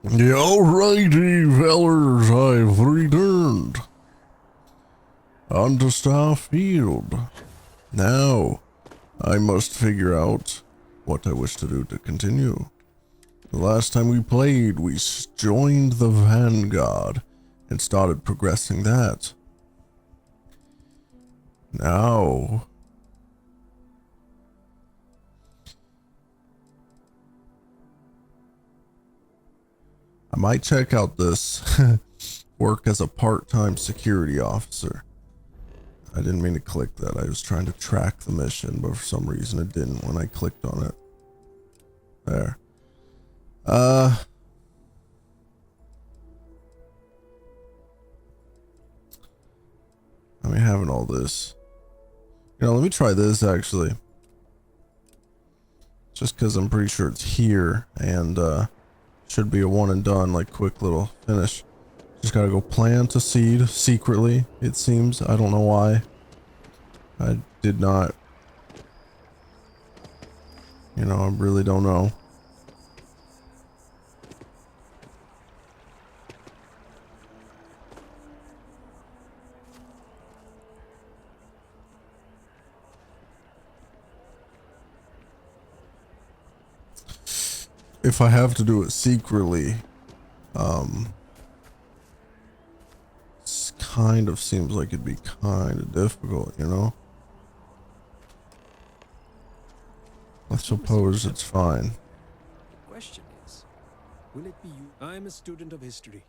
Alrighty, fellers, I've returned onto Starfield. Now, I must figure out what I wish to do to continue. The last time we played, we joined the Vanguard and started progressing that. Now, I might check out this work as a part-time security officer. I didn't mean to click that. I was trying to track the mission, but for some reason it didn't when I clicked on it. There. I mean, having all this. You know, let me try this actually. Just because I'm pretty sure it's here and should be a one and done, like quick little finish. Just gotta go plant a seed secretly, it seems. I don't know why. I did not. You know, I really don't know. If I have to do it secretly, kind of seems like it'd be kind of difficult, you know? I suppose it's fine. The question is, will it be you? I'm a student of history.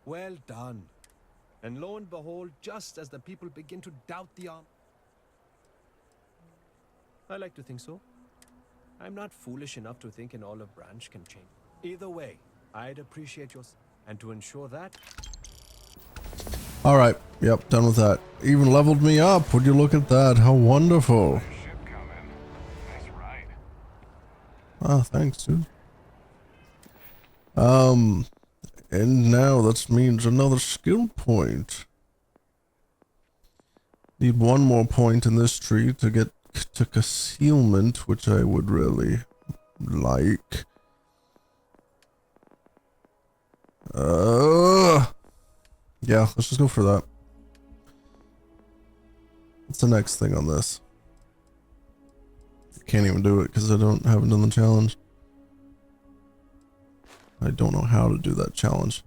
Well done. And lo and behold, just as the people begin to doubt the arm. I like to think so. I'm not foolish enough to think an olive branch can change. Either way, I'd appreciate yours. And to ensure that... Alright, yep, done with that. Even leveled me up. Would you look at that? How wonderful. Ah, thanks, dude. And now that means another skill point. Need one more point in this tree to get to concealment, which I would really like. Yeah, let's just go for that. What's the next thing on this? Can't even do it because I haven't done the challenge. I don't know how to do that challenge.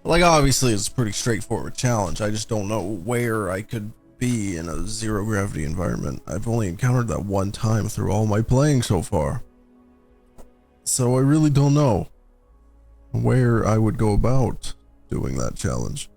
Like, obviously it's a pretty straightforward challenge. I just don't know where I could be in a zero gravity environment. I've only encountered that one time through all my playing so far. So I really don't know where I would go about doing that challenge.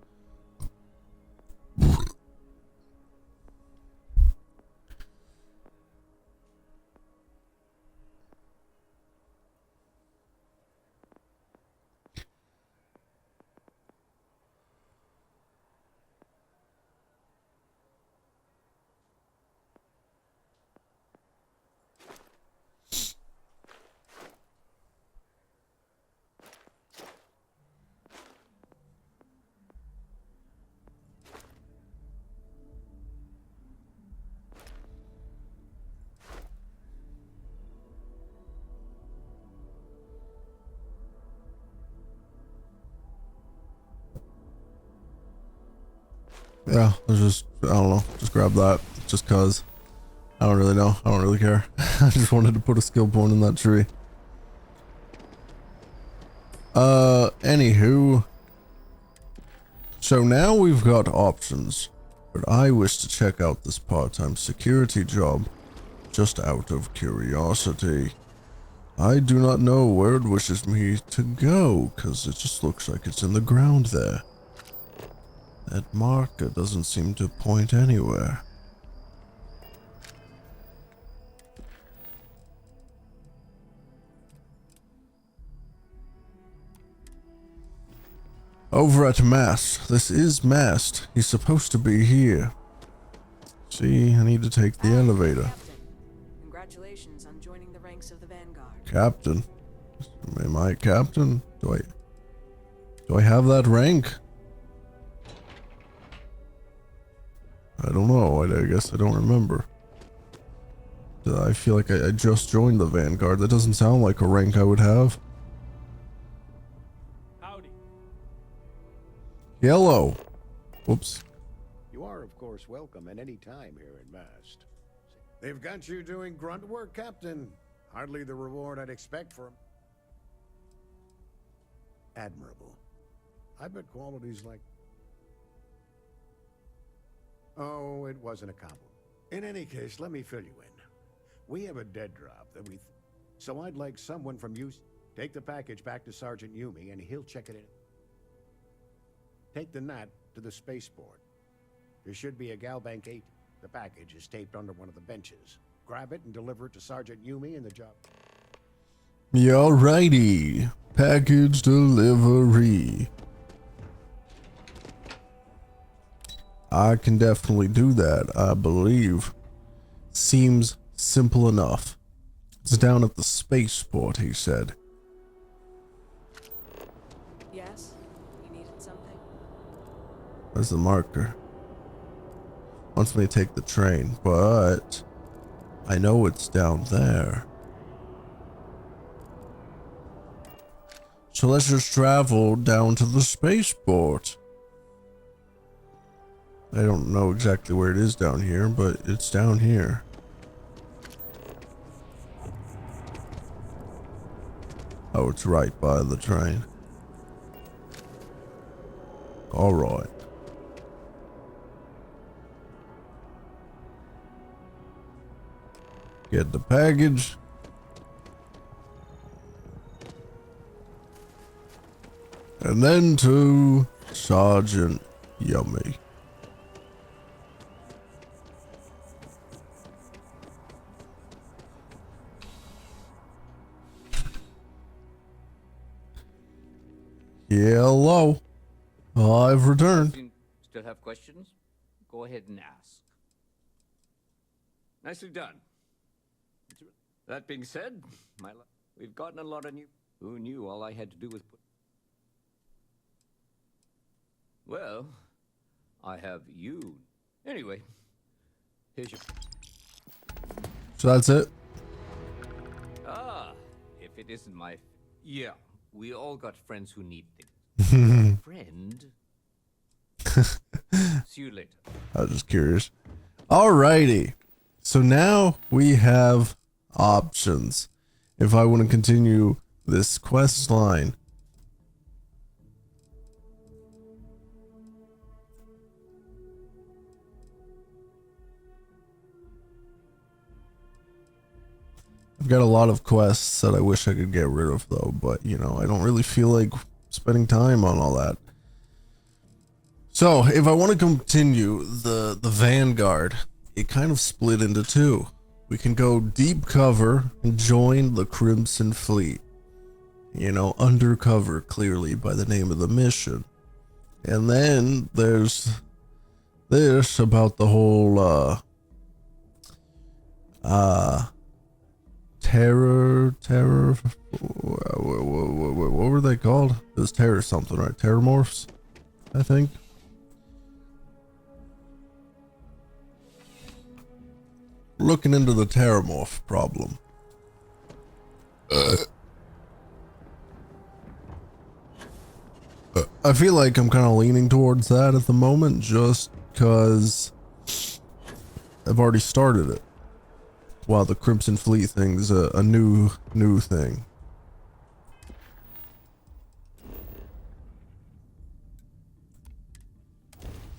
Yeah, let's just, I don't know, just grab that, just cause. I don't really know, I don't really care. I just wanted to put a skill point in that tree. Anywho. So now we've got options, but I wish to check out this part-time security job, just out of curiosity. I do not know where it wishes me to go, cause it just looks like it's in the ground there. That marker doesn't seem to point anywhere. Over at Mast. This is Mast. He's supposed to be here. See, I need to take the elevator. Captain. Congratulations on joining the ranks of the Vanguard. Captain? Am I captain? Do I have that rank? I don't know. I guess I don't remember. I feel like I just joined the Vanguard. That doesn't sound like a rank I would have. Hello. Whoops. You are, of course, welcome at any time here in Mast. They've got you doing grunt work, Captain. Hardly the reward I'd expect from... Admirable. I bet qualities like... Oh, it wasn't a compliment. In any case, let me fill you in. We have a dead drop that we... So I'd like someone from you... Take the package back to Sergeant Yumi and he'll check it in. Take the Nat to the spaceport. There should be a Galbank 8. The package is taped under one of the benches. Grab it and deliver it to Sergeant Yumi and the job. Alrighty. Package delivery. I can definitely do that, I believe. Seems simple enough. It's down at the spaceport, he said. Yes? You needed something? There's the marker. Wants me to take the train, but I know it's down there. So let's just travel down to the spaceport. I don't know exactly where it is down here, but it's down here. Oh, it's right by the train. All right. Get the package. And then to Sergeant Yummy. Hello. I've returned. You still have questions? Go ahead and ask. Nicely done. That being said, we've gotten a lot of new... Who knew all I had to do was put... Well, I have you. Anyway, here's your... So that's it? Ah, if it isn't my... Yeah, we all got friends who need things. Friend? See you later. I was just curious. Alrighty. So now we have options. If I want to continue this quest line. I've got a lot of quests that I wish I could get rid of though, but you know, I don't really feel like spending time on all that. So if I want to continue the Vanguard, it kind of split into two. We can go deep cover and join the Crimson Fleet. You know, undercover clearly by the name of the mission. And then there's this about the whole terror, what were they called? It was terror something, right? Terrormorphs, I think. Looking into the terrormorph problem. I feel like I'm kind of leaning towards that at the moment, just because I've already started it. While the Crimson Fleet thing's a new thing.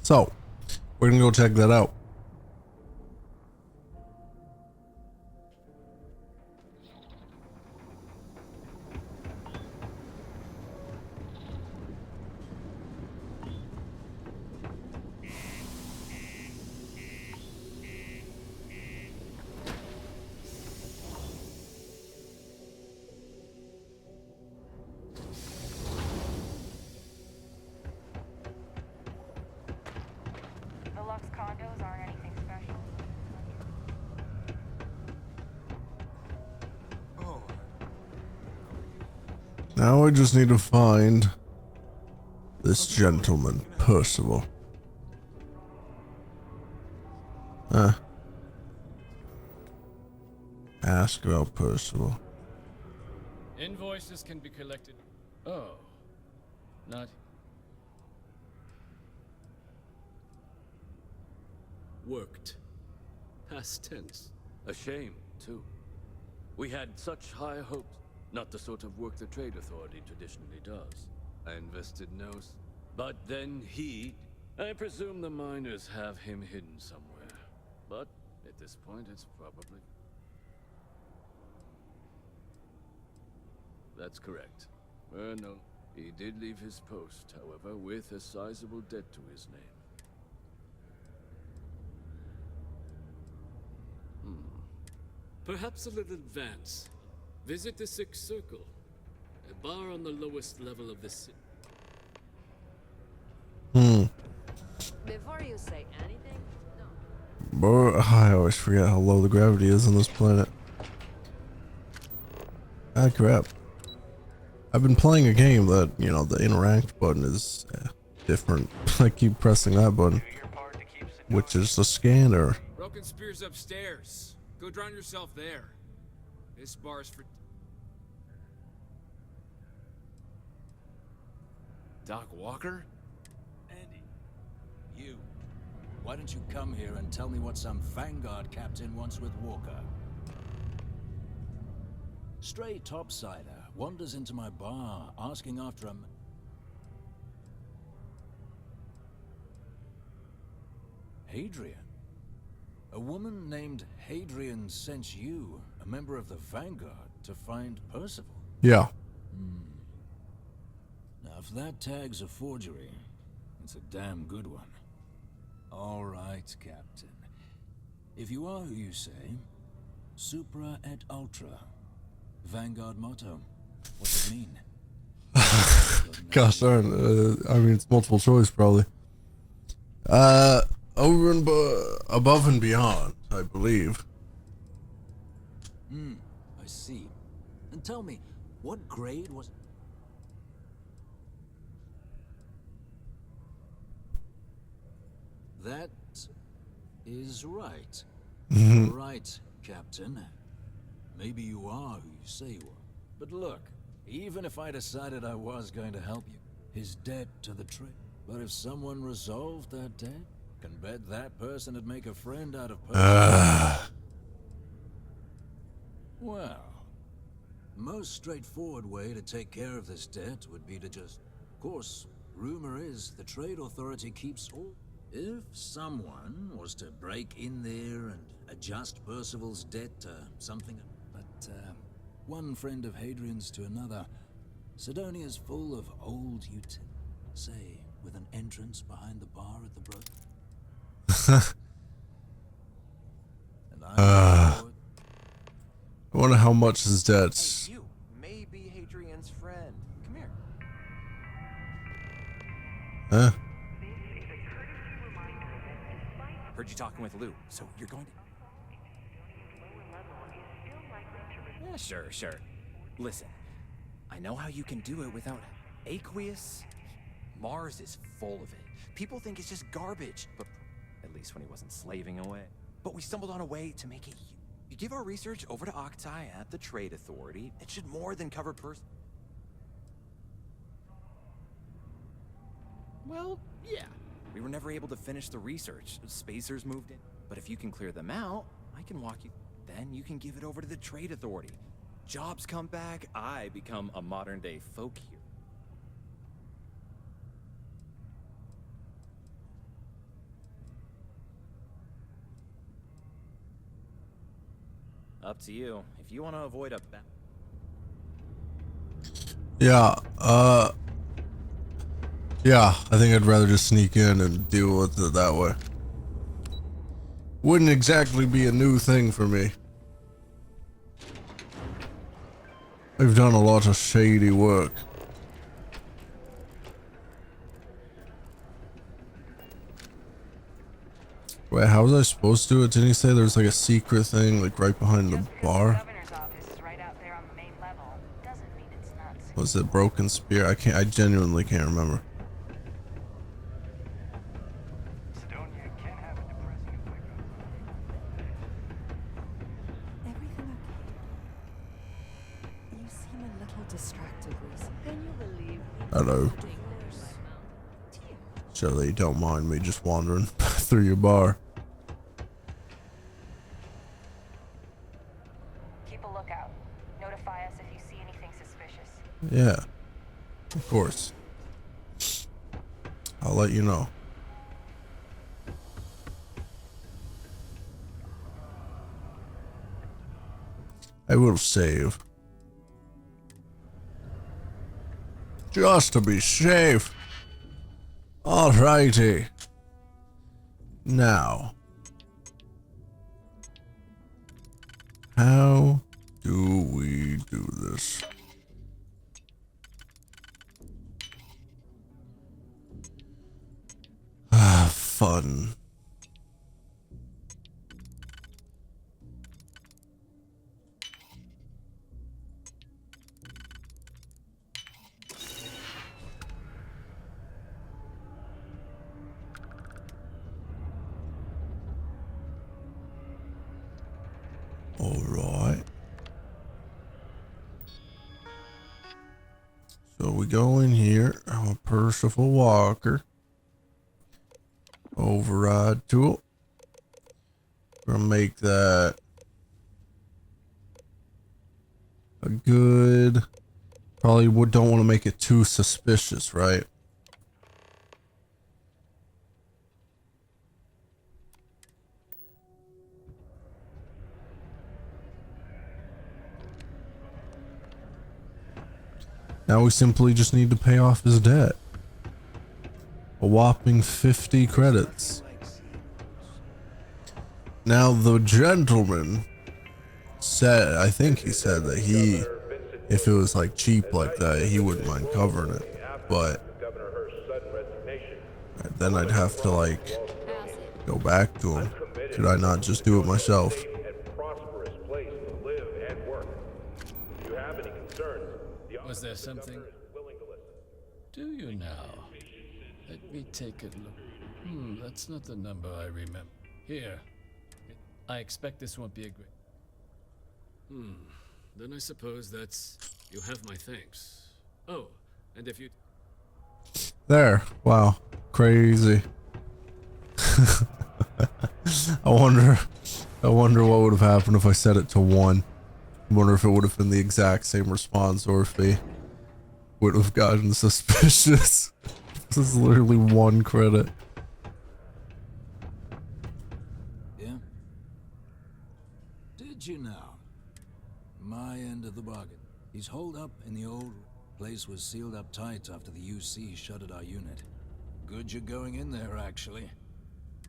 So, we're gonna go check that out. Now I just need to find this gentleman, Percival. Ask about Percival. Invoices can be collected. Oh, not. worked. Past tense. A shame, too. We had such high hopes. Not the sort of work the Trade Authority traditionally does. I invested no... But then he... I presume the miners have him hidden somewhere. But at this point, it's probably... That's correct. No, he did leave his post, however, with a sizable debt to his name. Perhaps a little advance. Visit the Sixth Circle, a bar on the lowest level of the city. Before you say anything, no. Bro, I always forget how low the gravity is on this planet. Ah, crap. I've been playing a game that, you know, the interact button is different. I keep pressing that button, which is the scanner. Broken Spear's upstairs. Go drown yourself there. This bar's for... Doc Walker? Andy, you. Why don't you come here and tell me what some Vanguard captain wants with Walker? Stray topsider wanders into my bar asking after him. Hadrian? A woman named Hadrian sent you, a member of the Vanguard, to find Percival? Yeah. Now, if that tag's a forgery, it's a damn good one. All right, Captain. If you are who you say, Supra et Ultra. Vanguard motto. What's it mean? Gosh darn, I mean, it's multiple choice, probably. Over and above and beyond, I believe. I see. And tell me, what grade was... That is right. Right, Captain. Maybe you are who you say you are. But look, even if I decided I was going to help you, his debt to the trade. But if someone resolved that debt, can bet that person would make a friend out of person. Well, most straightforward way to take care of this debt would be to just... Of course, rumor is the Trade Authority keeps all... If someone was to break in there and adjust Percival's debt to something... But, one friend of Hadrian's to another, Sidonia's full of old utilities. Say, with an entrance behind the bar at the brook. And I wonder how much his debt. Hey, you may be Hadrian's friend. Come here. Huh? Heard you talking with Lou, so you're going to... Yeah, sure. Listen, I know how you can do it without aqueous. Mars is full of it. People think it's just garbage, but at least when he wasn't slaving away. But we stumbled on a way to make it... You give our research over to Octai at the Trade Authority, it should more than cover Well, yeah. We were never able to finish the research. Spacers moved in. But if you can clear them out, I can walk you. Then you can give it over to the Trade Authority. Jobs come back, I become a modern-day folk hero. Up to you. If you want to avoid a Yeah, I think I'd rather just sneak in and deal with it that way. Wouldn't exactly be a new thing for me. I've done a lot of shady work. Wait, how was I supposed to do it? Didn't he say there was like a secret thing like right behind the bar? Was it Broken Spear? I genuinely can't remember. Everything okay? You seem a little distracted recently. Can you believe me? Hello. Surely you don't mind me just wandering through your bar. Yeah, of course. I'll let you know. I will save. Just to be safe. Alrighty. Now. How do we do this? Ah, fun. All right. So we go in here. I'm a Percival Walker. Override tool. We're gonna make that a good. Probably don't want to make it too suspicious, right? Now we simply just need to pay off his debt. A whopping 50 credits. Now the gentleman said, I think he said that if it was like cheap like that, he wouldn't mind covering it. But then I'd have to like go back to him. Could I not just do it myself? Was there something? Do you now? Let me take a look. That's not the number I remember. Here. I expect this won't be a great... Then I suppose that's... You have my thanks. Oh, and if you... There. Wow. Crazy. I wonder what would have happened if I set it to 1. I wonder if it would have been the exact same response or if they would have gotten suspicious. This is literally 1 credit. Yeah? Did you now? My end of the bargain. He's holed up in the old place was sealed up tight after the UC shuttered our unit. Good you're going in there, actually.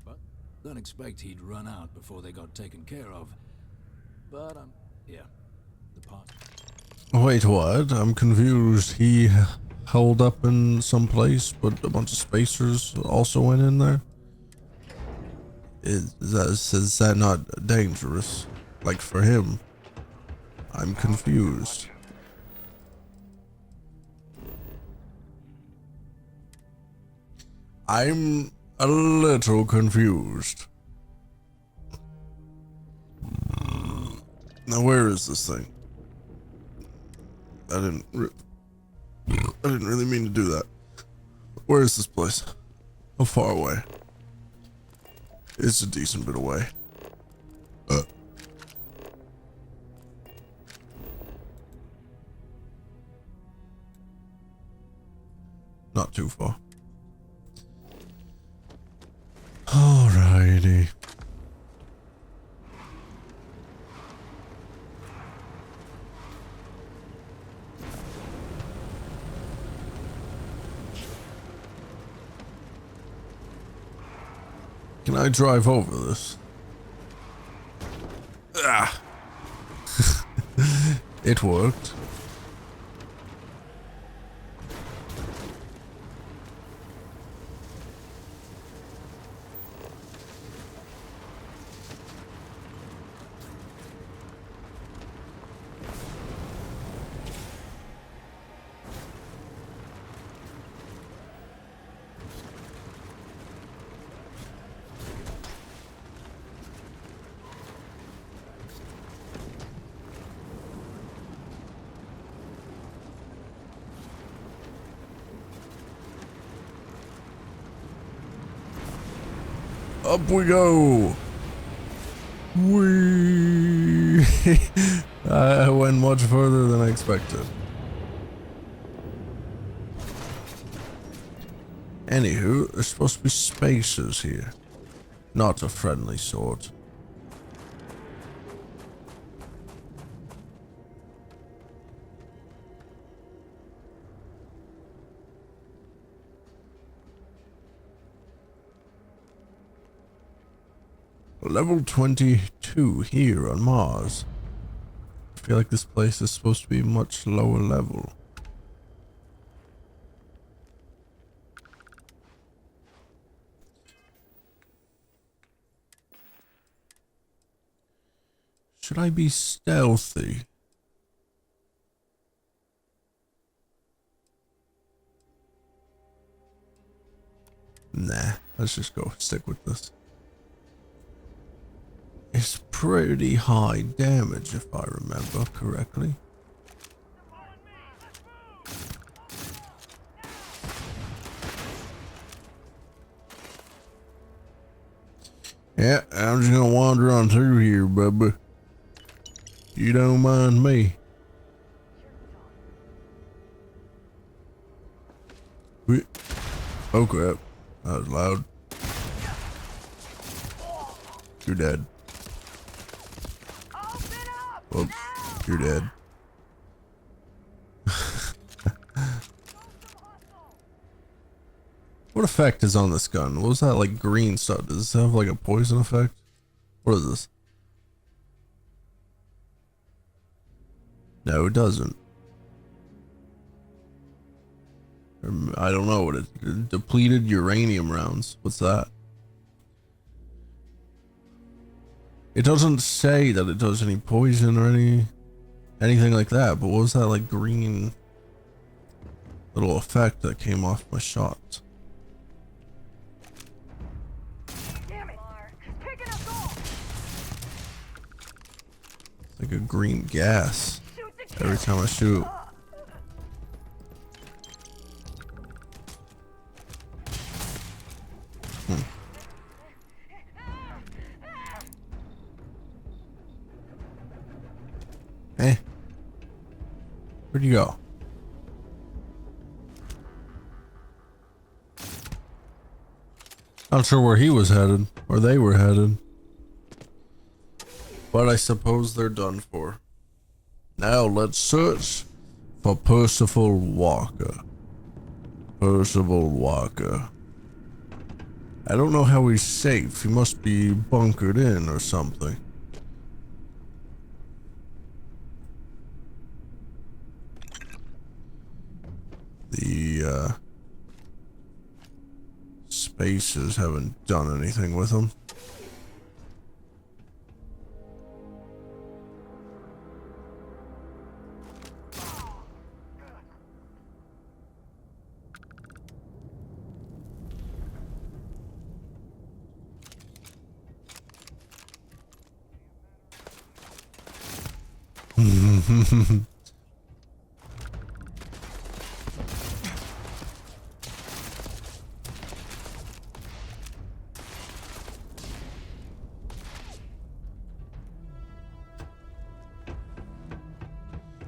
But don't expect he'd run out before they got taken care of. But, yeah. The part. Wait, what? I'm confused. He held up in some place, but a bunch of spacers also went in there? Is that not dangerous? Like, for him? I'm confused. I'm a little confused. Now, where is this thing? I didn't really mean to do that. Where is this place? How far away? It's a decent bit away. Not too far. Alrighty. Can I drive over this? Ah. It worked. Up we go. Whee! I went much further than I expected. Anywho, there's supposed to be spacers here. Not a friendly sort. Level 22 here on Mars. I feel like this place is supposed to be much lower level. Should I be stealthy? Nah, let's just go stick with this. It's pretty high damage if I remember correctly. Yeah, I'm just gonna wander on through here, bubba. You don't mind me. Oh crap, that was loud. You're dead. Whoops, you're dead. What effect is on this gun? What was that like green stuff? Does this have like a poison effect? What is this? No, it doesn't. I don't know what it depleted uranium rounds. What's that? It doesn't say that it does any poison or anything like that, but what was that like green little effect that came off my shot? Damn it! It's picking us off. It's like a green gas every time I shoot. Eh? Where'd you go? Not sure where he was headed, or they were headed. But I suppose they're done for. Now let's search for Percival Walker. Percival Walker. I don't know how he's safe. He must be bunkered in or something. The spacers haven't done anything with him.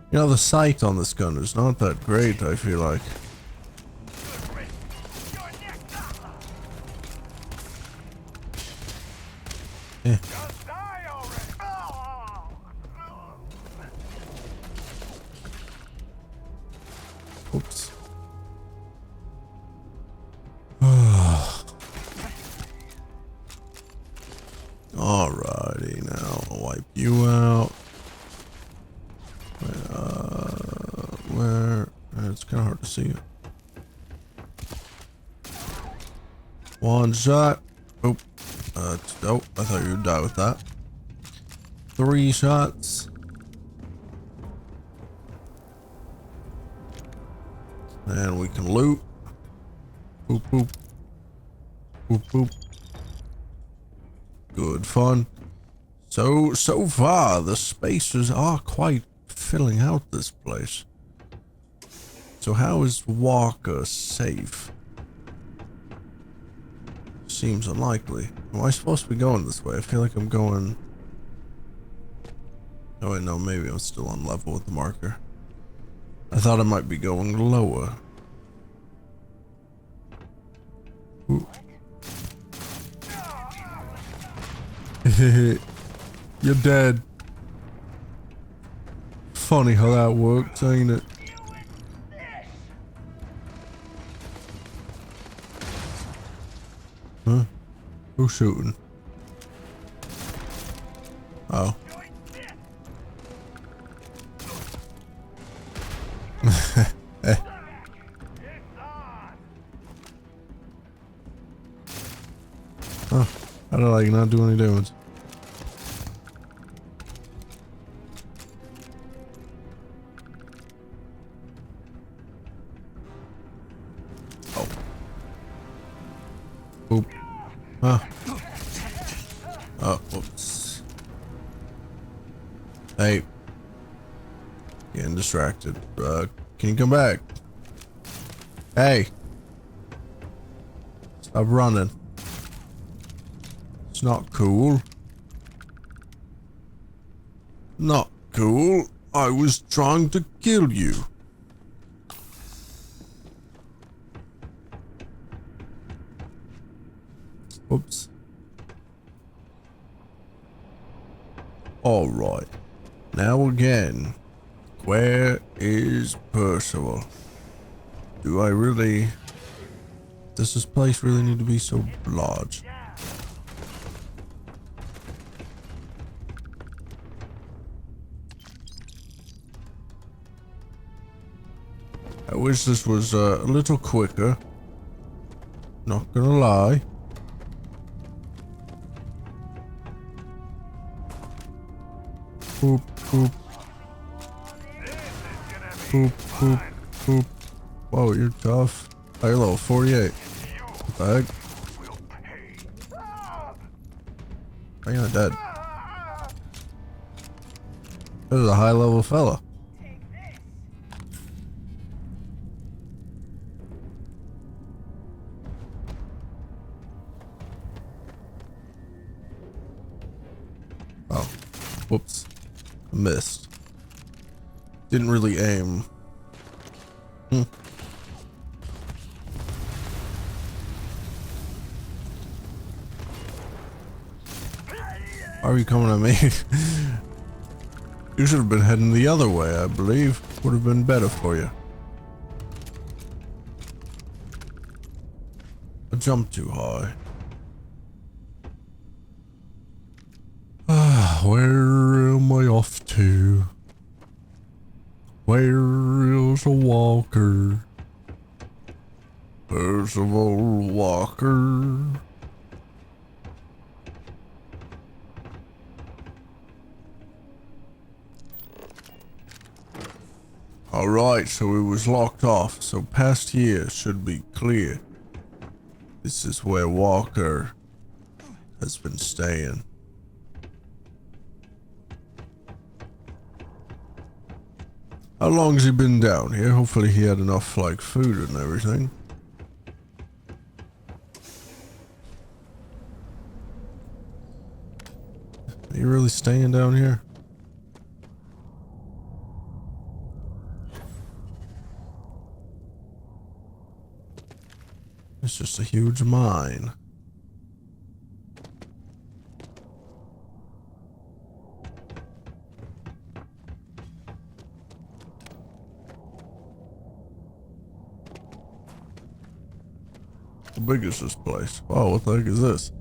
You know, the sight on this gun is not that great, I feel like. Eh. Oops. Alrighty, now I'll wipe you out. Where? It's kind of hard to see you. One shot. Oh, oh, I thought you would die with that. 3 shots. And we can loot. Boop, boop. Boop, boop. Good fun. So far, the spacers are quite filling out this place. So how is Walker safe? Seems unlikely. Am I supposed to be going this way? I feel like I'm going... Oh wait, no, maybe I'm still on level with the marker. I thought I might be going lower. You're dead. Funny how that works, ain't it? Huh? Who's shooting? Oh. Eh. Huh. How did I not do any damage? Oh. Oop. Huh. Oh, whoops. Hey. Getting distracted. Can you come back? Hey. Stop running. It's not cool. Not cool. I was trying to kill you. Oops. All right. Now again. Where is Percival? Do I really... Does this place really need to be so large? I wish this was a little quicker. Not gonna lie. Boop, boop. Boop, boop, boop. Whoa, you're tough. Hey, hello, 48. Bag. How you not dead? This is a high level fella. Oh, whoops. I missed. Didn't really aim. Why are you coming at me? You should have been heading the other way, I believe. Would have been better for you. I jumped too high. Where am I off to? Where is a walker? Percival Walker. Alright, so it was locked off, so past here should be clear. This is where Walker has been staying. How long has he been down here? Hopefully he had enough, like, food and everything. Are you really staying down here? It's just a huge mine. How big is this place? Wow, what the heck is this?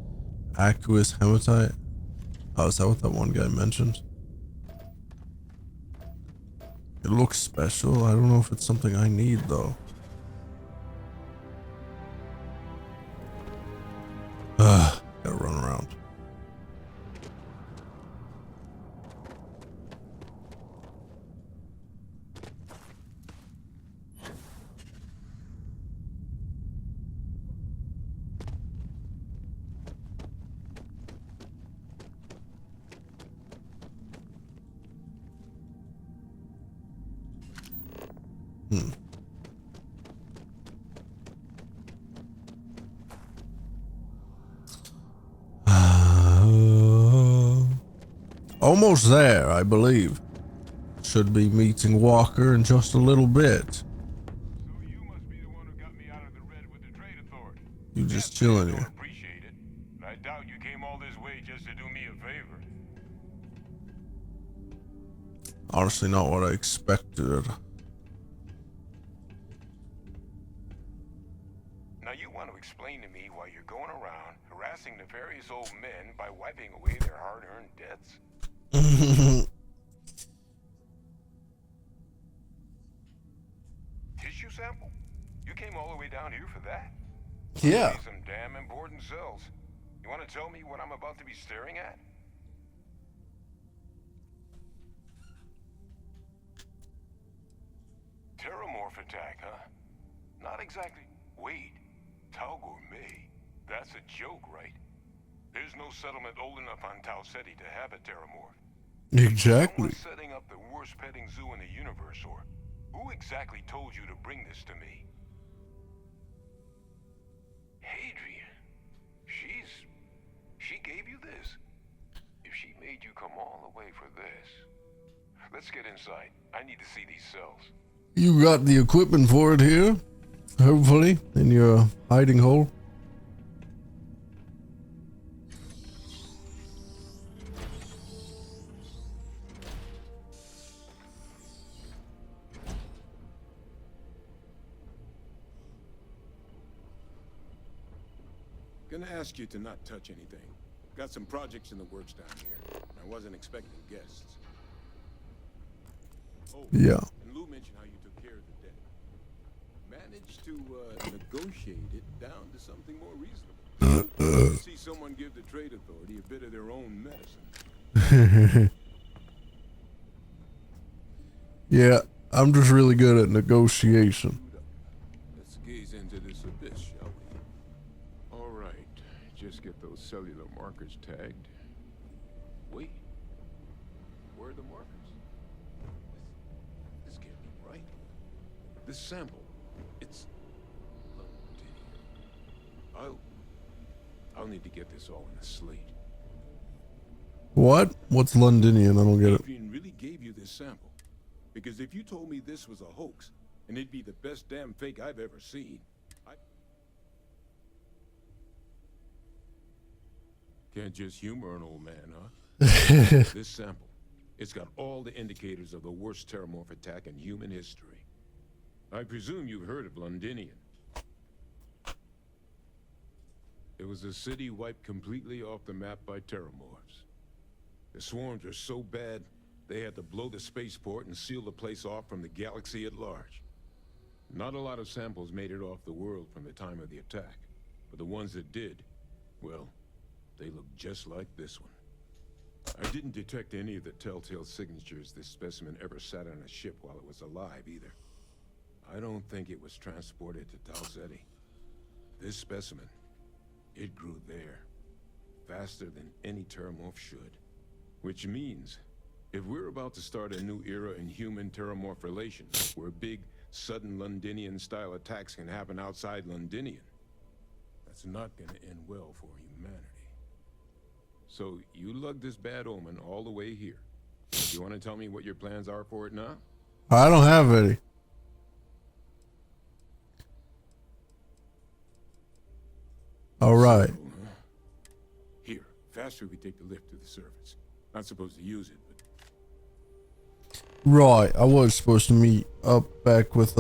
Aqueous hematite? Oh, is that what that one guy mentioned? It looks special. I don't know if it's something I need though. Gotta run around. Almost there, I believe. Should be meeting Walker in just a little bit. So you must be the one who got me out of the red with the trade authority. You just chilling here. Appreciate it. I doubt you came all this way just to do me a favor. honestly not what I expected. Now you want to explain to me why you're going around harassing nefarious old men by wiping away their hard-earned debts? Tissue sample? You came all the way down here for that? Yeah. Some damn important cells. You want to tell me what I'm about to be staring at? Terramorph attack, huh? Not exactly. Wait, Tau Gourmet? That's a joke, right? There's no settlement old enough on Tau Ceti to have a Terramorph. Exactly. Someone's setting up the worst petting zoo in the universe, or who exactly told you to bring this to me? Hadrian. She gave you this? If she made you come all the way for this. Let's get inside. I need to see these cells. You got the equipment for it here? Hopefully, in your hiding hole. Gonna ask you to not touch anything. Got some projects in the works down here. I wasn't expecting guests. Oh, yeah. And Lou mentioned how you took care of the debt. Managed to negotiate it down to something more reasonable. See someone give the trade authority a bit of their own medicine. Yeah, I'm just really good at negotiation. Let's gaze into this abyss, shall we? All right, just get those cellular markers tagged. Wait, where are the markers? This can't be right. This sample, it's Londinium. I'll need to get this all in a slate. What? What's Londinian? I don't get it. Adrian really gave you this sample. Because if you told me this was a hoax, and it'd be the best damn fake I've ever seen, can't just humor an old man, huh? This sample, it's got all the indicators of the worst Terramorph attack in human history. I presume you've heard of Londinian. It was a city wiped completely off the map by Terramorphs. The swarms are so bad, they had to blow the spaceport and seal the place off from the galaxy at large. Not a lot of samples made it off the world from the time of the attack, but the ones that did, well, they look just like this one. I didn't detect any of the telltale signatures this specimen ever sat on a ship while it was alive, either. I don't think it was transported to Tau Ceti. This specimen, it grew there, faster than any Terramorph should. Which means, if we're about to start a new era in human-Terramorph relations, where big, sudden Londinian-style attacks can happen outside Londinian, that's not gonna end well for humanity. So, you lugged this bad omen all the way here. You wanna tell me what your plans are for it now? I don't have any. All right. Here, faster we take the lift to the surface. Not supposed to use it, but... Right, I was supposed to meet up back with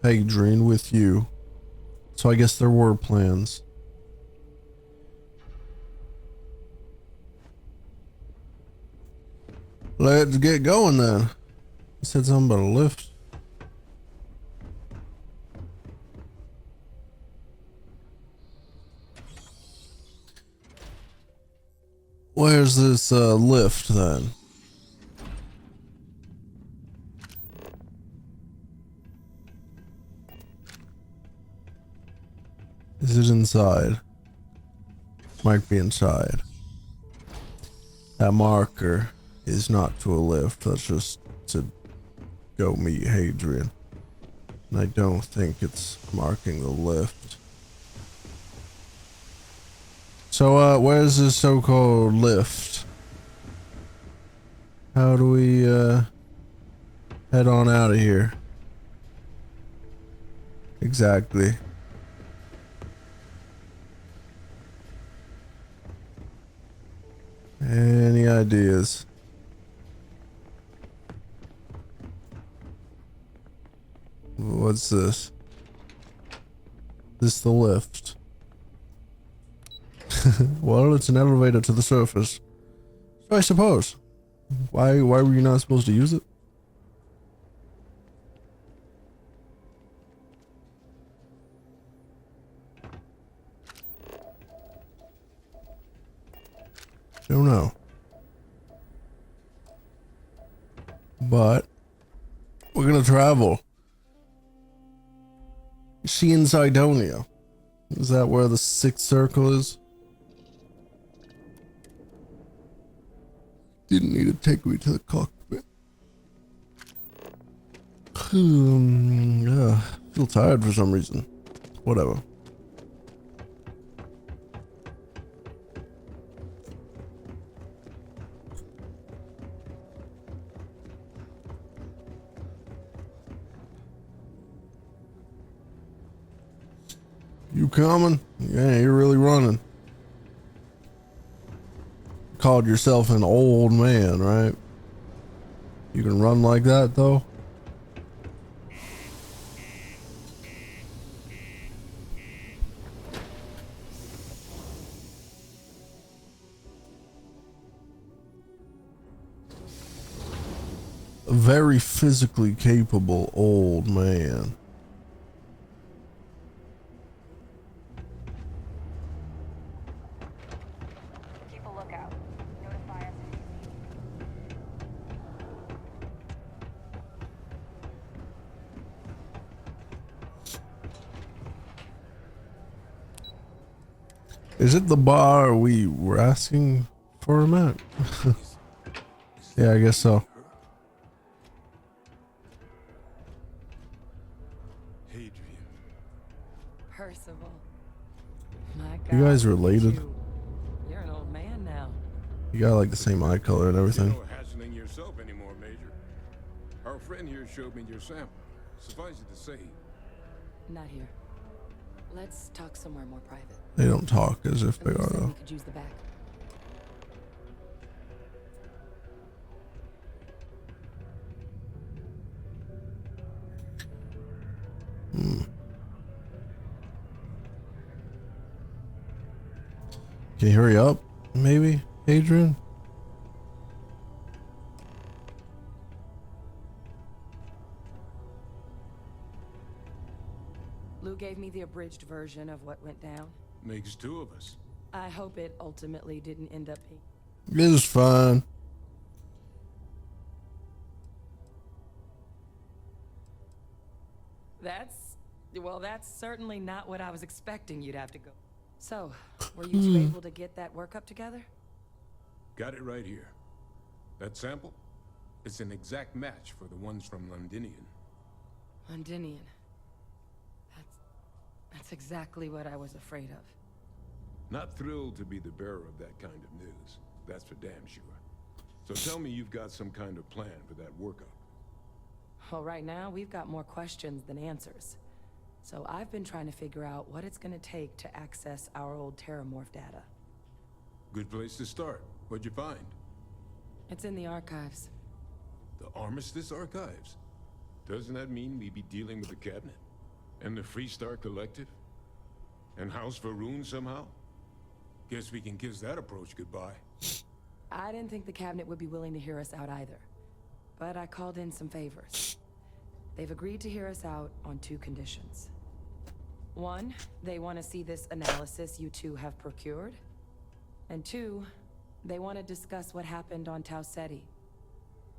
Hadrian with you. So I guess there were plans. Let's get going then. You said something about a lift. Where's this lift then? Is it inside? Might be inside. That marker is not to a lift. That's just to go meet Hadrian. And I don't think it's marking the lift. So, where's this so-called lift? How do we, head on out of here? Exactly. Any ideas? What's this? This the lift? Well, it's an elevator to the surface. So I suppose. Why were you not supposed to use it? Don't know. But we're gonna travel. Is she in Cydonia? Is that where the sixth circle is? Didn't need to take me to the cockpit. Yeah, feel tired for some reason. Whatever. You coming? Yeah, you're really running. Called yourself an old man, right? You can run like that, though? A very physically capable old man. Is it the bar we were asking for him at? Yeah, I guess so. Percival. My God. You guys related? You're an old man now. You got like the same eye color and everything. You're not hassling yourself anymore, Major. Our friend here showed me your sample. Suffice it to say, Not here. Let's talk somewhere more private. They don't talk as if they You are, said though. we could use the back. Can you hurry up? Maybe, Adrian? Lou gave me the abridged version of what went down. makes two of us. I hope it ultimately didn't end up being. It's fine. That's certainly not what I was expecting you'd have to go. So, were you two able to get that workup together? Got it right here. That sample? It's an exact match for the ones from Londinian. Londinian. That's exactly what I was afraid of. Not thrilled to be the bearer of that kind of news. That's for damn sure. So tell me you've got some kind of plan for that workup. Well, right now, we've got more questions than answers. So I've been trying to figure out what it's gonna take to access our old Terramorph data. Good place to start. What'd you find? It's in the archives. The Armistice Archives? Doesn't that mean we'd be dealing with the Cabinet? And the Freestar Collective? And House Varun somehow? Guess we can kiss that approach goodbye. I didn't think the Cabinet would be willing to hear us out either. But I called in some favors. They've agreed to hear us out on two conditions. One, they want to see this analysis you two have procured. And two, they want to discuss what happened on Tau Ceti.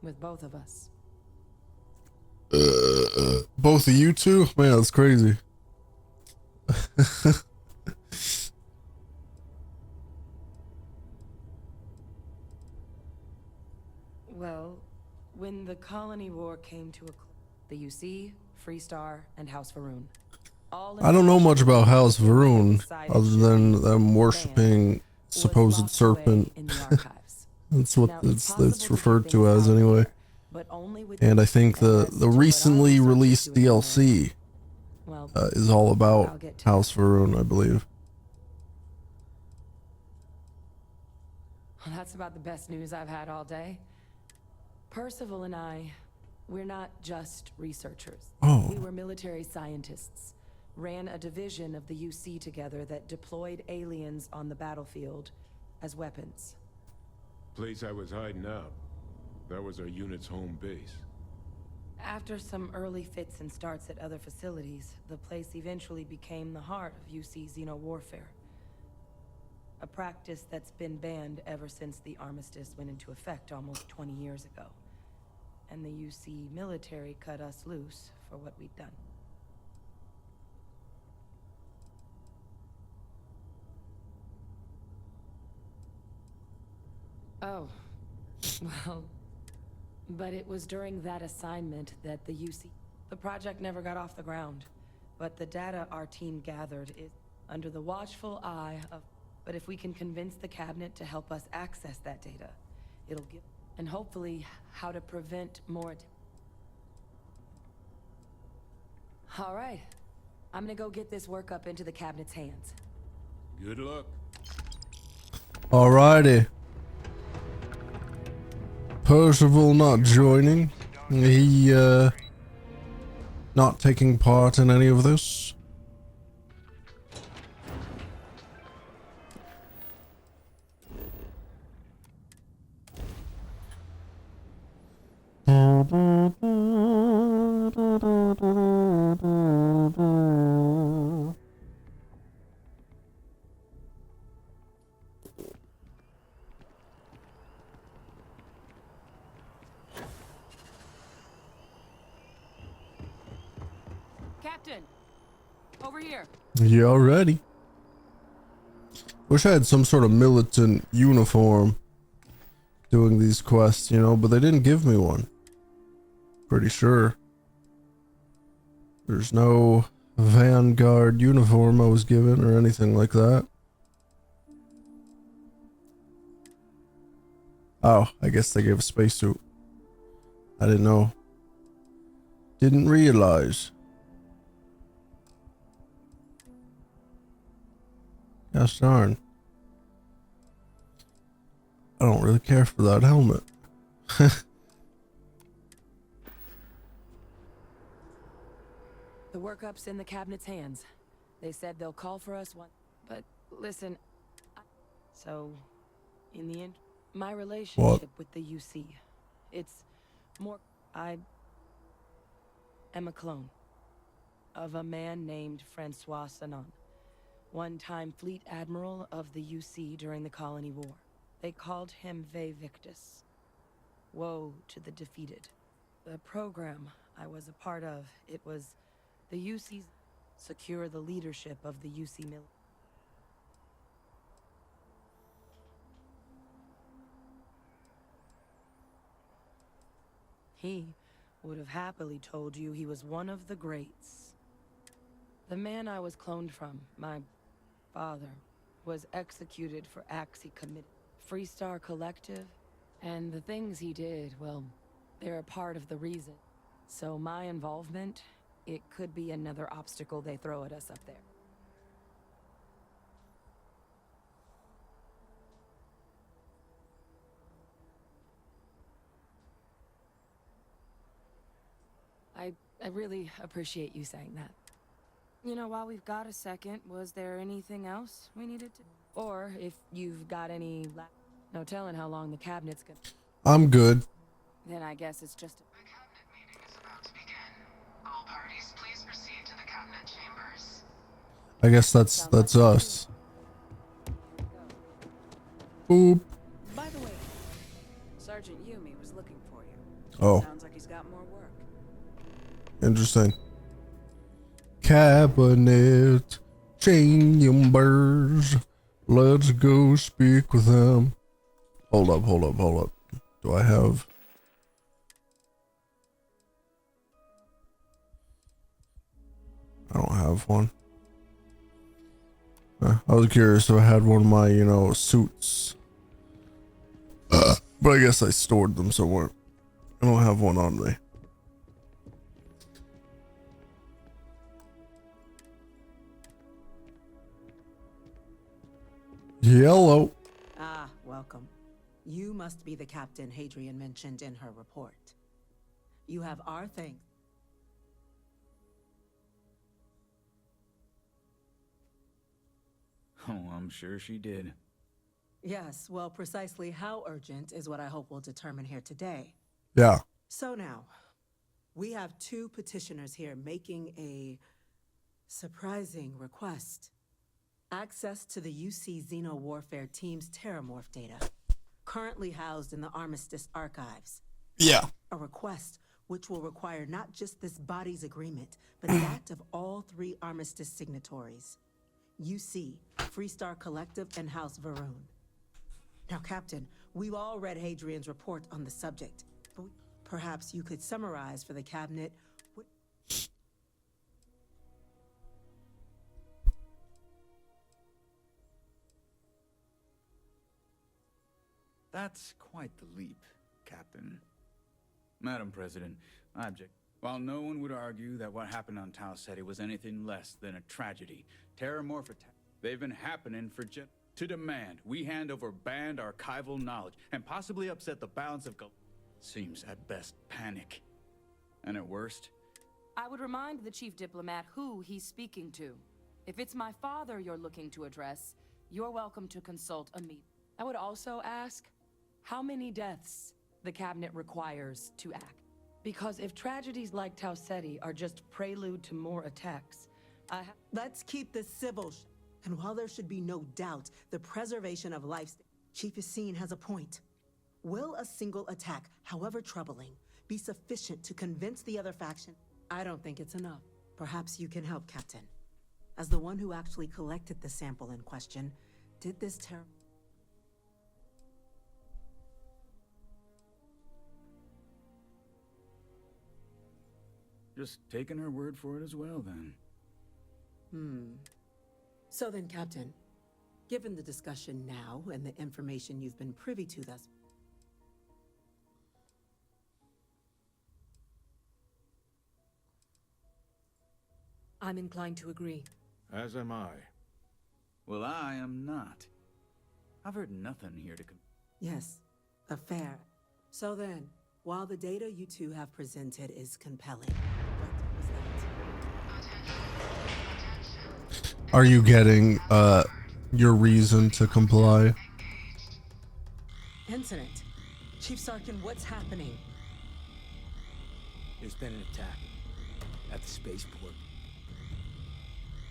With both of us. Both of you two? Man, that's crazy. Well, when the colony war came to a close, the UC, Freestar, and House Varun. I don't know much about House Varun other than them worshipping supposed serpent. That's what it's referred to as anyway. And I think the recently released DLC is all about House Varun, I believe. Well, that's about the best news I've had all day. Percival and I, We're not just researchers. Oh. We were military scientists. Ran a division of the UC together that deployed aliens on the battlefield as weapons. Place I was hiding out. That was our unit's home base. After some early fits and starts at other facilities, the place eventually became the heart of UC xeno-warfare. A practice that's been banned ever since the armistice went into effect almost 20 years ago. And the UC military cut us loose for what we'd done. Oh, well, but it was during that assignment that the UC... The project never got off the ground, but the data our team gathered is under the watchful eye of... But if we can convince the cabinet to help us access that data, it'll give... And hopefully, how to prevent more... All right, I'm gonna go get this work up into the cabinet's hands. Good luck. Alrighty. Percival not joining. He, not taking part in any of this. Captain, over here. You already? Wish I had some sort of militant uniform doing these quests, you know, but they didn't give me one. Pretty sure. There's no Vanguard uniform I was given or anything like that. Oh, I guess they gave a spacesuit. I didn't know. Didn't realize. Gosh darn. I don't really care for that helmet. The workup's in the cabinet's hands. They said they'll call for us one. But listen, so in the end, my relationship with the UC, it's more. I am a clone of a man named Francois Sanon, one-time fleet admiral of the UC during the Colony War. They called him Ve Victus. Woe to the defeated. The program I was a part of, it was the UC's secure the leadership of the UC mil. He would have happily told you he was one of the greats. The man I was cloned from, my father, was executed for acts he committed. Freestar Collective, and the things he did, well, they're a part of the reason. So my involvement, it could be another obstacle they throw at us up there. I really appreciate you saying that. You know, while we've got a second, was there anything else we needed to... Or if you've got any... No telling how long the cabinet's gonna... I'm good. Then I guess it's just... The cabinet meeting is about to begin. All parties, please proceed to the cabinet chambers. I guess that's us. Boop. By the way, Sergeant Yumi was looking for you. Oh. Sounds like he's got more work. Interesting. Cabinet chambers. Let's go speak with them. Hold up. Do I have... I don't have one. I was curious if I had one of my, you know, suits. But I guess I stored them somewhere. I don't have one on me. Yellow. Ah, welcome. You must be the captain Hadrian mentioned in her report. You have our thanks. Oh, I'm sure she did. Yes, well, precisely how urgent is what I hope will determine here today. Yeah. So now, we have two petitioners here making a surprising request. Access to the UC Xeno Warfare Team's Terramorph data, currently housed in the Armistice archives. Yeah. A request which will require not just this body's agreement, but that of all three Armistice signatories. UC, Freestar Collective, and House Varun. Now, Captain, we've all read Hadrian's report on the subject, but perhaps you could summarize for the cabinet what... That's quite the leap, Captain. Madam President, I object. While no one would argue that what happened on Tau Ceti was anything less than a tragedy, Terramorph attacks, they've been happening for to demand we hand over banned archival knowledge and possibly upset the balance of seems at best panic. And at worst, I would remind the chief diplomat who he's speaking to. If it's my father you're looking to address, you're welcome to consult a meet. I would also ask how many deaths the cabinet requires to act. Because if tragedies like Tau Ceti are just prelude to more attacks, let's keep this civil. And while there should be no doubt, the preservation of life, Chief Yassine has a point. Will a single attack, however troubling, be sufficient to convince the other faction? I don't think it's enough. Perhaps you can help, Captain. As the one who actually collected the sample in question, did this just taking her word for it as well, then. So then, Captain, given the discussion now and the information you've been privy to thus... I'm inclined to agree. As am I. Well, I am not. I've heard nothing here to... Yes, a fair. So then, while the data you two have presented is compelling, what was that? Are you getting your reason to comply? Incident. Chief Sarkin, what's happening? There's been an attack at the spaceport.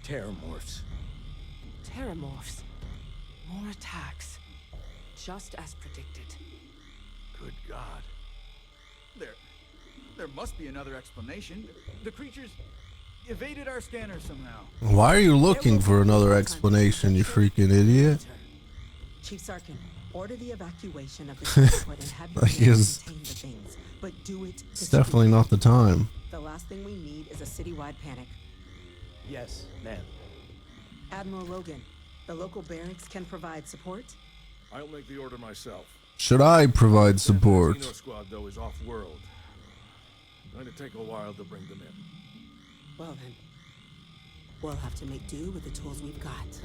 Terramorphs. Terramorphs. More attacks. Just as predicted. Good God. There must be another explanation. The creatures evaded our scanner somehow. Why are you looking for another explanation, you freaking idiot? Chief Sarkin, order the evacuation of the spaceport and have your men contain the things, but do it. It's definitely not the time. The last thing we need is a citywide panic. Yes, ma'am. Admiral Logan, the local barracks can provide support? I'll make the order myself. Should I provide support? The Xeno squad, though, is off-world. Going to take a while to bring them in. Well then, we'll have to make do with the tools we've got.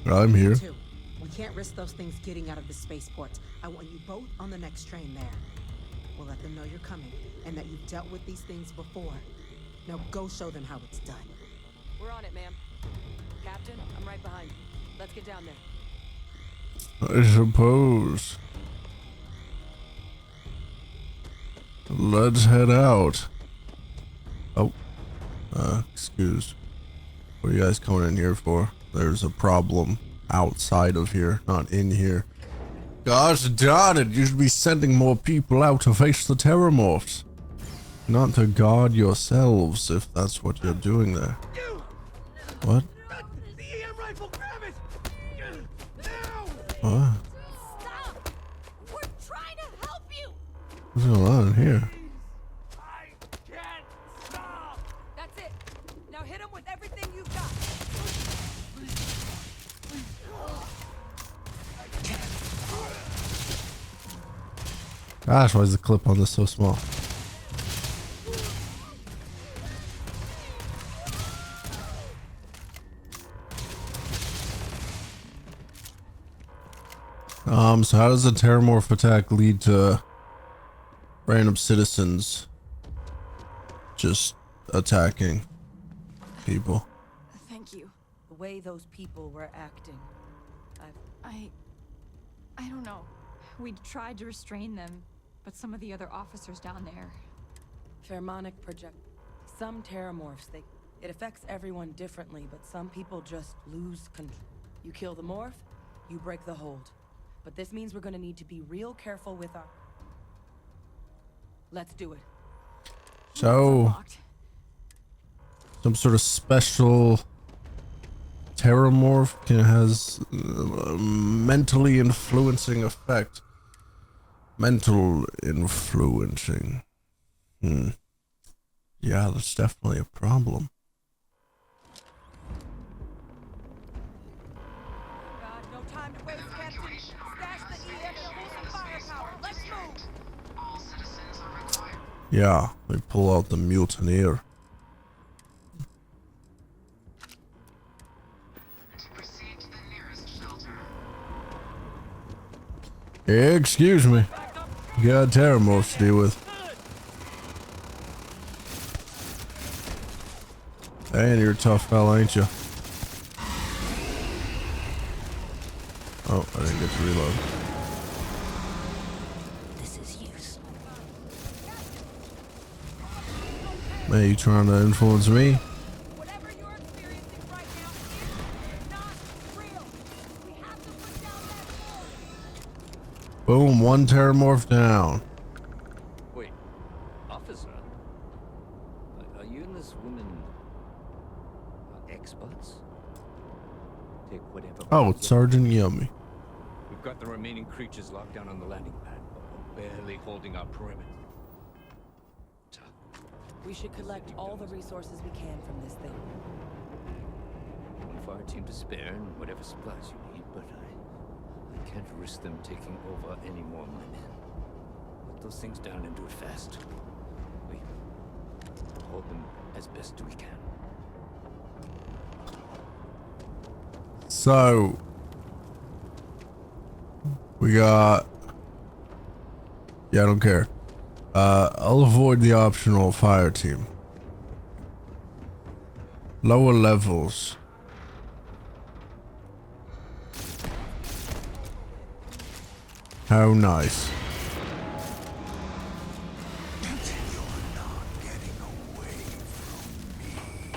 I'm here. Two, we can't risk those things getting out of the spaceport. I want you both on the next train there. We'll let them know you're coming and that you've dealt with these things before. Now go show them how it's done. We're on it, ma'am. Captain, I'm right behind you. Let's get down there. I suppose. Let's head out. Oh. Excuse. What are you guys coming in here for? There's a problem outside of here, not in here. Gosh darn it, you should be sending more people out to face the Terramorphs. Not to guard yourselves, if that's what you're doing there. What? The EM rifle, grab it! What? Stop! We're trying to help you! What's going on here? I can't stop! That's it. Now hit him with everything you've got. Gosh, why is the clip on this so small? So how does a Terramorph attack lead to random citizens just attacking people. Thank you. The way those people were acting. I don't know. We tried to restrain them, but some of the other officers down there... Pheromonic project. Some terramorphs, it affects everyone differently, but some people just lose control. You kill the morph, you break the hold. But this means we're gonna need to be real careful with our... Let's do it. So, some sort of special terramorph has mentally influencing effect. Mental influencing. Yeah, that's definitely a problem. God, no time to waste, Captain. Stash the EF and hold some firepower. Let's move. All citizens are required. Yeah, we pull out the mutineer. To proceed to the nearest shelter. Excuse me. You got terramorphs to deal with. And you're a tough fella, ain't you? Oh, I didn't get to reload. This is useless. Man, you trying to influence me? Whatever you're experiencing right now is not real. We have to put down that force. Boom, one terramorph down. Wait, officer? Are you and this woman experts? Take whatever. Oh, it's Sergeant Yummy. We've got the remaining creatures locked down on the landing pad, but we're barely holding our perimeter. We should collect all the resources we can from this thing. One for our team to spare and whatever supplies you need, but I can't risk them taking over any more of my men. Put those things down and do it fast. We hold them as best we can. So, we got... Yeah, I don't care. I'll avoid the optional fire team. Lower levels. How nice.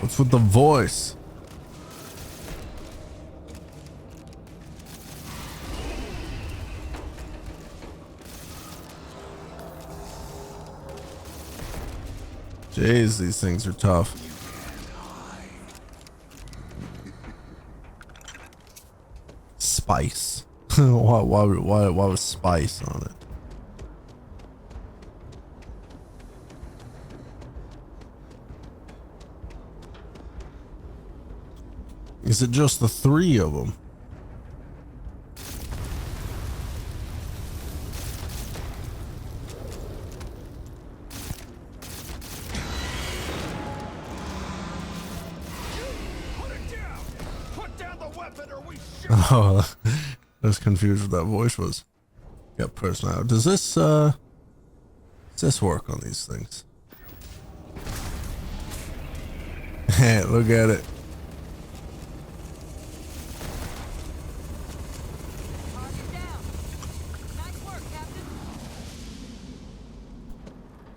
What's with the voice? Jeez, these things are tough. Spice. why was spice on it? Is it just the three of them? Oh, I was confused what that voice was. Got personality. Does this work on these things? Look at it.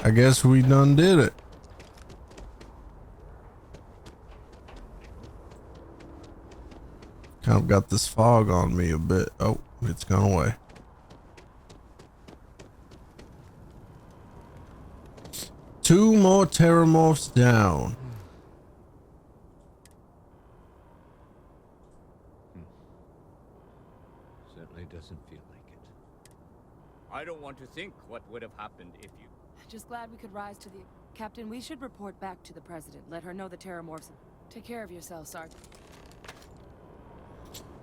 I guess we done did it. Kind of got this fog on me a bit. Oh, it's gone away. Two more terramorphs down. Certainly doesn't feel like it. I don't want to think what would have happened if you... Just glad we could rise to the... Captain, we should report back to the President. Let her know the terramorphs. Take care of yourself, Sergeant.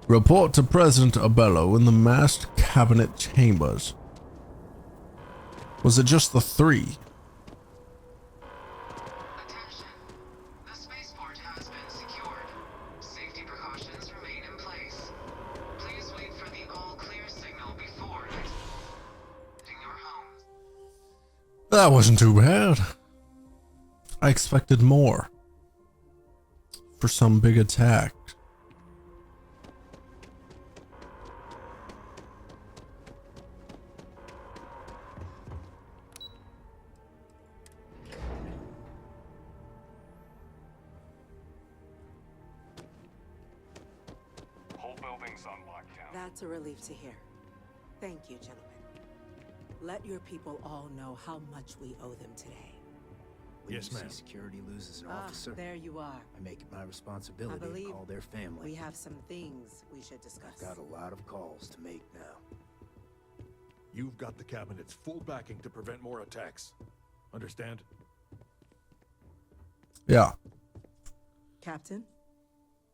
Report to President Abello in the massed cabinet chambers. Was it just the three? Attention. The spaceport has been secured. Safety precautions remain in place. Please wait for the all-clear signal before exiting your homes. That wasn't too bad. I expected more. For some big attack. Whole building's on lockdown. That's a relief to hear. Thank you, gentlemen. Let your people all know how much we owe them today. When Yes, you see ma'am. security loses an Ah, officer, there you are. I make it my I responsibility to believe call their family. we have some things we should discuss. I've got a lot of calls to make now. You've got the cabinet's full backing to prevent more attacks. Understand? Yeah. Captain,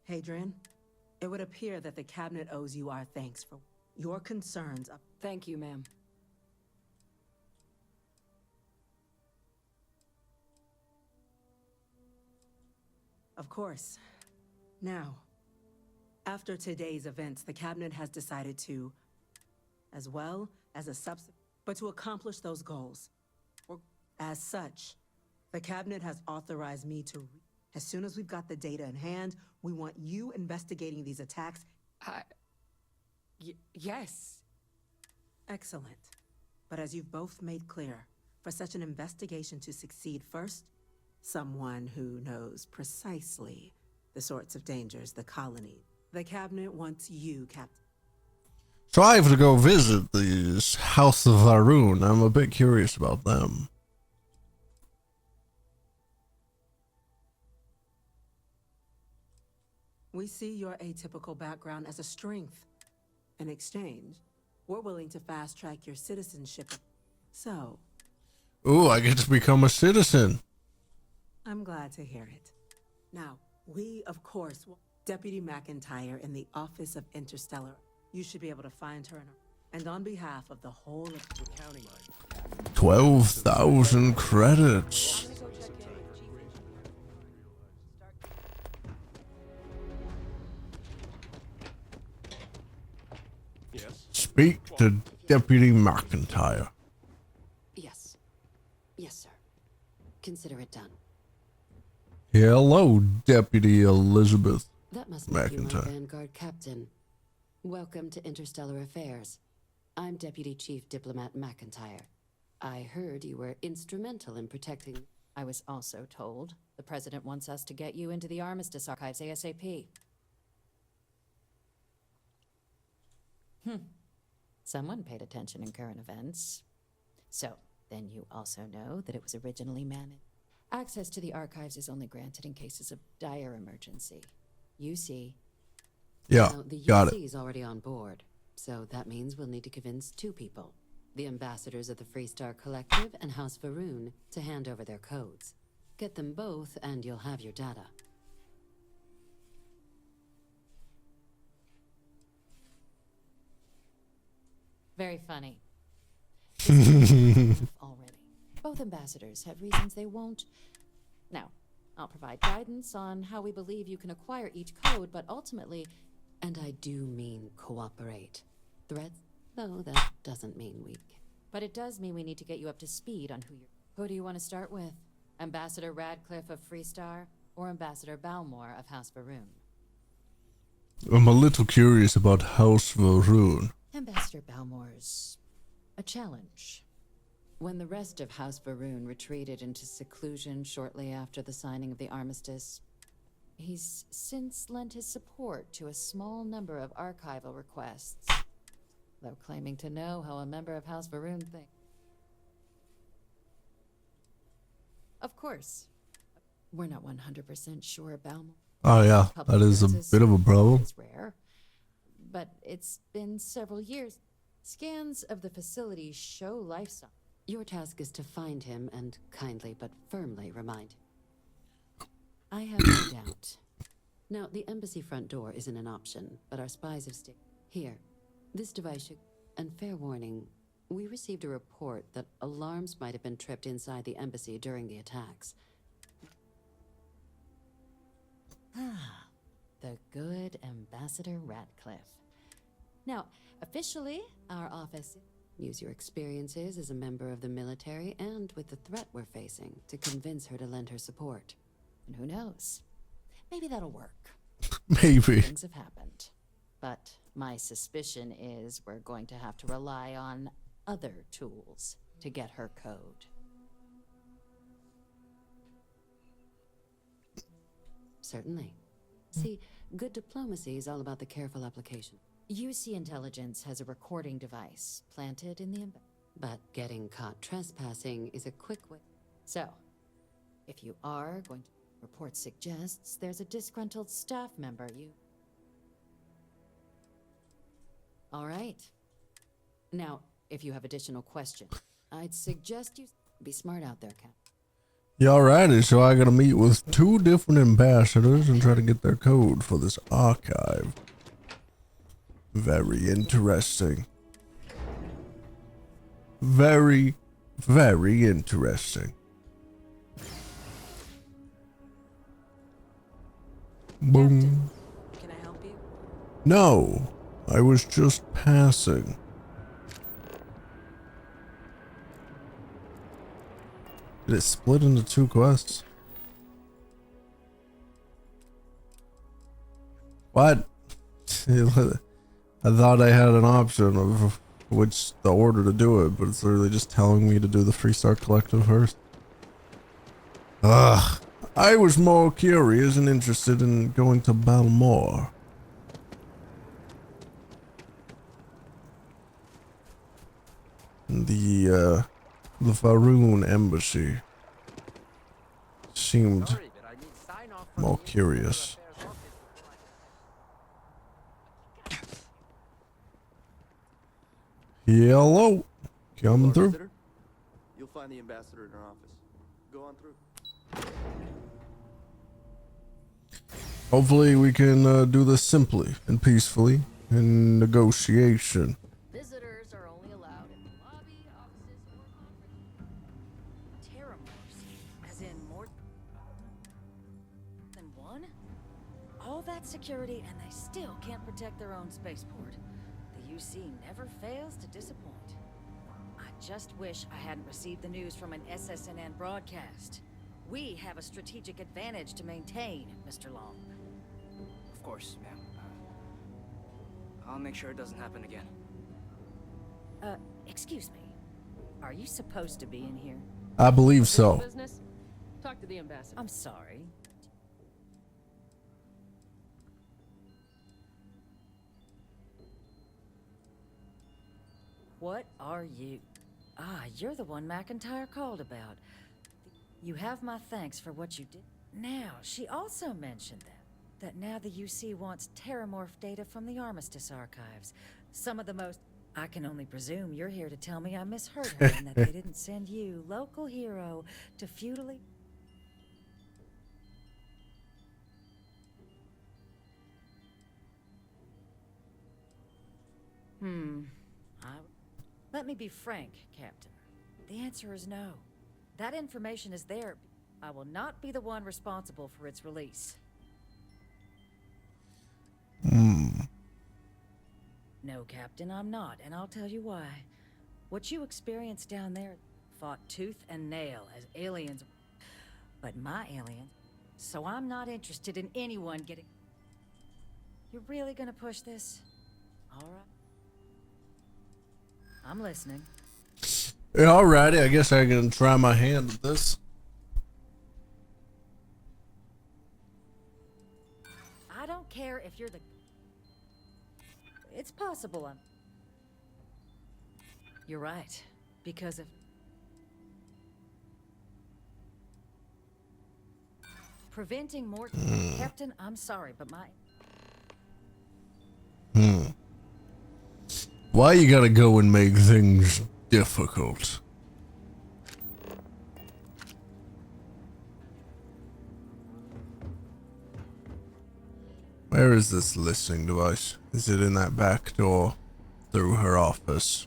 Hadrian, it would appear that the cabinet owes you our thanks for your concerns. Thank you, ma'am. Of course. Now, after today's events, the cabinet has decided to, as well as a but to accomplish those goals. As such, the cabinet has authorized me to, as soon as we've got the data in hand, we want you investigating these attacks. Yes. Excellent. But as you've both made clear, for such an investigation to succeed first, someone who knows precisely the sorts of dangers the colony. The cabinet wants you, Captain. So I have to go visit the House of Varun. I'm a bit curious about them. We see your atypical background as a strength. In exchange, we're willing to fast-track your citizenship. So, Ooh, I get to become a citizen. I'm glad to hear it. Now, we, of course, Deputy McIntyre in the Office of Interstellar. You should be able to find her, and on behalf of the whole of the county, 12,000 credits. Yes. Speak to Deputy McIntyre. Yes. Yes, sir. Consider it done. Hello, Deputy Elizabeth That must make you my McIntyre. Vanguard captain. Welcome to Interstellar Affairs. I'm Deputy Chief Diplomat McIntyre. I heard you were instrumental in protecting... I was also told the President wants us to get you into the Armistice Archives ASAP. Someone paid attention in current events. So, then you also know that it was originally managed. Access to the archives is only granted in cases of dire emergency. UC. Yeah, Now, the got UC it. is already on board, so that means we'll need to convince two people. The ambassadors of the Freestar Collective and House Varun to hand over their codes. Get them both and you'll have your data. Very funny. Already. Both ambassadors have reasons they won't. Now, I'll provide guidance on how we believe you can acquire each code, but ultimately, and I do mean cooperate. Threats, though that doesn't mean weak. But it does mean we need to get you up to speed on who do you want to start with? Ambassador Radcliffe of Freestar, or Ambassador Balmore of House Varun? I'm a little curious about House Varun. Ambassador Balmore's a challenge. When the rest of House Varun retreated into seclusion shortly after the signing of the armistice, he's since lent his support to a small number of archival requests, though claiming to know how a member of House Varun thinks. Of course, we're not 100% sure Balmore. Oh yeah, that is a bit of a problem. Is rare, but it's been several years. Scans of the facility show life signs. Your task is to find him and kindly but firmly remind him. I have no doubt. Now, the embassy front door isn't an option, but our spies have stayed. Here, this device should... And fair warning, we received a report that alarms might have been tripped inside the embassy during the attacks. Ah, the good Ambassador Radcliffe. Now, officially, our office... Use your experiences as a member of the military and with the threat we're facing to convince her to lend her support. And who knows? Maybe that'll work. Maybe. Things have happened. But my suspicion is we're going to have to rely on other tools to get her code. Certainly. See, good diplomacy is all about the careful application. UC Intelligence has a recording device planted in the but getting caught trespassing is a quick way. So, if you are going to report suggests there's a disgruntled staff member you... All right. Now, if you have additional questions, I'd suggest you be smart out there, Cap. Yeah, alrighty, so I gotta meet with 2 different ambassadors and try to get their code for this archive. Very interesting. Very, very interesting. Boom. Can I help you? No, I was just passing. Did it split into 2 quests? What? I thought I had an option of which the order to do it, but it's literally just telling me to do the Freestar Collective first. Ugh. I was more curious and interested in going to Balmore. The Faroon embassy seemed more curious. Hello, coming through. Visitor? You'll find the ambassador in her office. Go on through. Hopefully we can do this simply and peacefully in negotiation. Visitors are only allowed in the lobby, offices, or conference. Terramorphs, as in more than one? All that security and they still can't protect their own spaceport. The UC never fails to disappoint. I just wish I hadn't received the news from an SSNN broadcast. We have a strategic advantage to maintain, Mr. Long. Of course, ma'am. I'll make sure it doesn't happen again. Excuse me. Are you supposed to be in here? I believe so. Business? Talk to the ambassador. I'm sorry. What are you? Ah, you're the one McIntyre called about. You have my thanks for what you did. Now, she also mentioned that now the UC wants Terramorph data from the Armistice archives. Some of the most... I can only presume you're here to tell me I misheard her and that they didn't send you, local hero, to feudally... Let me be frank, Captain. The answer is no. That information is there. I will not be the one responsible for its release. No, Captain, I'm not, and I'll tell you why. What you experienced down there fought tooth and nail as aliens, but my aliens, so I'm not interested in anyone getting... You're really gonna push this? All right. I'm listening. Alrighty, I guess I can try my hand at this. I don't care if you're the... It's possible I'm... You're right, because of... Preventing more... Captain, I'm sorry, but my... Why you gotta go and make things difficult? Where is this listening device? Is it in that back door through her office?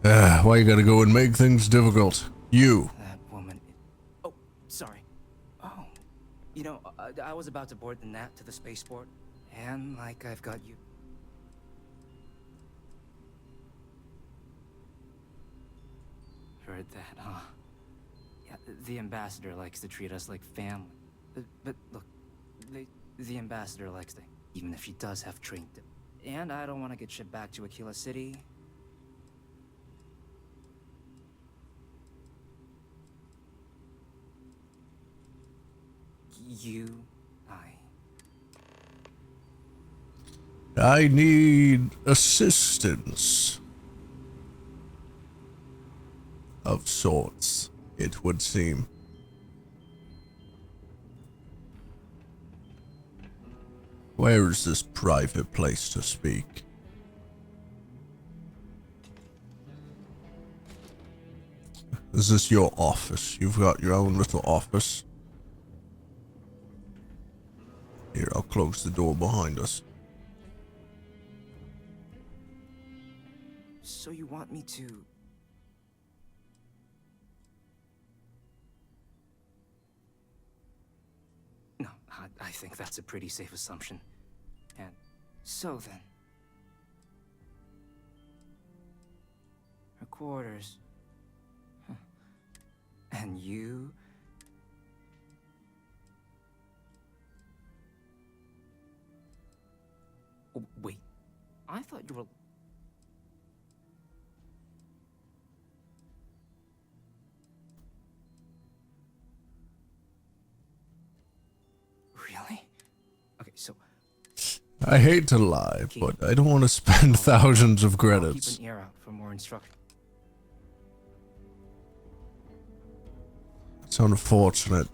Why you gotta go and make things difficult? You. That woman. Oh, sorry. Oh, you know, I was about to board the Nat to the spaceport, and like I've got you. Heard that, huh? Yeah, the ambassador likes to treat us like family. But look, the ambassador likes to, even if she does have trained. And I don't want to get shipped back to Aquila City. I need assistance. Of sorts, it would seem. Where is this private place to speak? Is this your office? You've got your own little office. Here, I'll close the door behind us. So you want me to... No, I think that's a pretty safe assumption. And so then... Her quarters. Huh. And you... Oh, wait, I thought you were... Really? Okay, so... I hate to lie, but I don't want to spend thousands of I'll credits. keep an ear out for more instruction. It's unfortunate.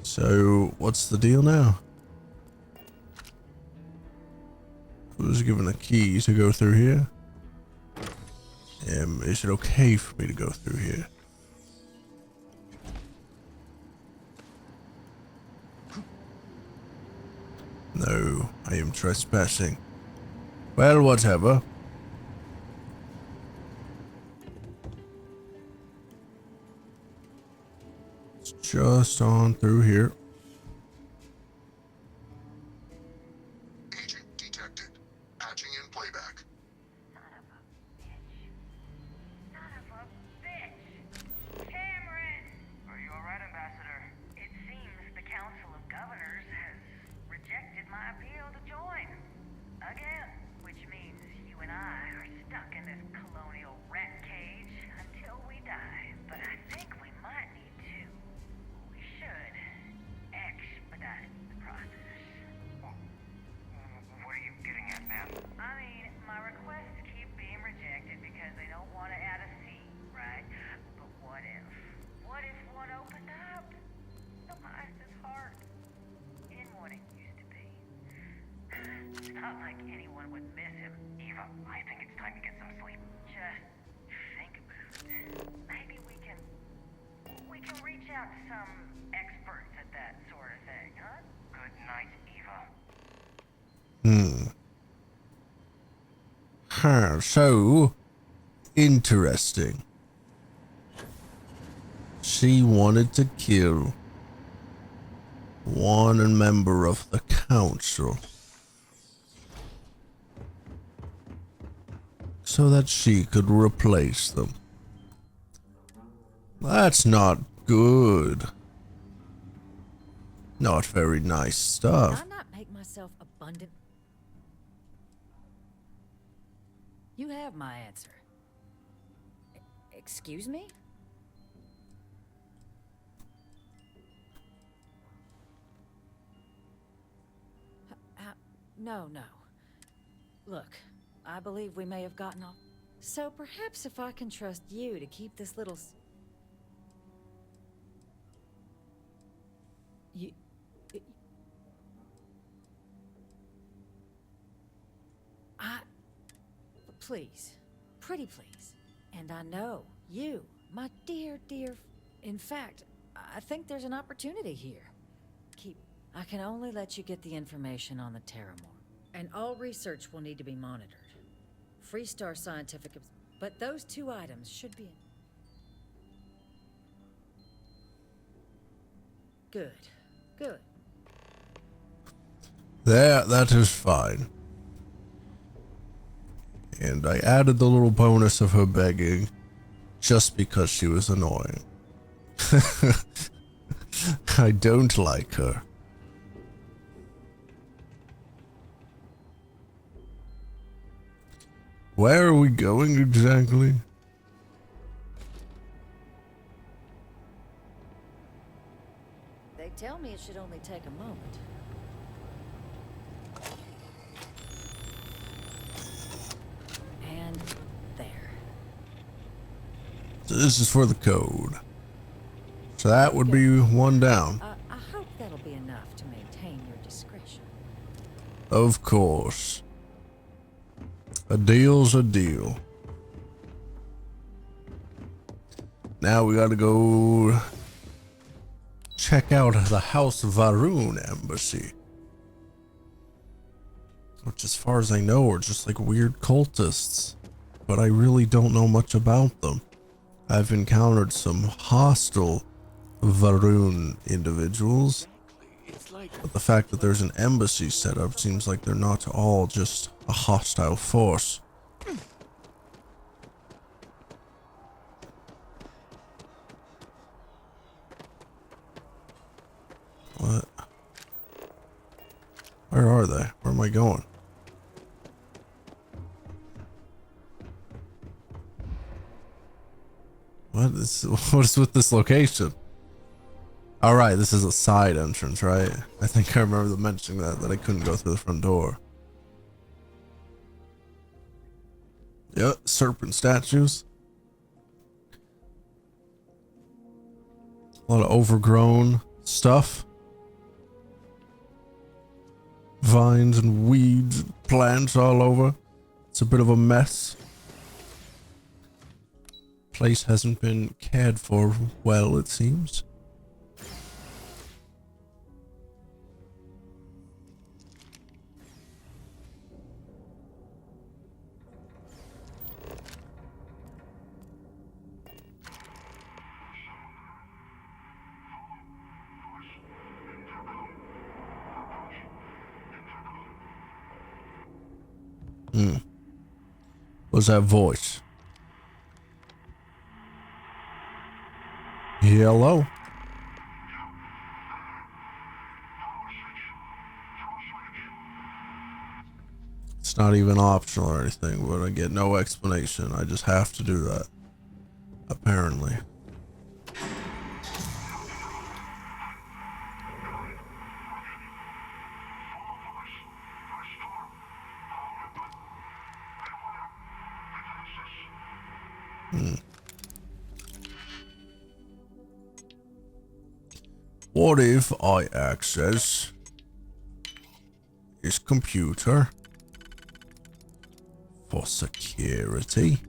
So, what's the deal now? I was given a key to go through here. Is it okay for me to go through here? No, I am trespassing. Well, whatever. It's just on through here. Agent detected. Patching in playback. Are you alright, Ambassador? It seems the Council of Governors has rejected my appeal to join. Again. Which means you and I are stuck in this colonial rat cage until we die. But I think we might need to. We should expedite the process. What are you getting at, ma'am? I mean, my requests keep being rejected because they don't want to add a seat, right? But what if? What if one opened up? Tobias' heart in what it used to be. It's not like anyone would miss him. Eva, I think it's time to get some sleep. Just think about it. Maybe we can reach out to some experts at that sort of thing, huh? Good night, Eva. So interesting. She wanted to kill one member of the council so that she could replace them. That's not good. Not very nice stuff. Did I not make myself abundant? You have my answer. Excuse me? No. Look, I believe we may have gotten off. So perhaps if I can trust you to keep this little... Please. Pretty please. And I know you, my dear... In fact, I think there's an opportunity here. I can only let you get the information on the Terramore. And all research will need to be monitored. Freestar Scientific... But those 2 items should be... Good. Good. That is fine. And I added the little bonus of her begging just because she was annoying. I don't like her. Where are we going exactly? They tell me it should only take a moment. And there. So this is for the code. So that would be 1 down. I hope that'll be enough to maintain your discretion. Of course. A deal's a deal. Now we gotta go check out the House Varun embassy. Which, as far as I know, are just like weird cultists. But I really don't know much about them. I've encountered some hostile Varun individuals. But the fact that there's an embassy set up seems like they're not all just a hostile force. What? Where are they? Where am I going? What is with this location? Alright, this is a side entrance, right? I think I remember them mentioning that I couldn't go through the front door. Yep, serpent statues. A lot of overgrown stuff. Vines and weeds, plants all over. It's a bit of a mess. Place hasn't been cared for well, it seems. What's that voice? Hello? It's not even optional or anything, but I get no explanation. I just have to do that. Apparently. What if I access his computer for security?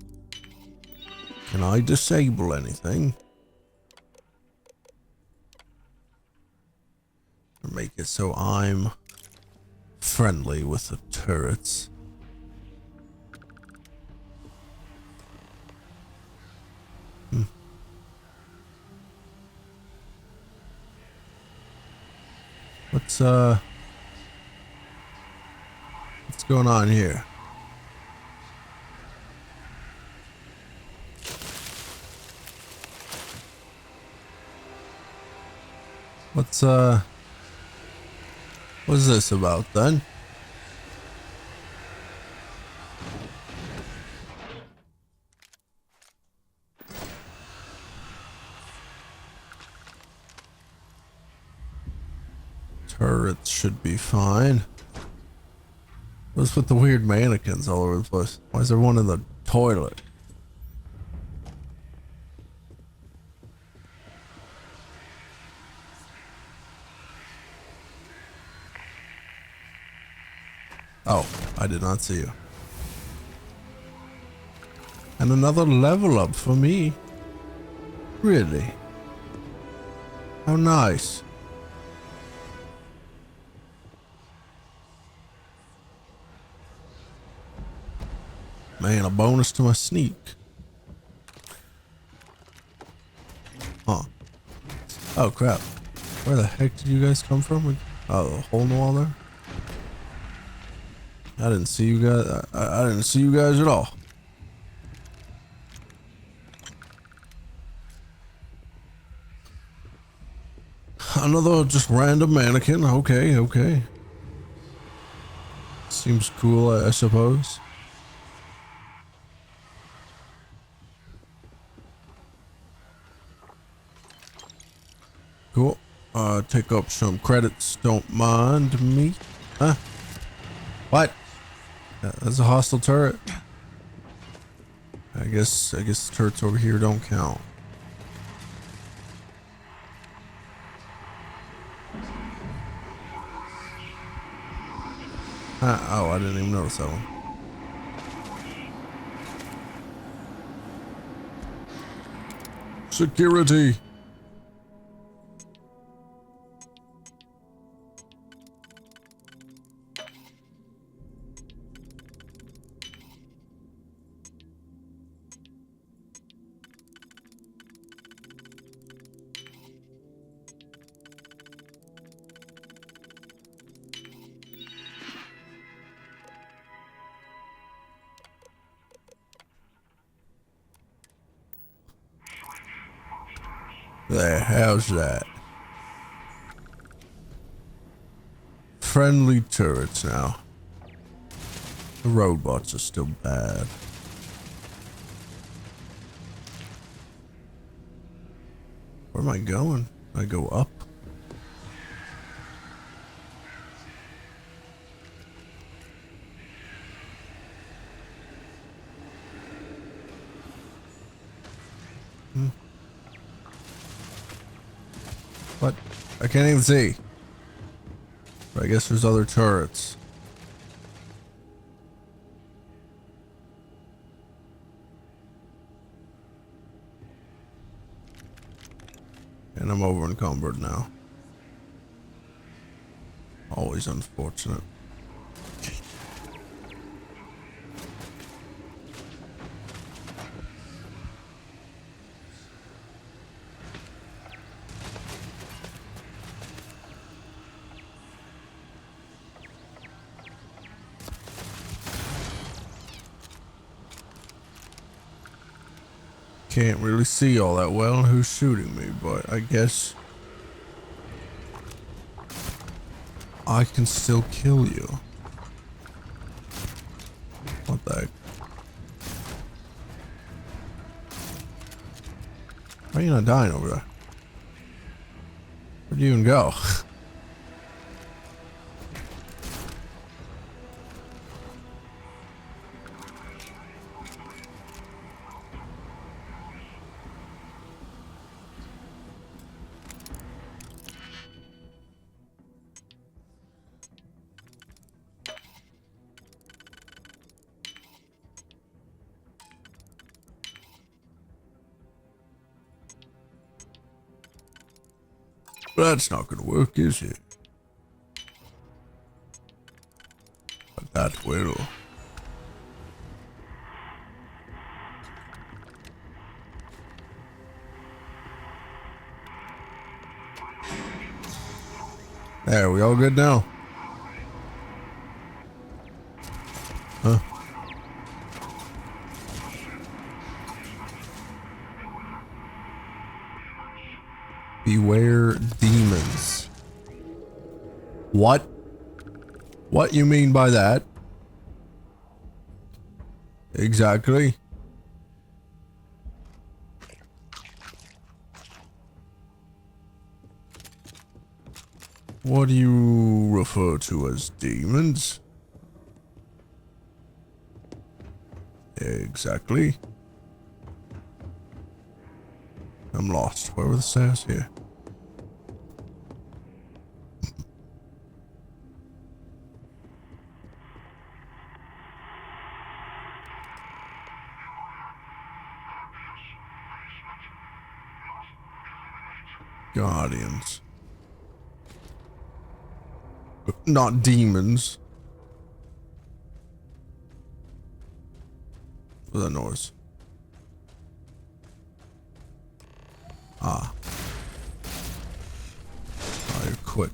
Can I disable anything? Or make it so I'm friendly with the turrets? What's going on here? What's this about then? Turrets should be fine. What's with the weird mannequins all over the place? Why is there one in the toilet? Oh, I did not see you. And another level up for me. Really? How nice. Man, a bonus to my sneak. Huh. Oh crap. Where the heck did you guys come from? Oh, a hole in the wall there? I didn't see you guys. I didn't see you guys at all. Another just random mannequin. Okay, okay. Seems cool, I suppose. Cool. Take up some credits. Don't mind me. Huh? What? That's a hostile turret. I guess the turrets over here don't count. Oh, I didn't even notice that one. Security. There, how's that? Friendly turrets now. The robots are still bad. Where am I going? I go up? What? I can't even see. But I guess there's other turrets. And I'm over encumbered now. Always unfortunate. Can't really see all that well who's shooting me, but I guess I can still kill you. What the heck? Why are you not dying over there? Where'd you even go? That's not gonna work, is it? But that will. There, we all good now? Huh? Beware demons. What? What you mean by that? Exactly. What do you refer to as demons? Exactly. I'm lost. Where were the stairs here? Guardians. Not demons. was that noise? Ah. Oh, you're quick.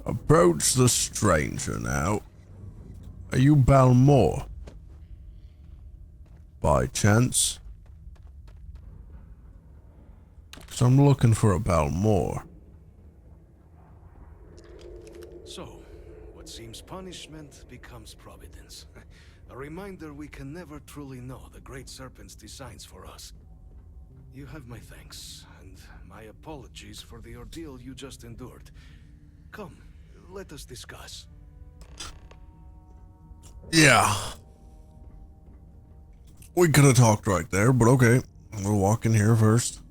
Approach the stranger now. Are you Balmore? By chance? 'Cause I'm looking for a Balmore. So, what seems punishment becomes providence. A reminder we can never truly know the Great Serpent's designs for us. You have my thanks, and my apologies for the ordeal you just endured. Come, let us discuss. Yeah. We could have talked right there, but okay. We'll walk in here first.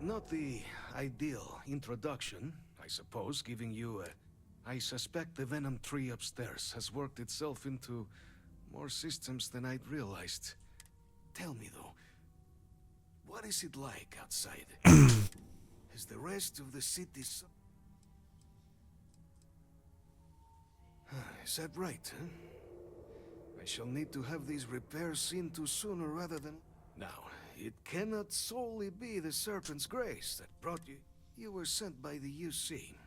Not the ideal introduction, I suppose, giving you a... I suspect the Venom tree upstairs has worked itself into more systems than I'd realized. Tell me, though, what is it like outside? Is the rest of the city so... Is that right, huh? I shall need to have these repairs seen to sooner rather than... Now, it cannot solely be the Serpent's grace that brought you... You were sent by the UC.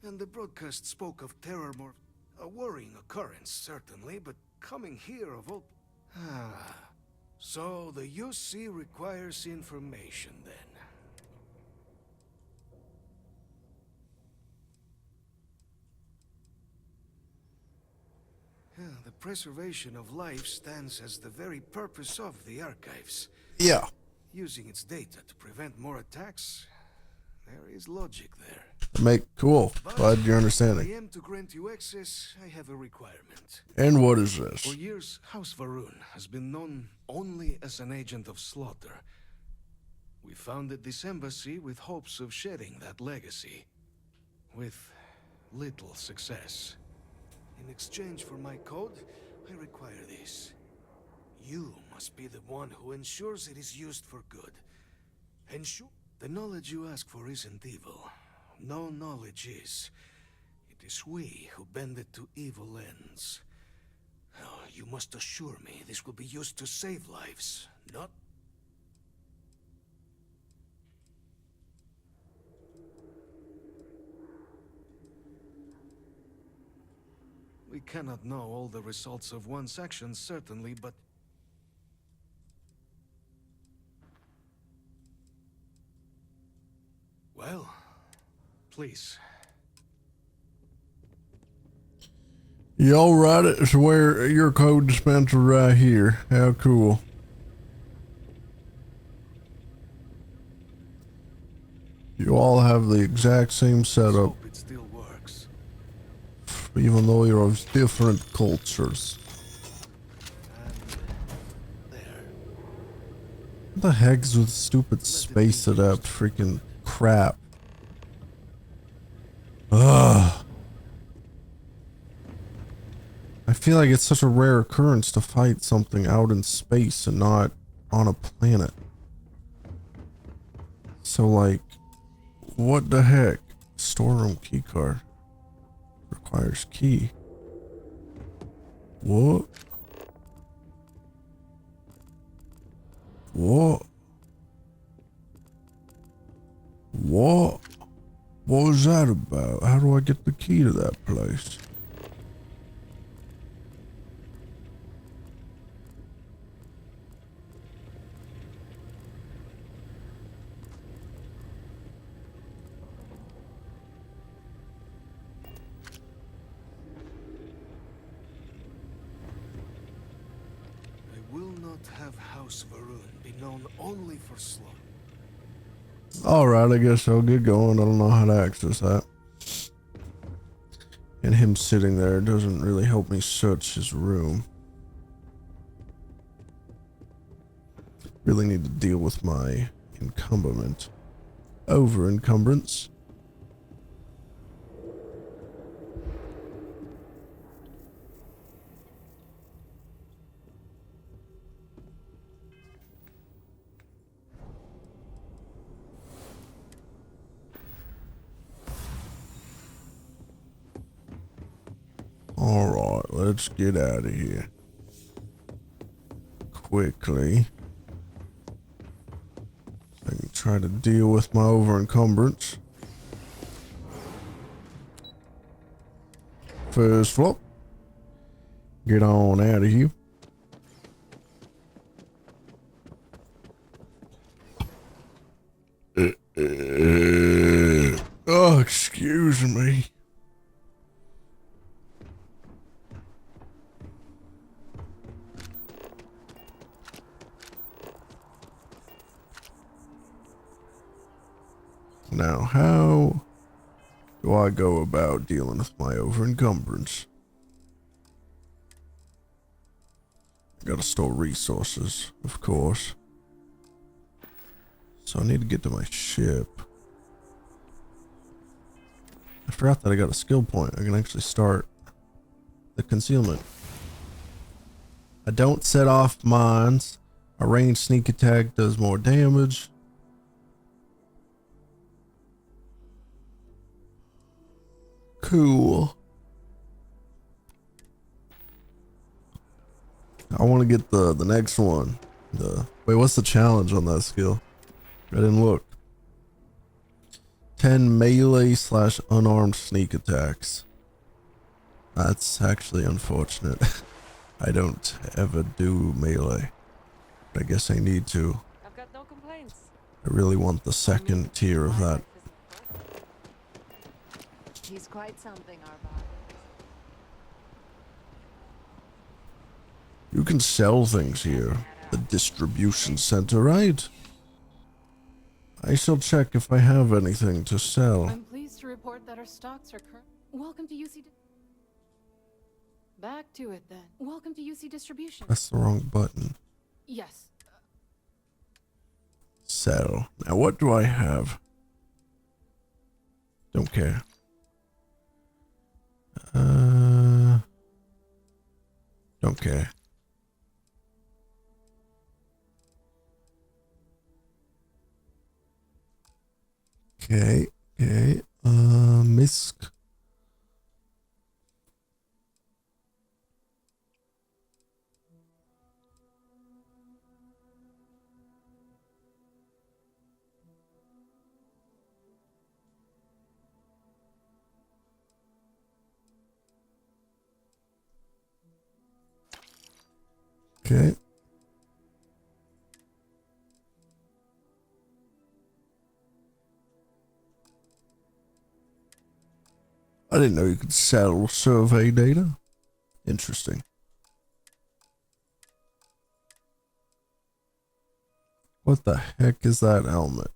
And the broadcast spoke of terror more... A worrying occurrence, certainly, but coming here of all... So the UC requires information, then. The preservation of life stands as the very purpose of the archives. Yeah. Using its data to prevent more attacks, there is logic there. Cool. Glad you're understanding. I am to grant you access, I have a requirement. And what is this? For years, House Varun has been known only as an agent of slaughter. We founded this embassy with hopes of shedding that legacy. With little success. In exchange for my code, I require this. You must be the one who ensures it is used for good. Ensure the knowledge you ask for isn't evil. No knowledge is. It is we who bend it to evil ends. Oh, you must assure me this will be used to save lives, not... We cannot know all the results of one's actions, certainly, but... Well, please. Y'all right, it's where your code dispenser right here. How cool. You all have the exact same setup. It still works. Even though you're of different cultures. What the heck is with stupid space adapt freaking crap? Ugh. I feel like it's such a rare occurrence to fight something out in space and not on a planet. So like, what the heck? Storeroom keycard. Requires key. What? What? What? What was that about? How do I get the key to that place? Known only for slaughter. Alright, I guess I'll get going. I don't know how to access that. And him sitting there doesn't really help me search his room. Really need to deal with my encumberment. Over encumbrance. let's get out of here. Quickly. I can try to deal with my over-encumbrance. First floor. Get on out of here. Oh, excuse me. Now, how do I go about dealing with my over-encumbrance? I gotta store resources, of course. So I need to get to my ship. I forgot that I got a skill point. I can actually start the concealment. I don't set off mines. A ranged sneak attack does more damage. Cool. I want to get the next one. Wait, what's the challenge on that skill? I didn't look. 10 melee / unarmed sneak attacks. That's actually unfortunate. I don't ever do melee. But I guess I need to. I've got no complaints. I really want the second tier of that. He's quite something, Arbor. You can sell things here. The distribution center, right? I shall check if I have anything to sell. I'm pleased to report that our stocks are current. Welcome to UC. Back to it then. Welcome to UC Distribution. That's the wrong button. Yes. Sell. Now what do I have? Don't care. Don't care. Okay, Misk. Okay. I didn't know you could sell survey data. Interesting. What the heck is that helmet?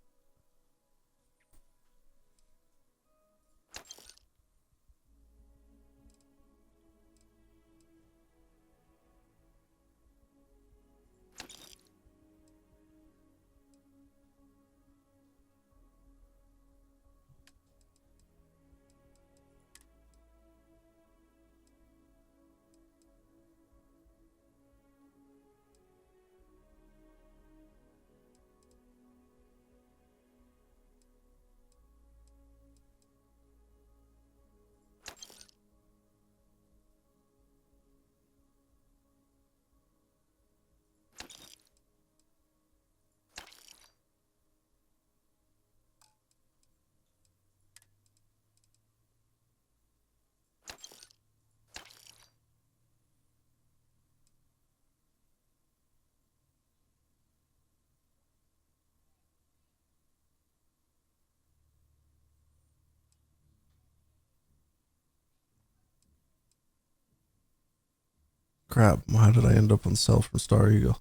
Crap, how did I end up on sell from Star Eagle?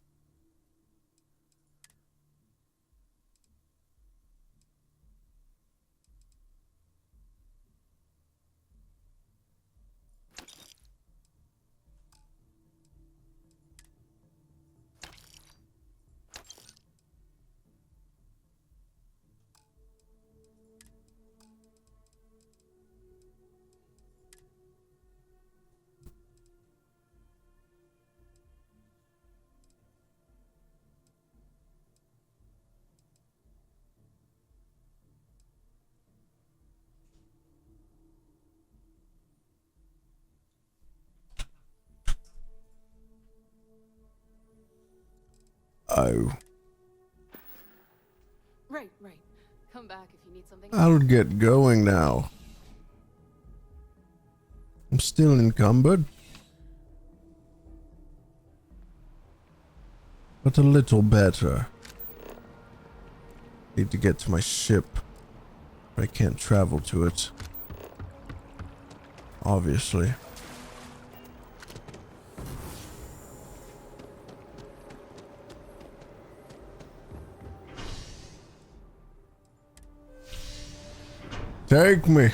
Oh. Right. Come back if you need something. I'll get going now. I'm still encumbered. But a little better. Need to get to my ship. But I can't travel to it. Obviously. Take me.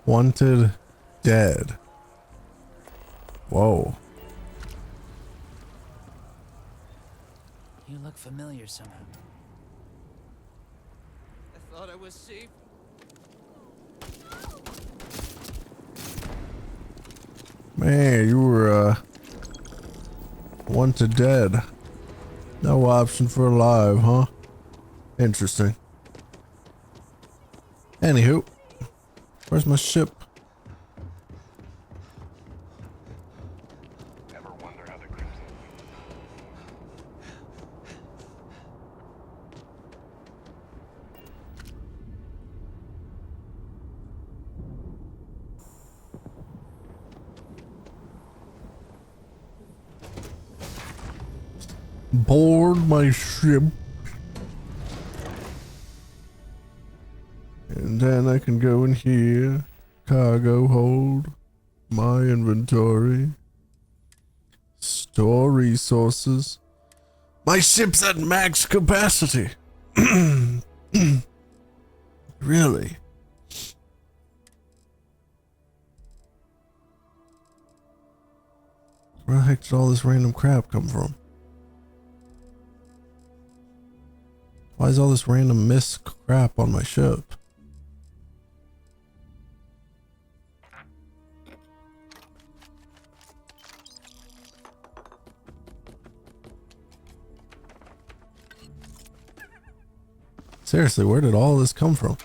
Wanted dead. Whoa. You look familiar somehow. I thought I was safe. Man, you were wanted dead. No option for alive, huh? Interesting. Anywho, where's my ship? Ever wonder how the Crimson... Board my ship. And then I can go in here. Cargo hold. My inventory. Store resources. My ship's at max capacity. Really? Where the heck did all this random crap come from? Why is all this random mist crap on my ship? Seriously, where did all this come from?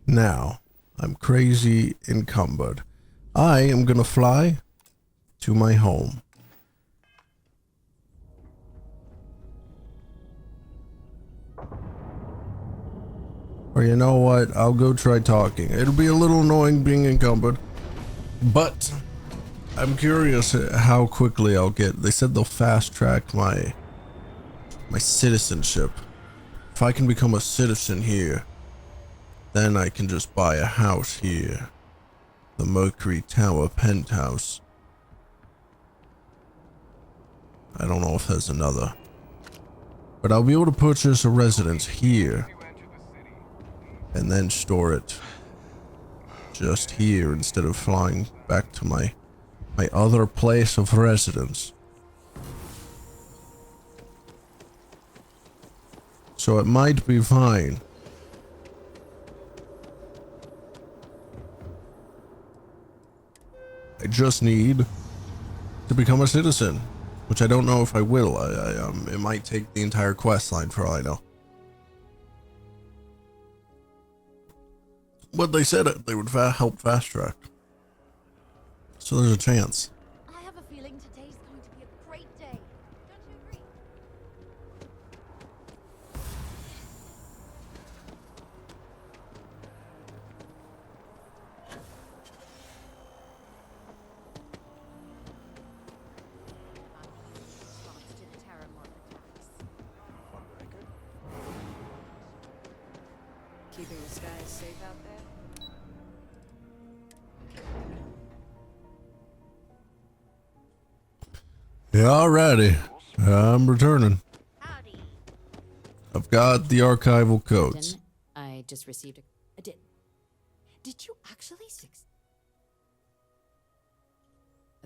Now, I'm crazy encumbered. I am gonna fly to my home. Or you know what? I'll go try talking. It'll be a little annoying being encumbered, but I'm curious how quickly I'll get. They said they'll fast track my citizenship. If I can become a citizen here, then I can just buy a house here. The Mercury Tower penthouse. I don't know if there's another. But I'll be able to purchase a residence here. And then store it just here instead of flying back to my other place of residence. So it might be fine. I just need to become a citizen, which I don't know if I will. It might take the entire quest line for all I know. But they said it. They would help fast track. So there's a chance. I have a feeling today's going to be a great day. Don't you agree? Keeping the skies safe out there? Yeah, alrighty. I'm returning. I've got the archival codes. I just received a... Did you actually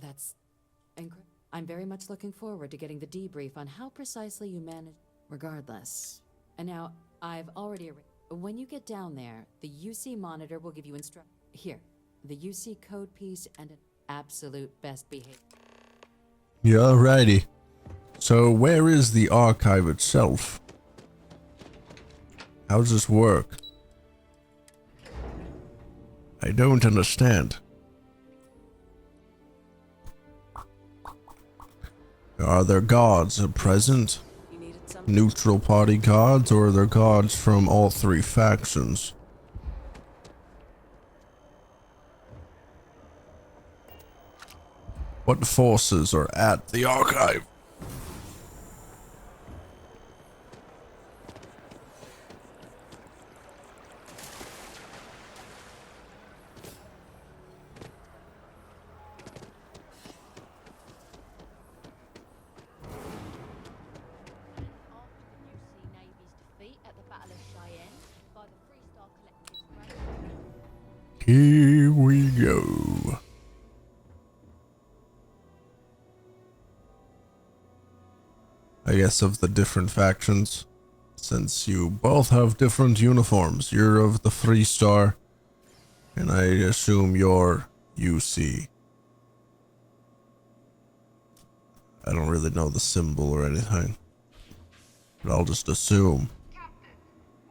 That's incredible. I'm very much looking forward to getting the debrief on how precisely you managed. Regardless. And now, I've already arranged. When you get down there, the UC monitor will give you Here, the UC code piece and an absolute best behavior. Yeah, alrighty. So where is the archive itself? How does this work? I don't understand. Are there guards present? Neutral party guards, or are there guards from all three factions? What forces are at the archive? Here we go. I guess of the different factions, since you both have different uniforms. You're of the Free Star, and I assume you're UC. I don't really know the symbol or anything, but I'll just assume.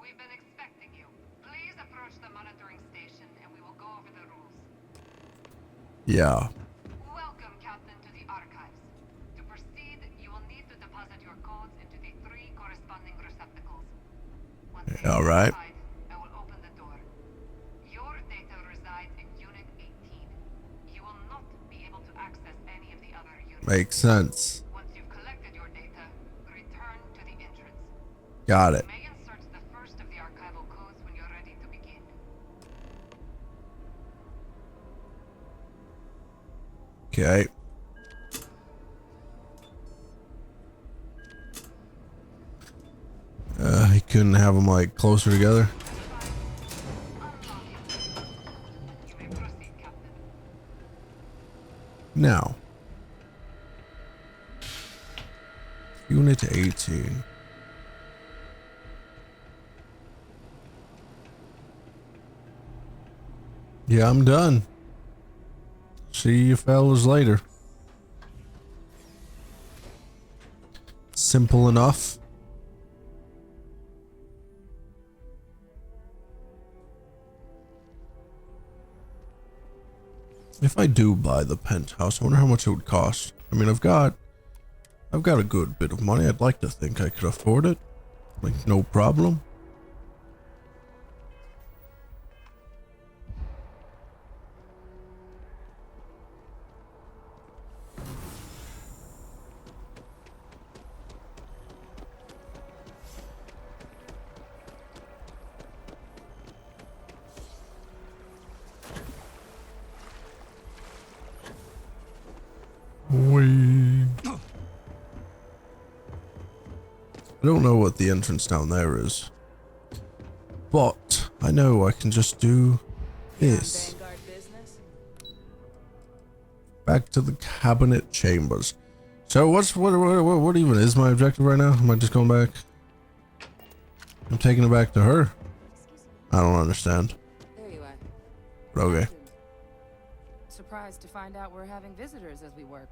We've been expecting you. Please approach the monitoring station and we will go over the rules. Yeah. Welcome, Captain, to the archives. To proceed, you will need to deposit your codes into the 3 corresponding receptacles. Once they are All right. inside, I will open the door. Your data resides in Unit 18. You will not be able to access any of the other units. Makes sense. Once you've collected your data, return to the entrance. Got it. You may insert the first of the archival codes when you're ready to begin. Okay. He couldn't have them like closer together. Now, Unit 18. Yeah, I'm done. See you fellas later. Simple enough. If I do buy the penthouse, I wonder how much it would cost. I mean, I've got a good bit of money. I'd like to think I could afford it. Like, no problem. I don't know what the entrance down there is, but I know I can just do this. Back to the cabinet chambers. So what even is my objective right now? Am I just going back? I'm taking it back to her. I don't understand. There you are. But okay. Surprised to find out we're having visitors as we work.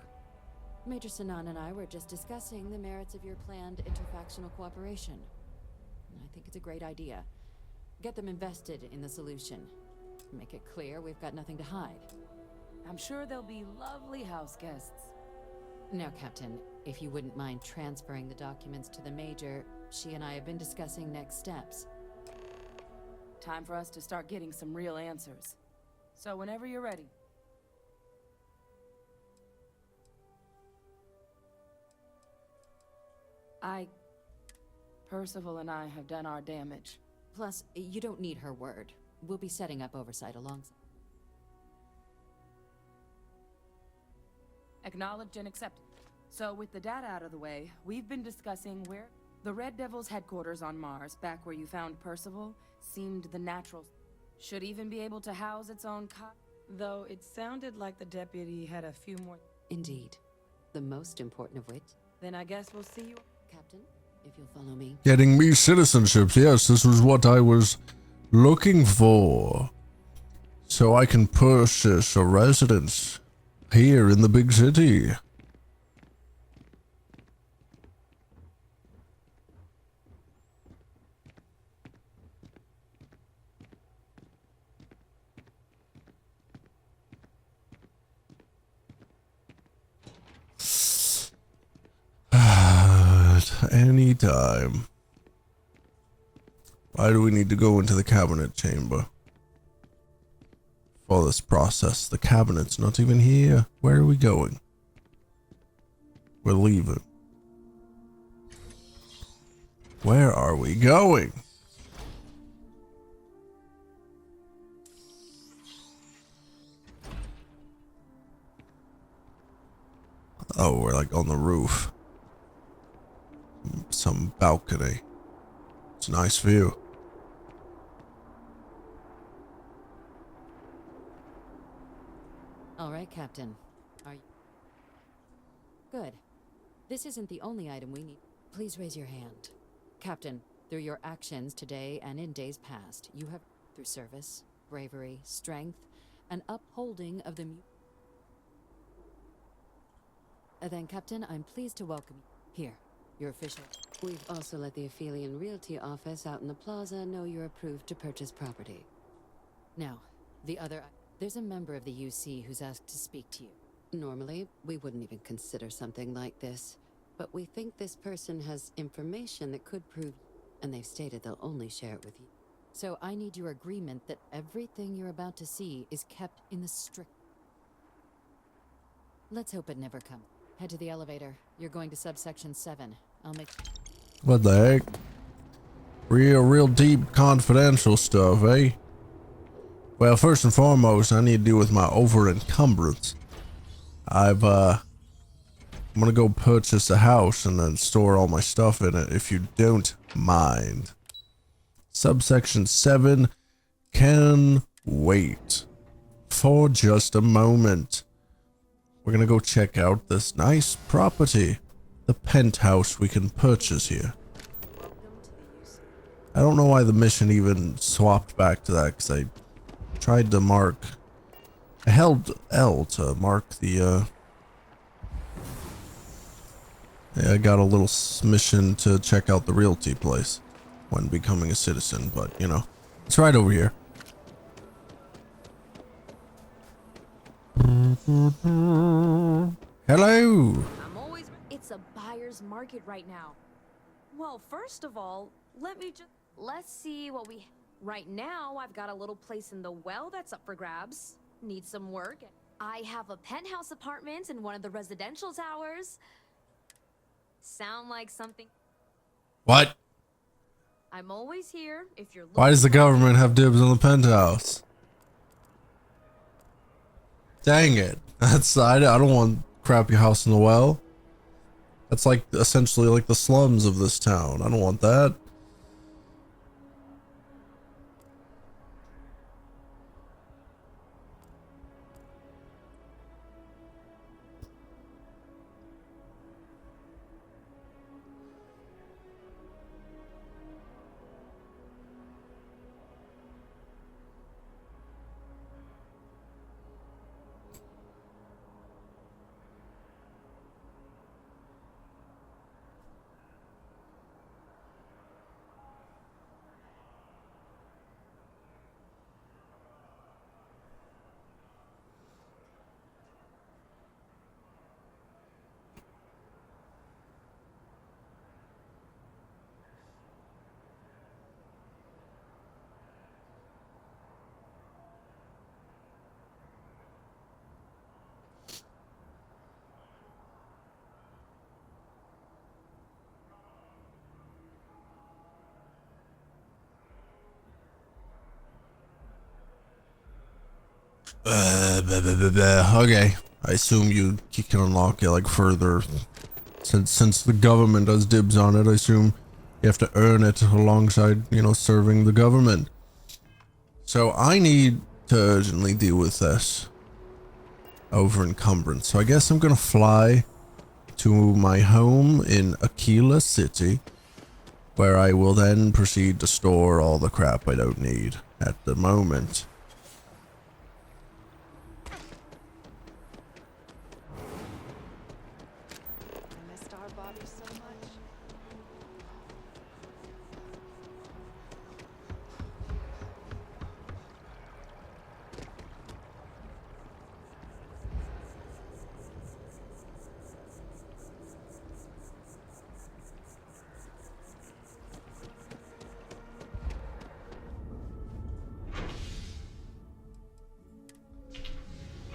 Major Sinan and I were just discussing the merits of your planned interfactional cooperation. I think it's a great idea. Get them invested in the solution. Make it clear we've got nothing to hide. I'm sure they'll be lovely house guests. Now, Captain, if you wouldn't mind transferring the documents to the Major, she and I have been discussing next steps. Time for us to start getting some real answers. So whenever you're ready. Percival and I have done our damage. Plus, you don't need her word. We'll be setting up oversight alongside. Acknowledged and accepted. So with the data out of the way, we've been discussing where the Red Devil's headquarters on Mars, back where you found Percival, seemed the natural. Should even be able to house its own though it sounded like the deputy had a few more. Indeed. The most important of which. Then I guess we'll see you, Captain, if you'll follow me. Getting me citizenships. Yes, this was what I was looking for. So I can purchase a residence here in the big city. Any time. Why do we need to go into the cabinet chamber for this process? The cabinet's not even here. Where are we going? We're leaving. Where are we going? Oh, we're like on the roof. Some balcony. It's a nice view. All right, Captain. Are you... Good. This isn't the only item we need. Please raise your hand. Captain, through your actions today and in days past, you have, through service, bravery, strength, and upholding of the... Then, Captain, I'm pleased to welcome you. Here, your official. We've also let the Aphelion Realty office out in the plaza know you're approved to purchase property. Now, the other... There's a member of the UC who's asked to speak to you. Normally, we wouldn't even consider something like this, but we think this person has information that could prove... And they've stated they'll only share it with you. So I need your agreement that everything you're about to see is kept in the strict... Let's hope it never comes. Head to the elevator. You're going to subsection 7. I'll make... What the heck? Real deep confidential stuff, eh? Well, first and foremost, I need to deal with my over-encumbrance. I'm gonna go purchase a house and then store all my stuff in it, if you don't mind. Subsection 7 can wait for just a moment. We're gonna go check out this nice property. The penthouse we can purchase here. I don't know why the mission even swapped back to that, because I tried to mark... I held L to mark the, Yeah, I got a little mission to check out the realty place when becoming a citizen, but, you know, it's right over here. Hello! It's a buyer's market right now. Well, first of all, let's see what we... Right now, I've got a little place in the well that's up for grabs. Needs some work. I have a penthouse apartment in one of the residential towers. Sound like something... What? I'm always here if you're looking... Why does the government have dibs on the penthouse? Dang it. That's... I don't want crappy house in the well. That's like essentially like the slums of this town. I don't want that. Okay. I assume you can unlock it like further. Since the government has dibs on it, I assume you have to earn it alongside, you know, serving the government. So I need to urgently deal with this over encumbrance. So I guess I'm gonna fly to my home in Aquila City, where I will then proceed to store all the crap I don't need at the moment.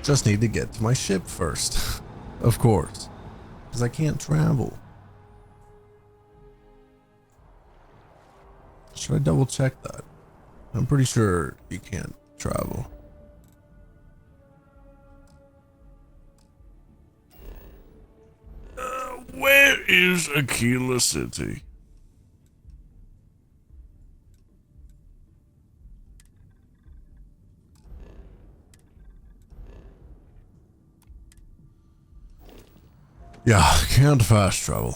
Just need to get to my ship first, of course, because I can't travel. Should I double check that? I'm pretty sure you can't travel. Where is Aquila City? Yeah, can't fast travel.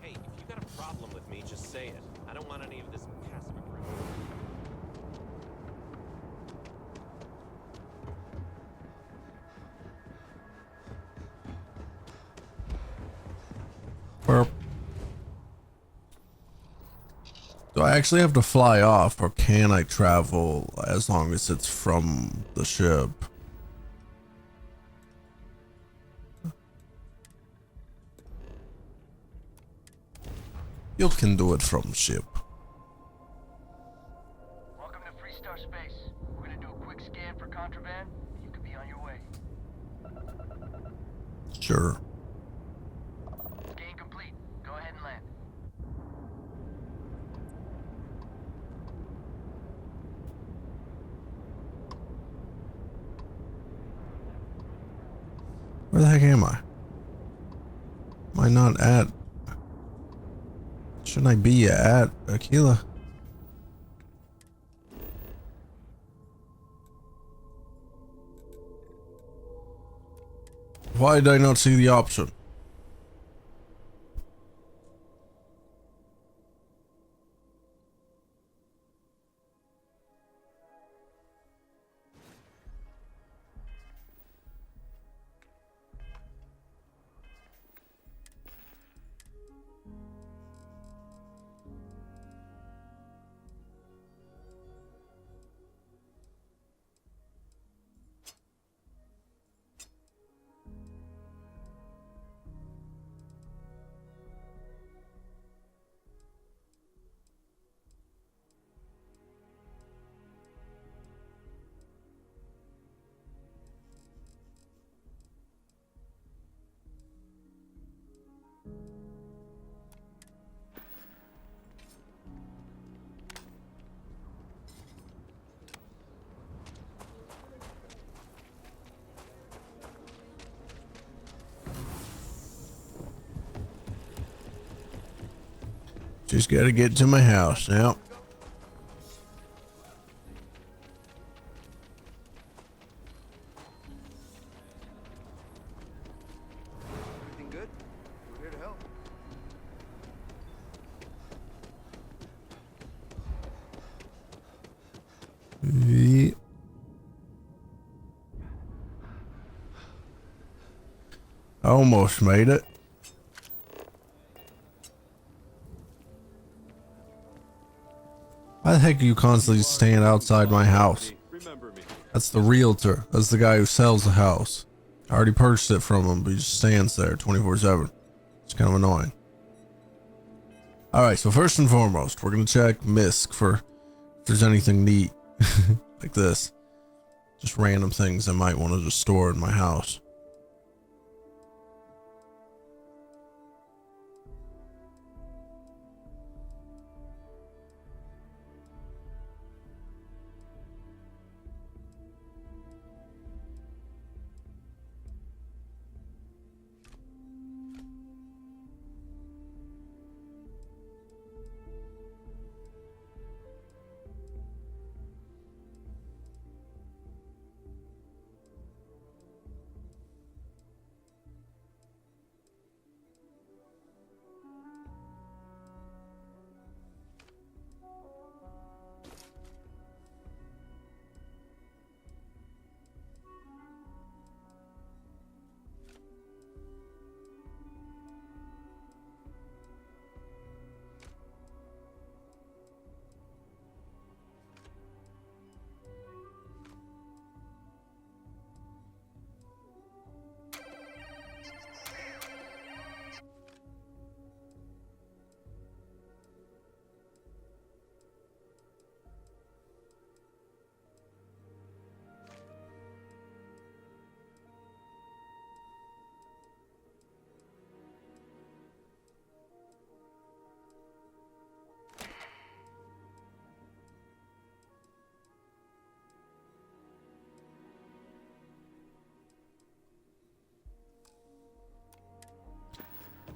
Hey, if you got a problem with me, just say it. I don't want any of this passive aggression. Do I actually have to fly off, or can I travel as long as it's from the ship? You can do it from ship. Welcome to Freestar Space. We're gonna do a quick scan for contraband. You could be on your way. Sure. Scan complete. Go ahead and land. Where the heck am I? Am I not at? Shouldn't I be at Aquila? Why did I not see the option? Just gotta get to my house now. Everything good? We're here to help. I almost made it. Why the heck are you constantly staying outside my house? That's the realtor. That's the guy who sells the house. I already purchased it from him, but he just stands there 24/7. It's kind of annoying. Alright, so first and foremost, we're going to check MISC for if there's anything neat like this. Just random things I might want to just store in my house.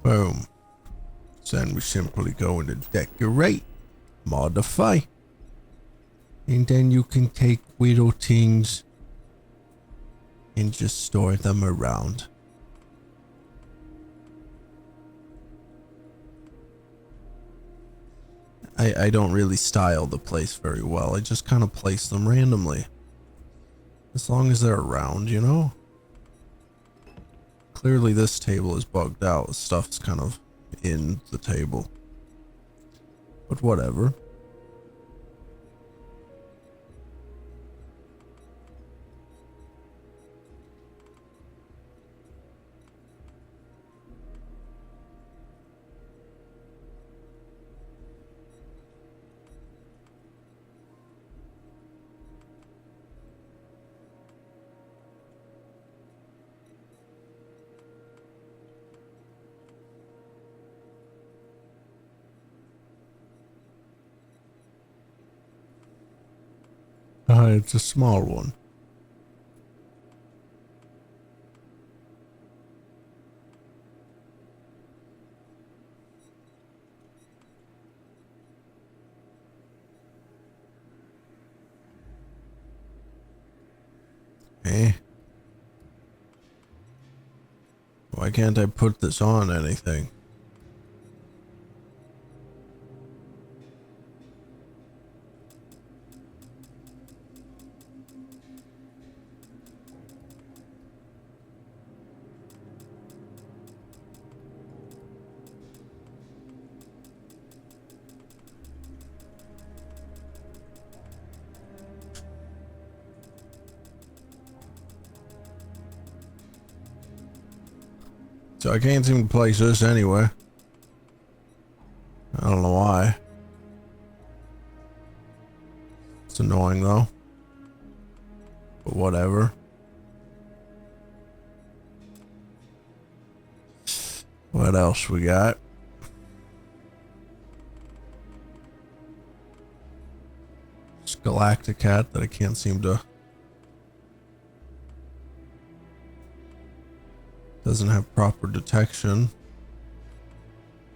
Boom. Then we simply go into decorate, modify, and then you can take little things and just store them around. I don't really style the place very well. I just kind of place them randomly. As long as they're around, you know? Clearly this table is bugged out. Stuff's kind of in the table. But whatever. It's a small one. Eh? Why can't I put this on anything? So I can't seem to place this anywhere. I don't know why. It's annoying though. But whatever. What else we got? Galactic Cat that I can't seem to. Doesn't have proper detection.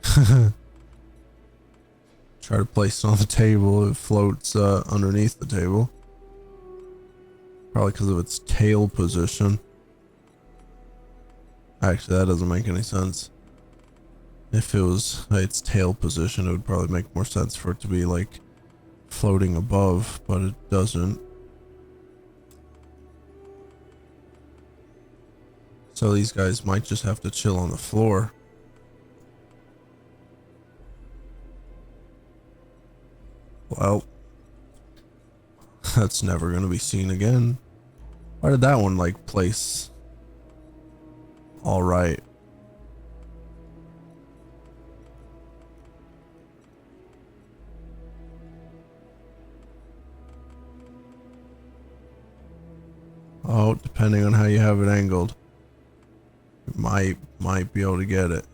Try to place it on the table, it floats underneath the table. Probably because of its tail position. Actually, that doesn't make any sense. If it was its tail position, it would probably make more sense for it to be like floating above, but it doesn't. So these guys might just have to chill on the floor. Well, that's never gonna be seen again. Why did that one like place all right? Oh, depending on how you have it angled. You might be able to get it.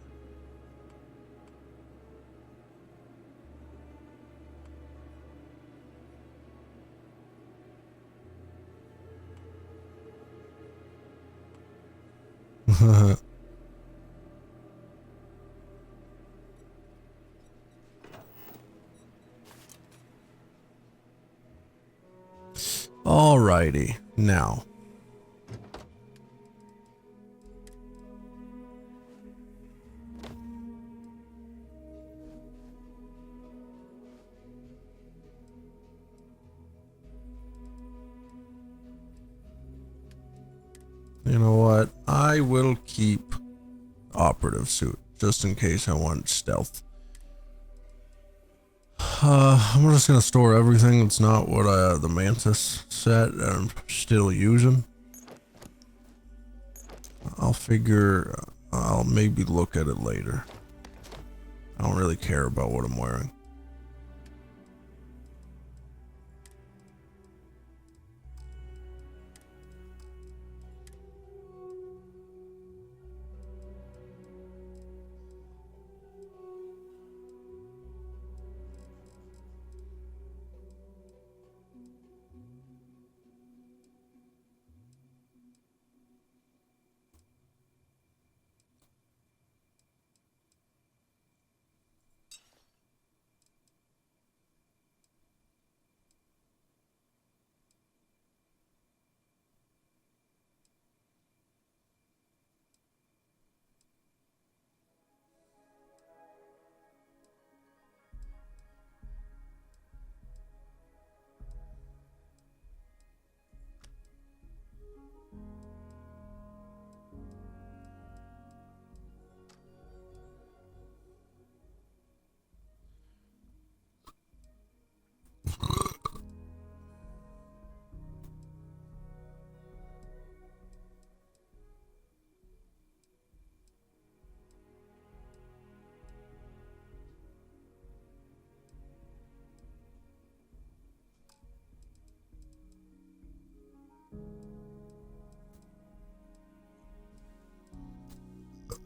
Alrighty, now. You know what? I will keep operative suit just in case I want stealth. I'm just gonna store everything that's not what the Mantis set I'm still using. I'll maybe look at it later. I don't really care about what I'm wearing.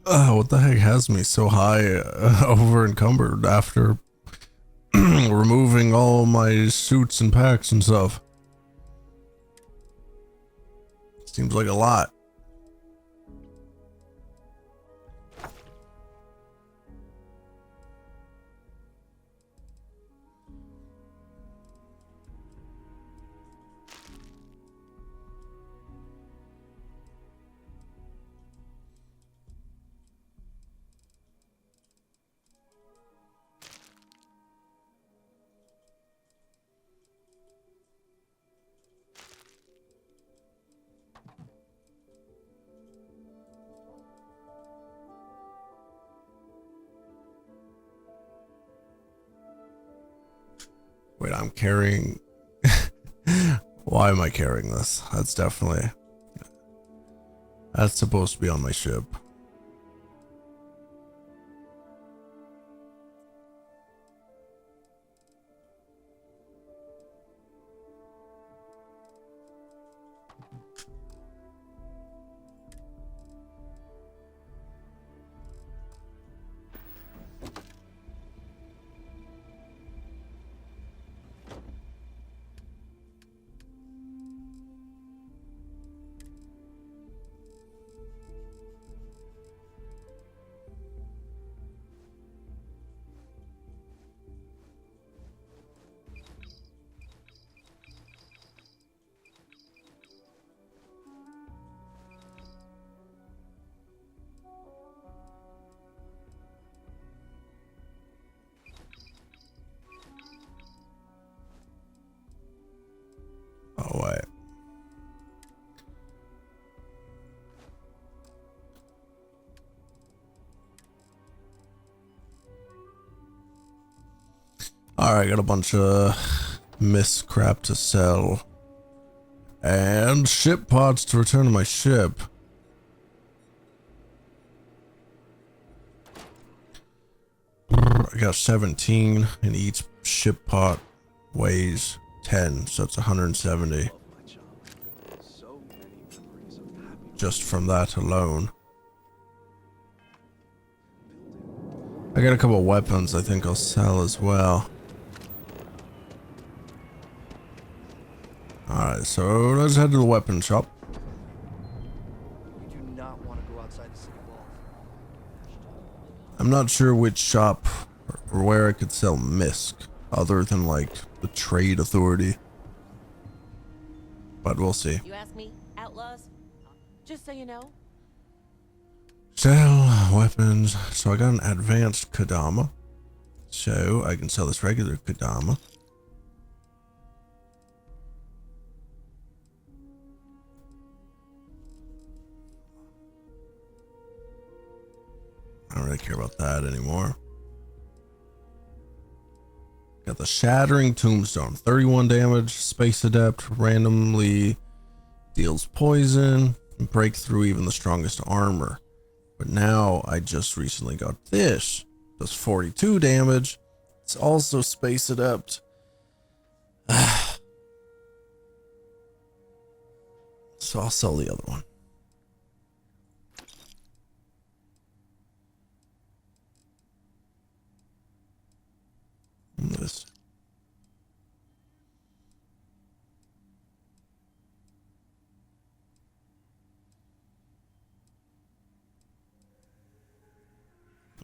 What the heck has me so high over encumbered after removing all my suits and packs and stuff? Seems like a lot. Wait, I'm carrying... Why am I carrying this? That's definitely... That's supposed to be on my ship. Oh, wait. Alright, got a bunch of miss crap to sell. And ship pods to return to my ship. I got 17, and each ship pot weighs 10, so it's 170. So many just from that alone. I got a couple of weapons I think I'll sell as well. Alright, so let's head to the weapon shop. You do not want to go outside the city walls. I'm not sure which shop or where I could sell misc other than like the trade authority. But we'll see. You ask me, outlaws? Just so you know. Sell weapons. So I got an advanced Kodama. So I can sell this regular Kodama. I don't really care about that anymore. Got the Shattering Tombstone. 31 damage. Space Adept. Randomly deals poison. And break through even the strongest armor. But now I just recently got this. Does 42 damage. It's also Space Adept. So I'll sell the other one. This.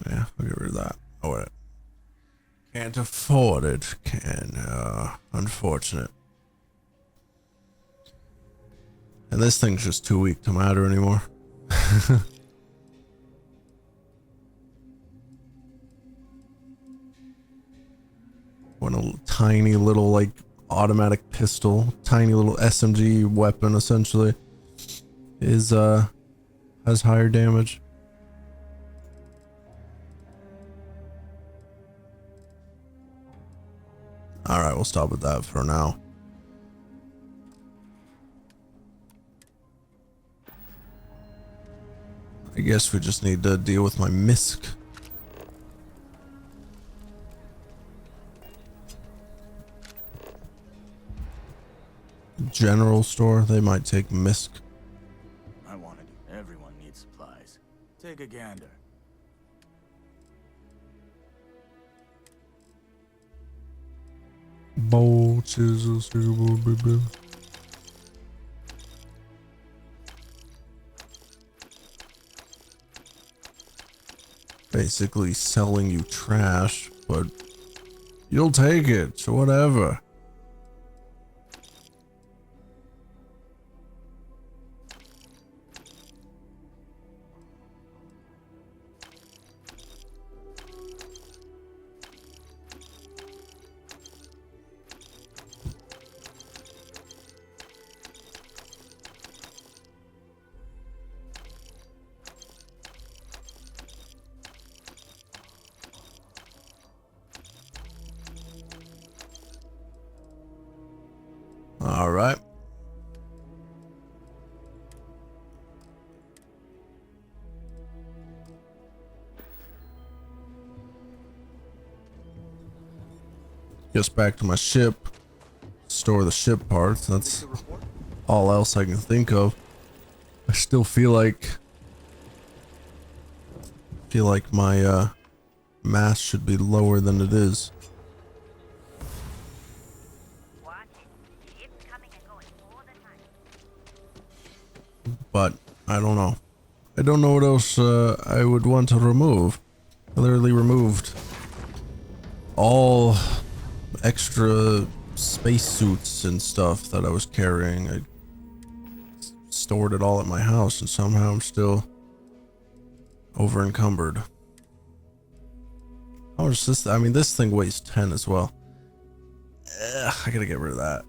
Yeah, I'll get rid of that. Oh, wait. Can't afford it. Unfortunate. And this thing's just too weak to matter anymore. What a tiny little like automatic pistol, tiny little SMG weapon essentially is has higher damage. All right, we'll stop with that for now. I guess we just need to deal with my misc. General store, they might take misc. I wanted everyone needs supplies. Take a gander. Bowl, chisel, sugar, baby. Basically selling you trash, but you'll take it, so whatever. All right. Just back to my ship. Store the ship parts. That's all else I can think of. I still feel like my mass should be lower than it is. But I don't know. I don't know what else I would want to remove. I literally removed all extra spacesuits and stuff that I was carrying. I stored it all at my house and somehow I'm still over encumbered. How much is this? I mean, this thing weighs 10 as well. I gotta get rid of that.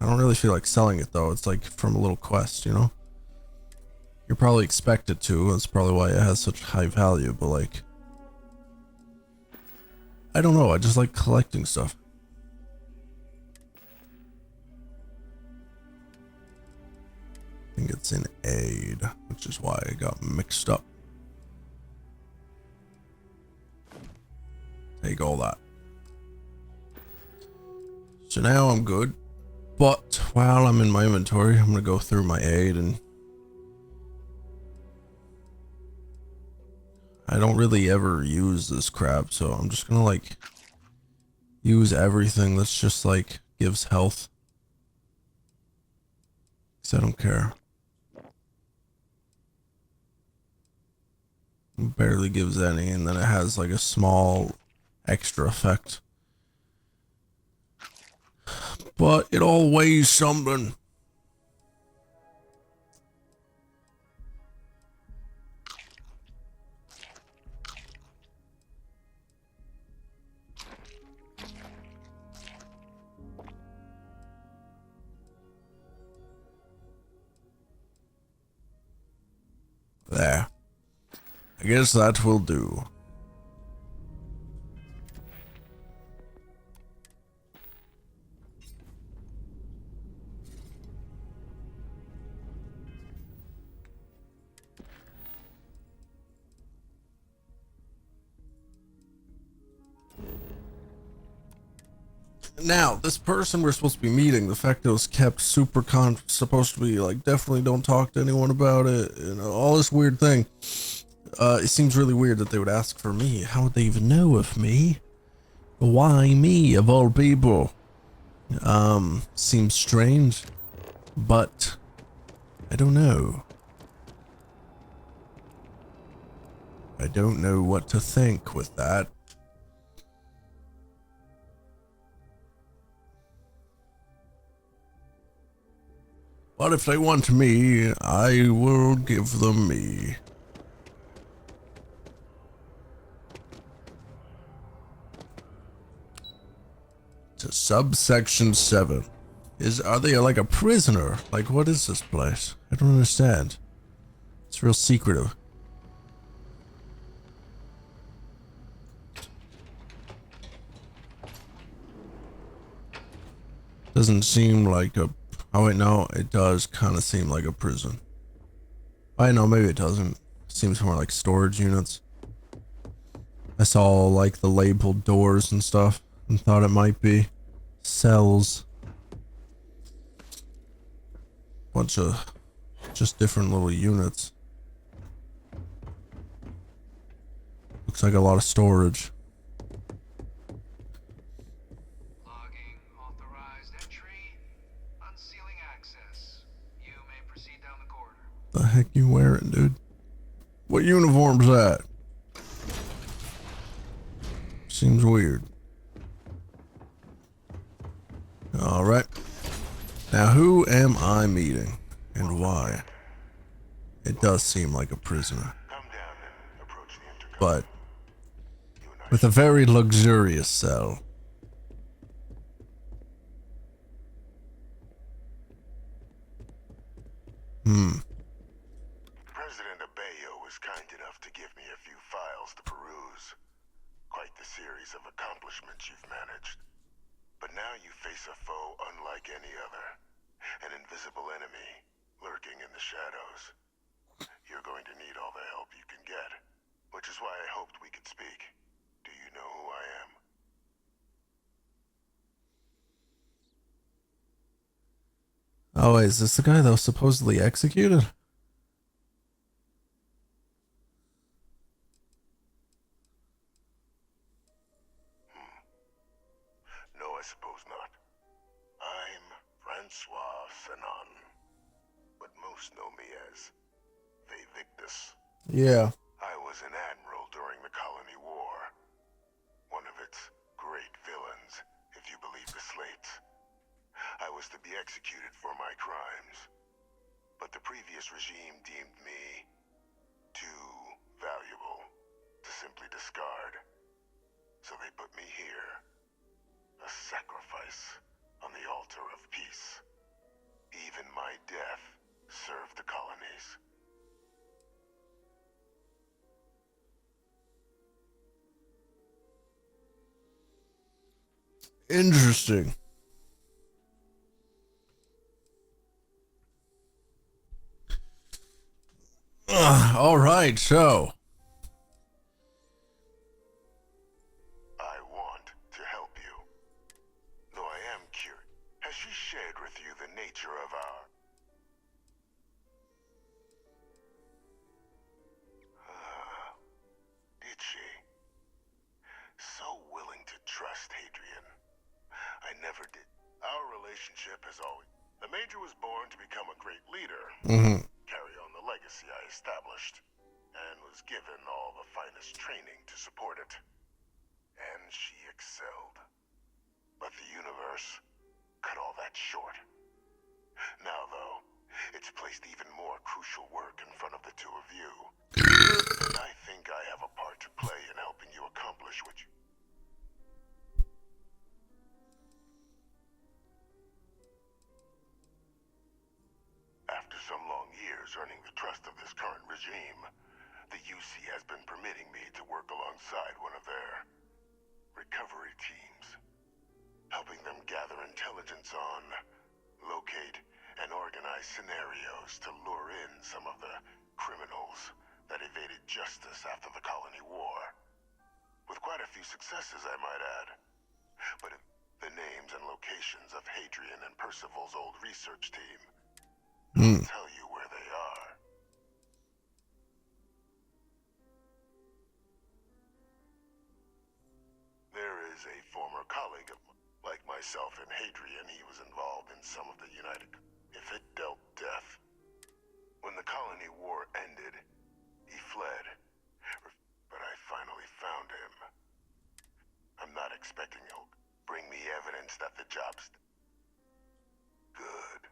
I don't really feel like selling it though. It's like from a little quest, you know? You're probably expected to. That's probably why it has such high value, but like, I don't know. I just like collecting stuff. I think it's in aid, which is why I got mixed up. Take all that. So now I'm good. But while I'm in my inventory, I'm gonna go through my aid and I don't really ever use this crap, so I'm just gonna like use everything that's just like gives health. 'Cause I don't care. It barely gives any, and then it has like a small extra effect. But it all weighs something. There. I guess that will do. Now, this person we're supposed to be meeting, the fact that it was kept super supposed to be like, definitely don't talk to anyone about it, you know, all this weird thing. It seems really weird that they would ask for me. How would they even know of me? Why me, of all people? Seems strange, but I don't know. I don't know what to think with that. But if they want me, I will give them me. To subsection 7. Are they like a prisoner? Like, what is this place? I don't understand. It's real secretive. Doesn't seem like a... Oh wait, no, it does kind of seem like a prison. I know, maybe it doesn't. Seems more like storage units. I saw like the labeled doors and stuff and thought it might be cells. Bunch of just different little units. Looks like a lot of storage. Logging authorized entry. Unsealing access. You may proceed down the corridor. The heck you wearing, dude? What uniform's that? Seems weird. Alright. Now who am I meeting? And why? It does seem like a prisoner. But with a very luxurious cell. President Abeyo was kind enough to give me a few files to peruse. Quite the series of accomplishments you've managed. But now you face a foe unlike any other. An invisible enemy, lurking in the shadows. You're going to need all the help you can get. Which is why I hoped we could speak. Do you know who I am? Oh, wait, is this the guy that was supposedly executed? No, I suppose not. I'm Francois Sanon. But most know me as Victus. Yeah. I was an admiral during the Colony War. One of its great villains, if you believe the slates. I was to be executed for my crimes. But the previous regime deemed me too valuable to simply discard. So they put me here. A sacrifice on the altar of peace. Even my death served the colonies. Interesting. All right, so I want to help you. Though I am curious, has she shared with you the nature of our... trust Hadrian. I never did. Our relationship has always... The Major was born to become a great leader, carry on the legacy I established, and was given all the finest training to support it. And she excelled. But the universe cut all that short. Now, though, it's placed even more crucial work in front of the two of you. And I think I have a part to play in helping you accomplish what you... After some long years earning the trust of this current regime, the UC has been permitting me to work alongside one of their recovery teams, helping them gather intelligence on, locate, and organize scenarios to lure in some of the criminals that evaded justice after the Colony War. With quite a few successes, I might add. But the names and locations of Hadrian and Percival's old research team, I'll tell you where they are. There is a former colleague of mine. Like myself and Hadrian, he was involved in some of the United... If it dealt death. When the Colony War ended, he fled. But I finally found him. I'm not expecting he'll bring me evidence that the job's... Good.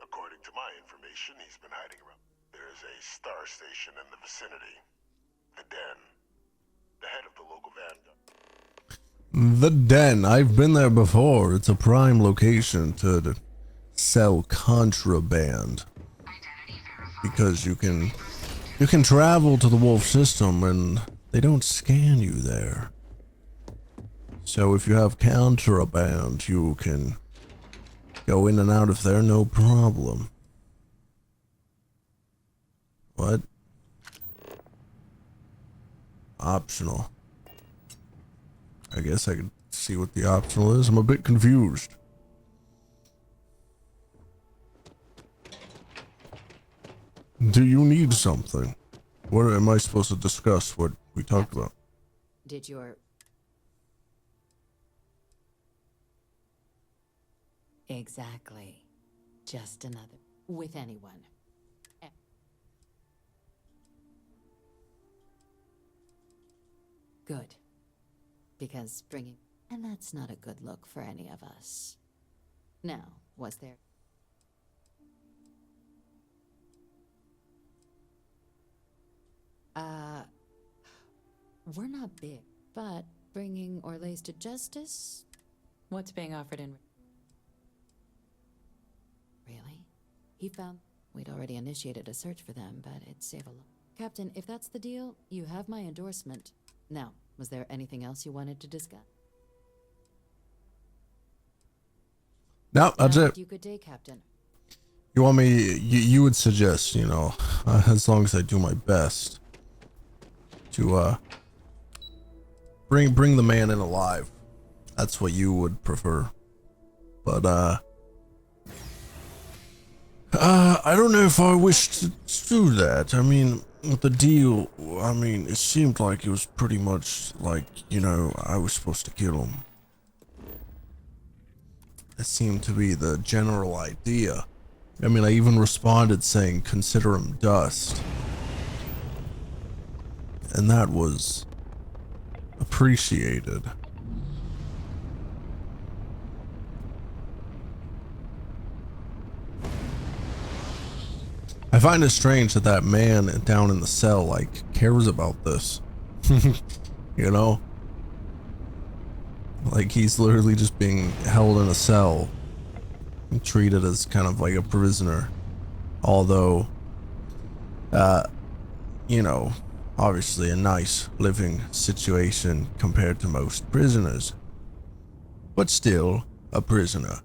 According to my information, he's been hiding around. There's a star station in the vicinity. The Den. The head of the local vanguard. The Den. I've been there before. It's a prime location to sell contraband. Because you can travel to the Wolf system and they don't scan you there. So if you have contraband, you can go in and out of there no problem. What? Optional. I guess I could see what the optional is. I'm a bit confused. Do you need something? What am I supposed to discuss? What we talked about? Did your... Exactly. Just another. With anyone. Good. Because bringing... And that's not a good look for any of us. Now, was there... We're not big, but bringing Orlays to justice? What's being offered in... Really? He found... We'd already initiated a search for them, but it'd save a lot. Captain, if that's the deal, you have my endorsement. Now, was there anything else you wanted to discuss? No, that's it. You good day, Captain. You want me... You would suggest, you know, as long as I do my best to bring the man in alive. That's what you would prefer. But I don't know if I wish to do that. I mean, with the deal, I mean, it seemed like it was pretty much like, you know, I was supposed to kill him. That seemed to be the general idea. I mean, I even responded saying, consider him dust. And that was appreciated. I find it strange that that man down in the cell, like, cares about this. You know? Like, he's literally just being held in a cell. And treated as kind of like a prisoner. Although, you know, obviously a nice living situation compared to most prisoners. But still, a prisoner.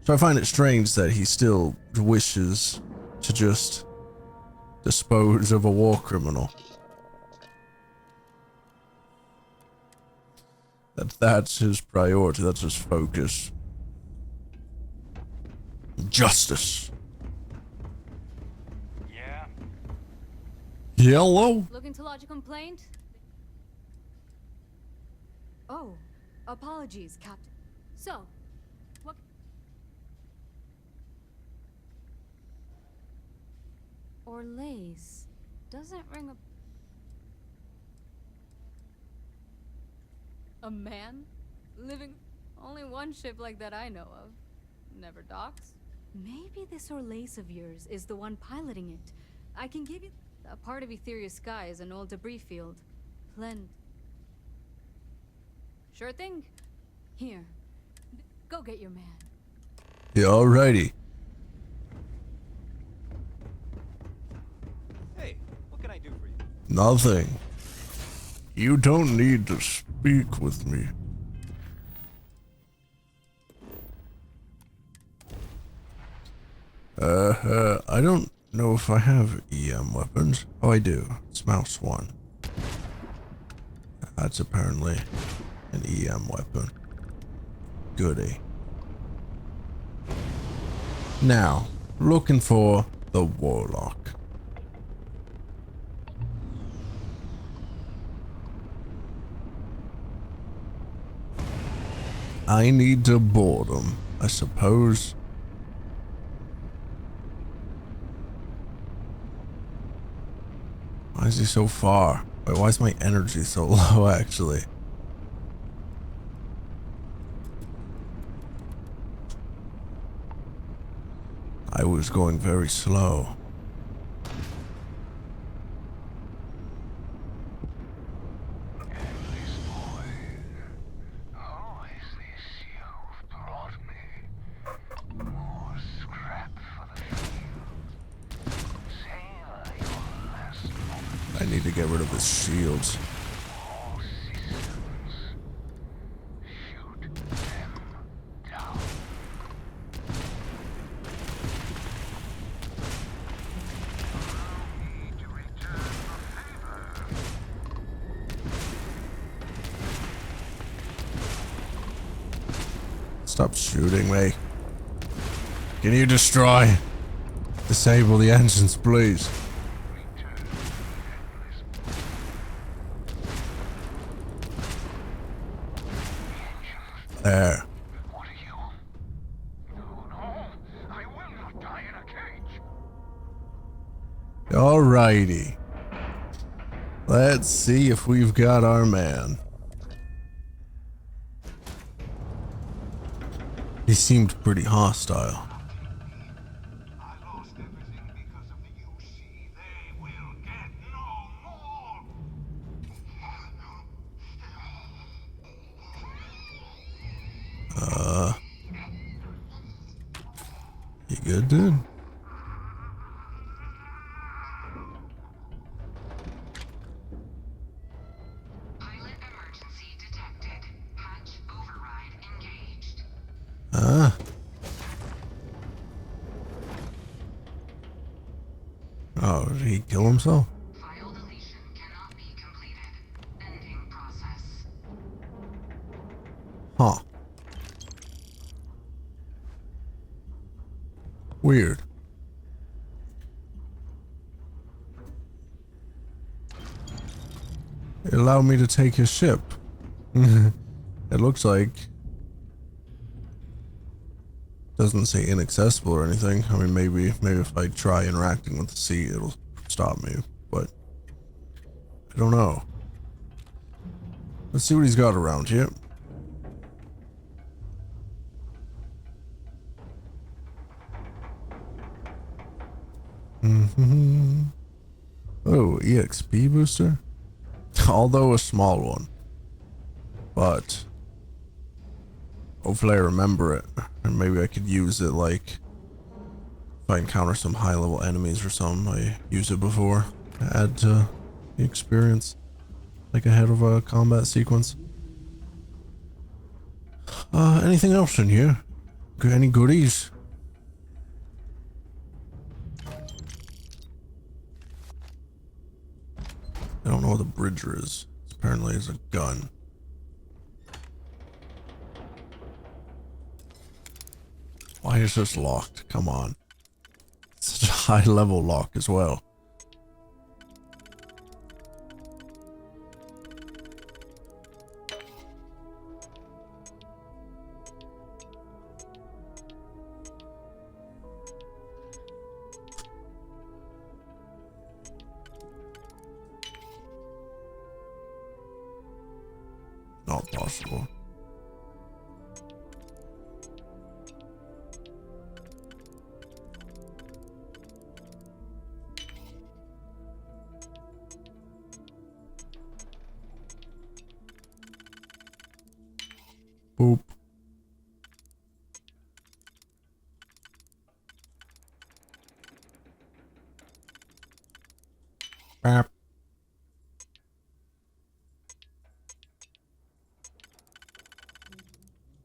So I find it strange that he still wishes to just dispose of a war criminal. That's his priority, that's his focus. Justice. Yeah? Yellow? Looking to lodge a complaint? Oh, apologies, Captain. So, what... Orlace doesn't ring a man? Living only one ship like that I know of. Never docks. Maybe this Orlace of yours is the one piloting it. I can give you... A part of Etheria Sky is an old debris field. Sure thing. Here. Go get your man. Yeah, alrighty. Hey, what can I do for you? Nothing. You don't need to speak with me. I don't know if I have EM weapons. Oh, I do. It's mouse 1. That's apparently an EM weapon. Goody. Now, looking for the Warlock. I need to board him, I suppose. Why is he so far? Wait, why is my energy so low, actually? I was going very slow. I need to get rid of his shields. Stop shooting me. Can you disable the engines, please? There. Alrighty. Let's see if we've got our man. He seemed pretty hostile. You good, dude? Ah. Oh, did he kill himself? Huh. Weird. It allowed me to take his ship. It looks like... Doesn't say inaccessible or anything. I mean, maybe if I try interacting with the sea, it'll stop me, but I don't know. Let's see what he's got around here. Oh, EXP booster? Although a small one. But hopefully I remember it. And maybe I could use it, like, if I encounter some high level enemies or something. I used it before. Add to the experience. Like ahead of a combat sequence. Anything else in here? Any goodies? I don't know what the bridger is. Apparently it's a gun. Why is this locked? Come on. It's such a high level lock as well. not possible. Boop. Bap.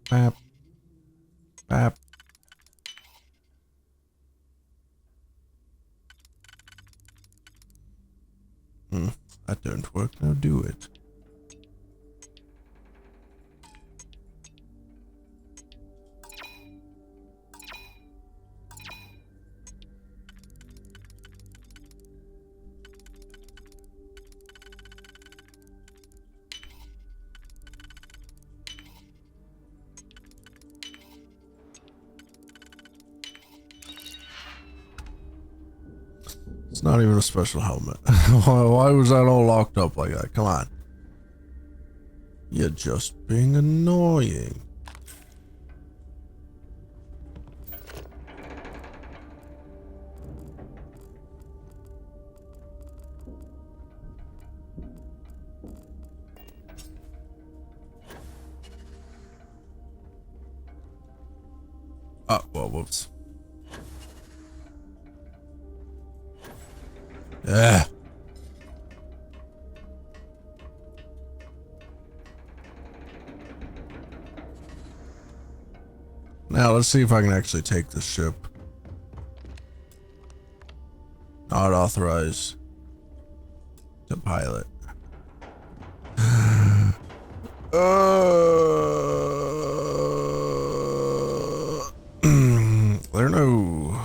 Bap. Bap. That don't work. Now do it. It's not even a special helmet. Why was that all locked up like that? Come on. You're just being annoying. Well, whoops. Yeah. Now let's see if I can actually take this ship. Not authorized to pilot. There no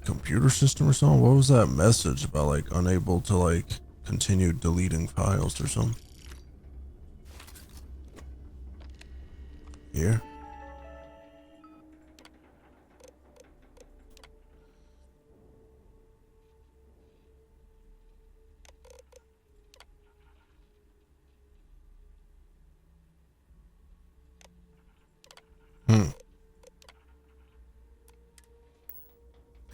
computer system or something? What was that message about, like, unable to, like, continue deleting files or something? Here?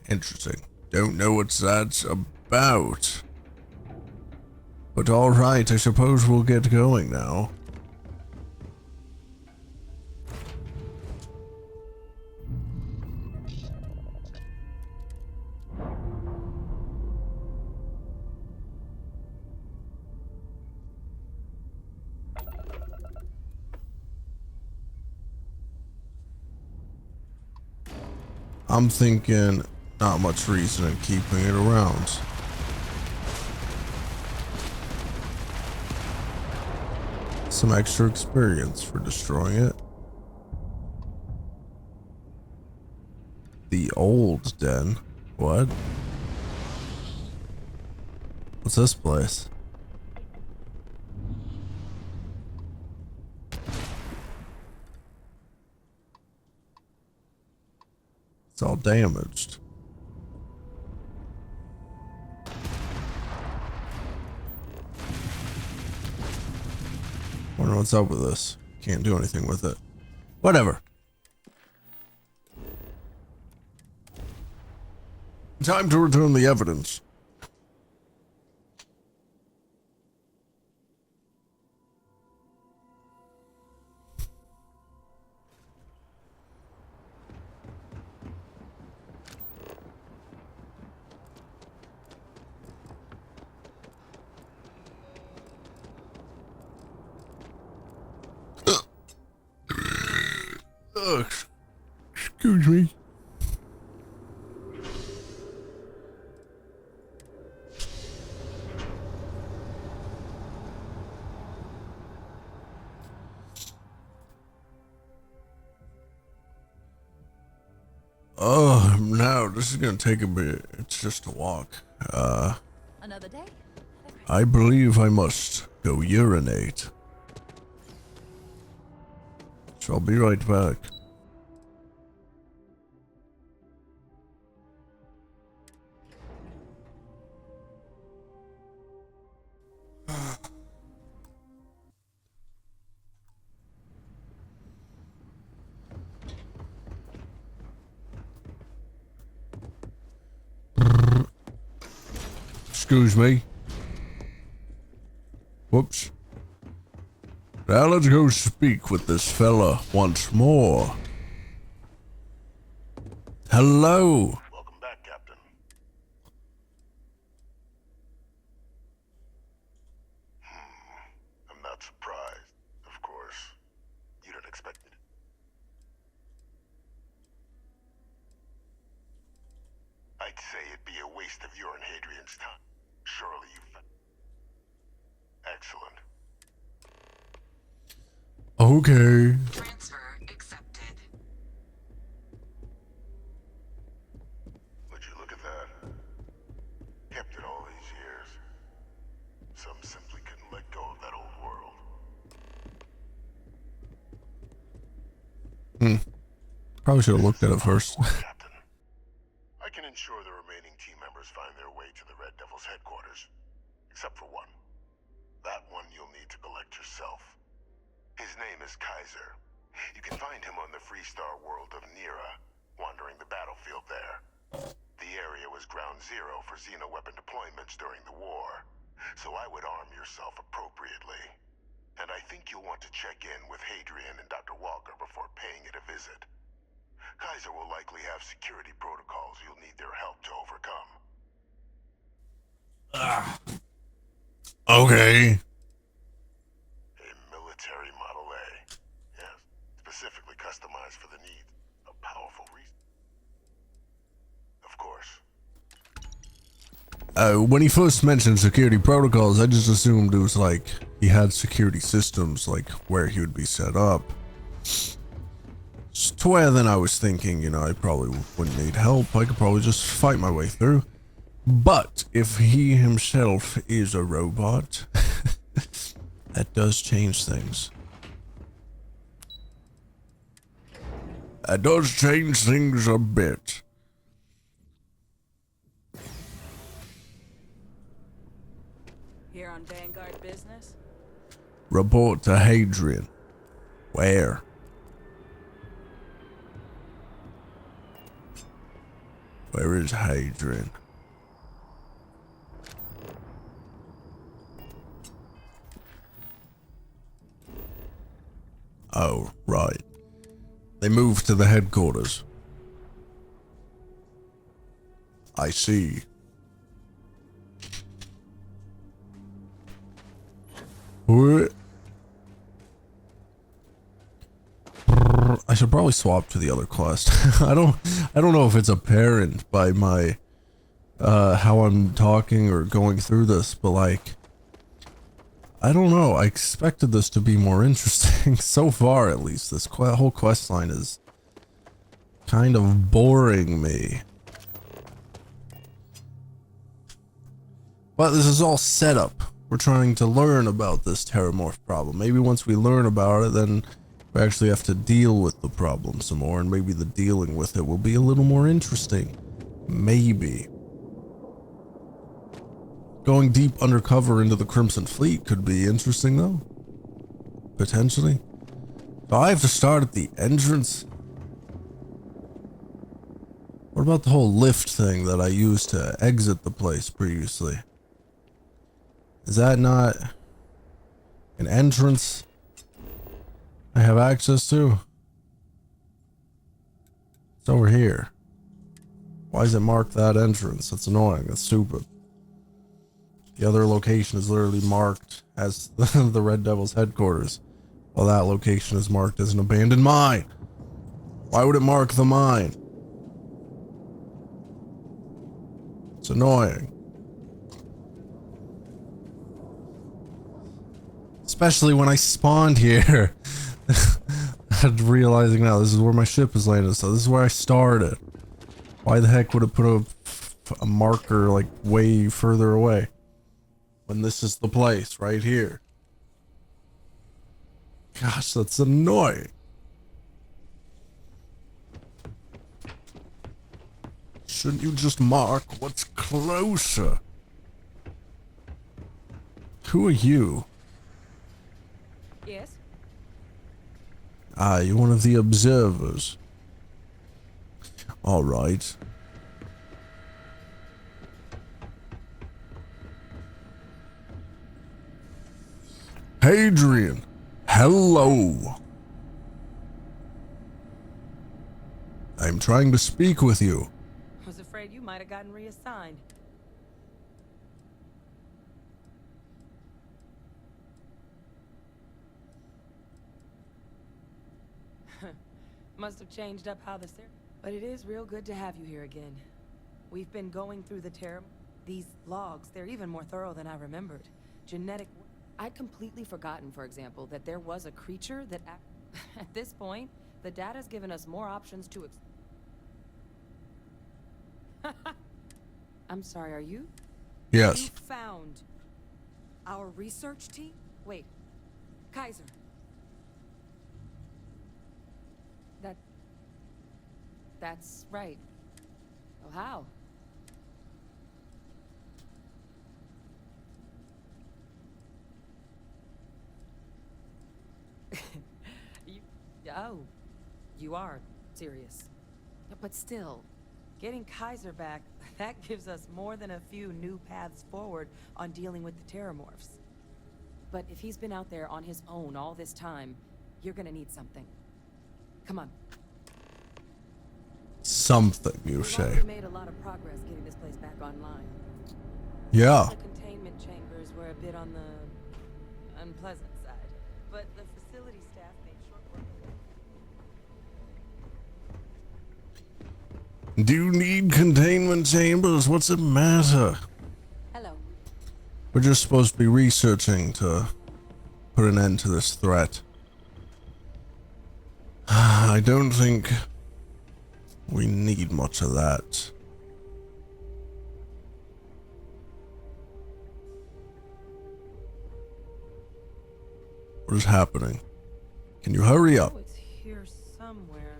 Interesting. Don't know what that's about. But alright, I suppose we'll get going now. I'm thinking not much reason in keeping it around. Some extra experience for destroying it. The old den. What? What's this place? It's all damaged. Wonder what's up with this. Can't do anything with it. Whatever. Time to return the evidence. Excuse me. Oh, no, this is gonna take a bit. It's just a walk. Another day? I believe I must go urinate. So I'll be right back. Excuse me. Whoops. Now let's go speak with this fella once more. Hello. Welcome back, Captain. I'm not surprised, of course. You didn't expect me to. I'd say it'd be a waste of your and Hadrian's time. Surely you Excellent. Okay. Transfer accepted. Would you look at that? Kept it all these years. Some simply couldn't let go of that old world. Probably should have looked at it first. Captain. I can ensure the remaining team members find their way to the Red Devil's headquarters. Except for one. That one you'll need to collect yourself. His name is Kaiser. You can find him on the Freestar world of Nira, wandering the battlefield there. The area was ground zero for xeno-weapon deployments during the war, so I would arm yourself appropriately. And I think you'll want to check in with Hadrian and Dr. Walker before paying it a visit. Kaiser will likely have security protocols you'll need their help to overcome. Okay. A military Model A. Yes, specifically customized for the needs of powerful reasons. Of course. When he first mentioned security protocols, I just assumed it was like he had security systems, like where he would be set up. To where then I was thinking, you know, I probably wouldn't need help. I could probably just fight my way through. But if he himself is a robot, that does change things. That does change things a bit. Here on Vanguard business? Report to Hadrian. Where? Where is Hadrian? Oh, right. They moved to the headquarters. I see. What? I should probably swap to the other quest. I don't know if it's apparent by my how I'm talking or going through this, but like I don't know. I expected this to be more interesting. So far, at least, this whole quest line is kind of boring me. But this is all set up. We're trying to learn about this terramorph problem. Maybe once we learn about it, then we actually have to deal with the problem some more, and maybe the dealing with it will be a little more interesting. Maybe. Going deep undercover into the Crimson Fleet could be interesting, though. Potentially. Do I have to start at the entrance? What about the whole lift thing that I used to exit the place previously? Is that not an entrance I have access to? It's over here. Why is it marked that entrance? That's annoying. That's stupid. The other location is literally marked as the Red Devil's headquarters, while that location is marked as an abandoned mine. Why would it mark the mine? It's annoying. Especially when I spawned here. I'm realizing now this is where my ship is landed, so this is where I started. Why the heck would it put a marker like way further away when this is the place right here? Gosh, that's annoying. Shouldn't you just mark what's closer? Who are you? Yes? Ah, you're one of the observers. All right. Hadrian, hello. I'm trying to speak with you. I was afraid you might have gotten reassigned. Must have changed up how the but it is real good to have you here again. We've been going through the these logs, they're even more thorough than I remembered. Genetic... I'd completely forgotten, for example, that there was a creature that... At this point, the data's given us more options to... I'm sorry, are you? Yes. You found our research team? Wait, Kaiser. That's right. Oh, how? You are serious. But still, getting Kaiser back, that gives us more than a few new paths forward on dealing with the Terramorphs. But if he's been out there on his own all this time, you're gonna need something. Come on. Something, you say. We made a lot of progress getting this place back online. Yeah. The containment chambers were a bit on the unpleasant side, but the facility staff made short work. Do you need containment chambers? What's the matter? Hello. We're just supposed to be researching to put an end to this threat. I don't think we need much of that. What is happening? Can you hurry up? Oh, it's here somewhere.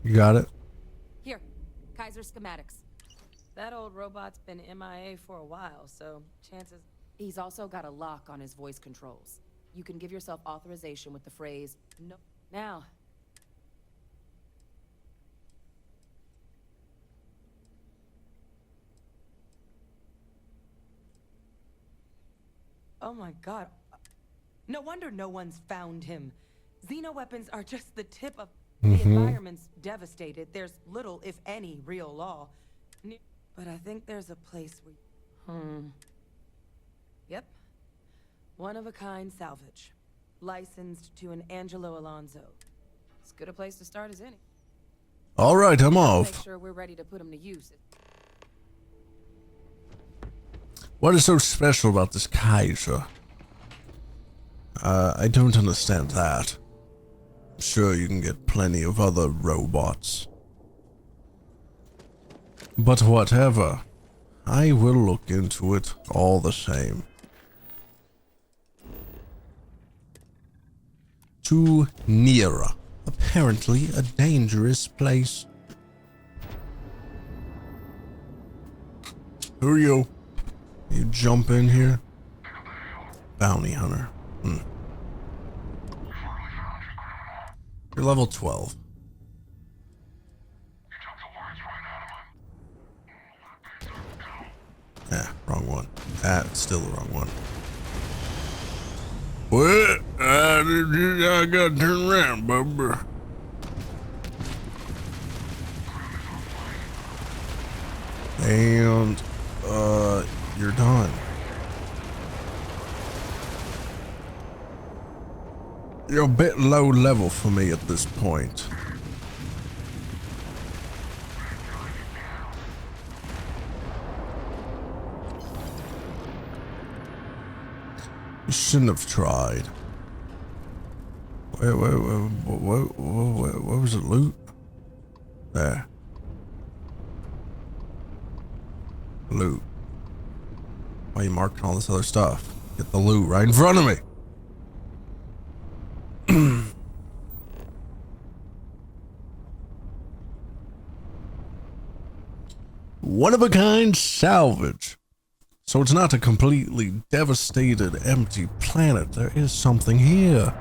You got it? Here, Kaiser schematics. That old robot's been MIA for a while, so chances... He's also got a lock on his voice controls. You can give yourself authorization with the phrase, no... Now... Oh my god. No wonder no one's found him. Xenoweapons are just the tip of... The environment's devastated. There's little, if any, real law. But I think there's a place where... Yep. One-of-a-kind salvage. Licensed to an Angelo Alonso. As good a place to start as any. Alright, I'm off. Make sure we're ready to put him to use. What is so special about this Kaiser? I don't understand that. I'm sure you can get plenty of other robots. But whatever. I will look into it all the same. To Nira. Apparently a dangerous place. Who are you? You jump in here? Bounty hunter. You're level 12. Wrong one. Still the wrong one. What? I gotta turn around, bubba. And, you're done. You're a bit low level for me at this point. You shouldn't have tried. Wait, what was it, loot? There. Loot. Why are you marking all this other stuff? Get the loot right in front of me. One-of-a-kind salvage. So it's not a completely devastated, empty planet. There is something here.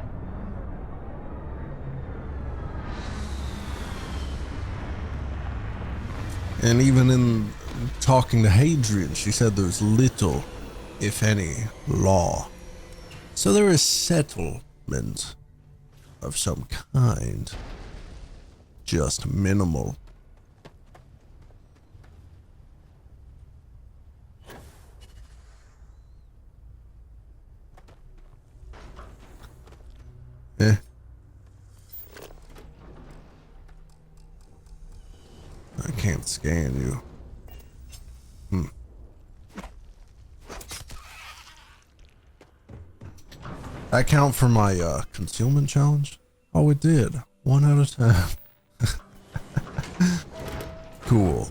And even in talking to Hadrian, she said there's little, if any, law. So there is settlement of some kind. Just minimal. Eh. I can't scan you. That count for my concealment challenge? Oh, it did. 1 out of 10. Cool.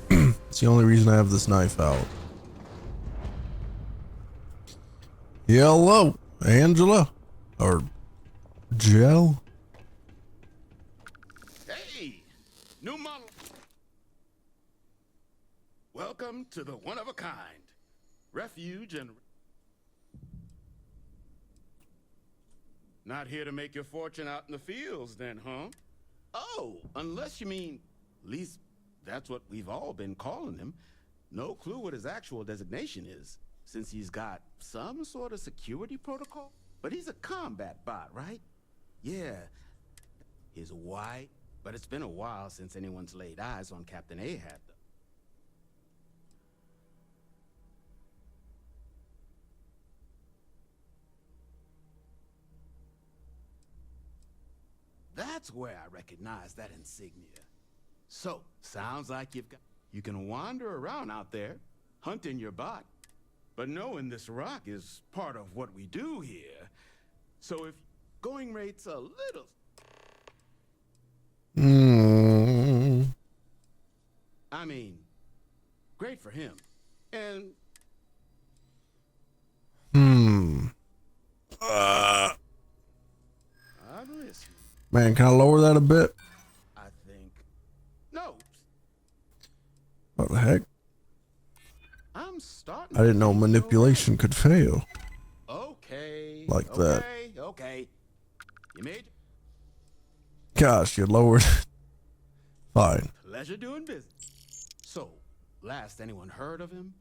It's the only reason I have this knife out. Hello, Angela. Or Gel? Hey, new model. Welcome to the one-of-a-kind. Refuge and... Not here to make your fortune out in the fields then, huh? Oh, unless you mean, at least that's what we've all been calling him. No clue what his actual designation is, since he's got some sort of security protocol. But he's a combat bot, right? Yeah. He's white, but it's been a while since anyone's laid eyes on Captain Ahab, though. That's where I recognize that insignia. So, sounds like you can wander around out there, hunting your bot, but knowing this rock is part of what we do here. So if going rate's a little... I mean, great for him. And... I'm listening. Man, can I lower that a bit? I think... No. What the heck? I'm starting... I didn't know manipulation could fail. Okay. Like that. Okay. You made... Gosh, you lowered it. Fine. Pleasure doing business. So, last anyone heard of him,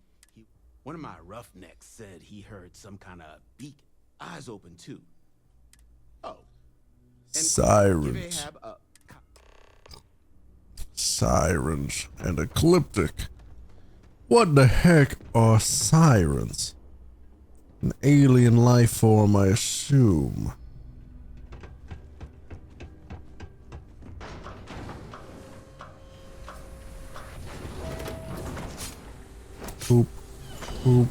one of my roughnecks said he heard some kind of beak. Eyes open too. Oh. And Sirens. Sirens and ecliptic. What the heck are sirens? An alien life form, I assume. Poop. Poop.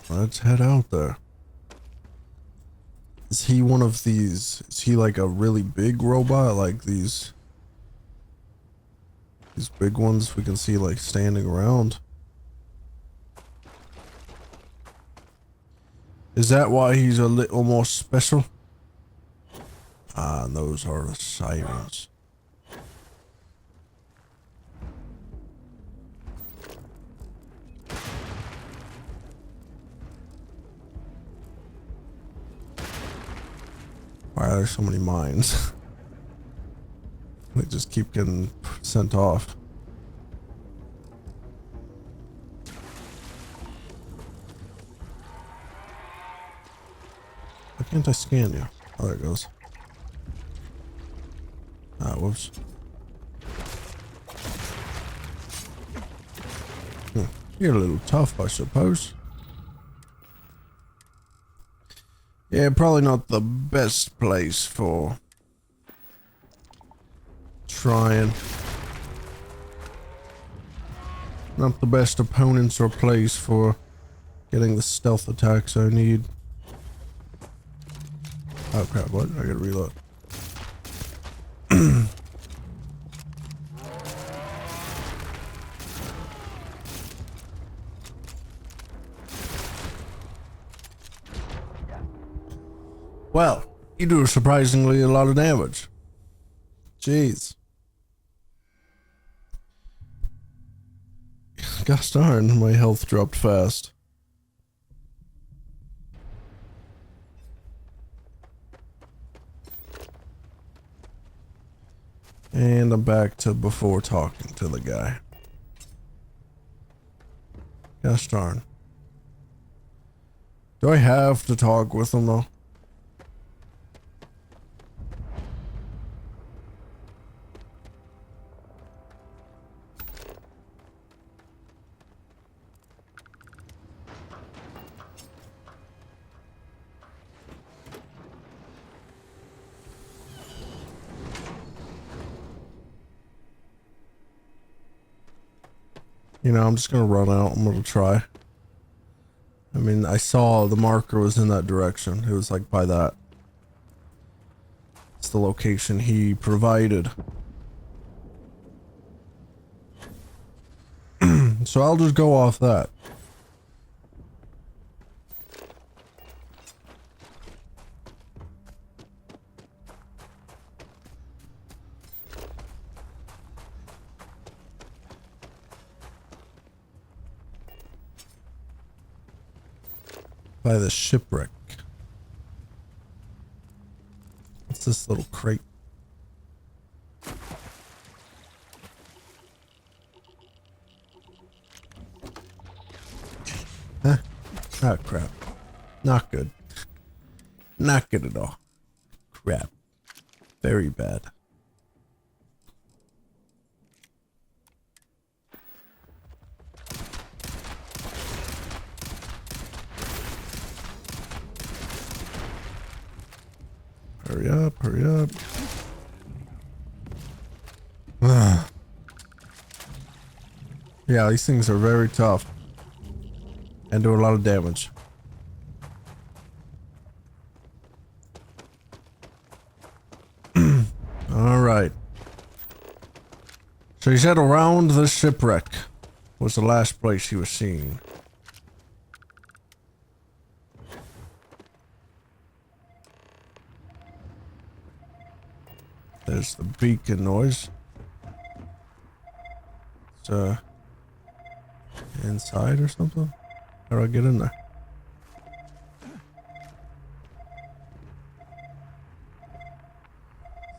Let's head out there. Is he one of these? Is he like a really big robot? Like these big ones we can see like standing around? Is that why he's a little more special? Ah, and those are the sirens. Why are there so many mines? They just keep getting sent off. Why can't I scan you? Oh, there it goes. Ah, whoops. You're a little tough, I suppose. Yeah, probably not the best place for trying. Not the best opponents or place for getting the stealth attacks I need. Oh crap, what? I gotta reload. Well, you do surprisingly a lot of damage. Jeez. Gosh darn, my health dropped fast. And I'm back to before talking to the guy. Gosh darn. Do I have to talk with him though? You know, I'm just gonna run out. I'm gonna try. I mean, I saw the marker was in that direction. It was like by that. It's the location he provided. So I'll just go off that. By the shipwreck. What's this little crate? Huh? Oh crap. Not good. Not good at all. Crap. Very bad. Hurry up, hurry up. Yeah, these things are very tough. And do a lot of damage. Alright. So he said around the shipwreck was the last place he was seen. There's the beacon noise. It's inside or something? How do I get in there? Is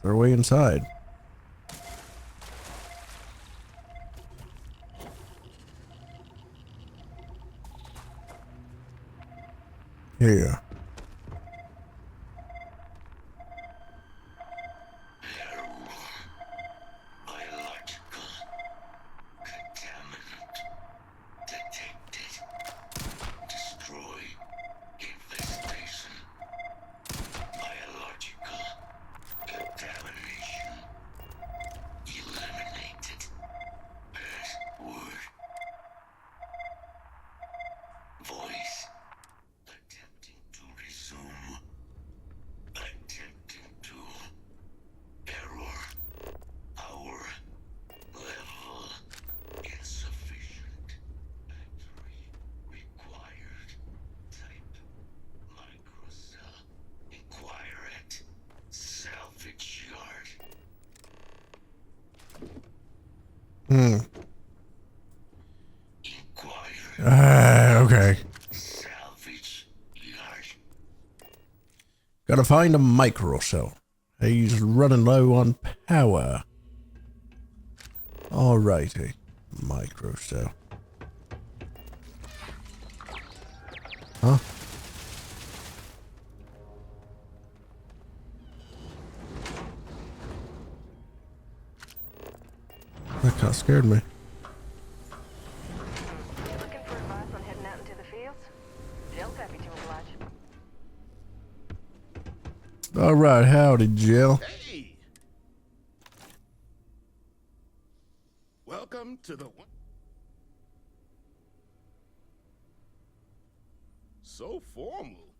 there a way inside? Here. Okay. Gotta find a micro cell. He's running low on power. Alrighty. Micro cell. Huh? That kind of scared me. Looking for advice on heading out into the fields? Jill's happy to oblige. Alright, howdy, Jill. Hey! Welcome to the one. So formal.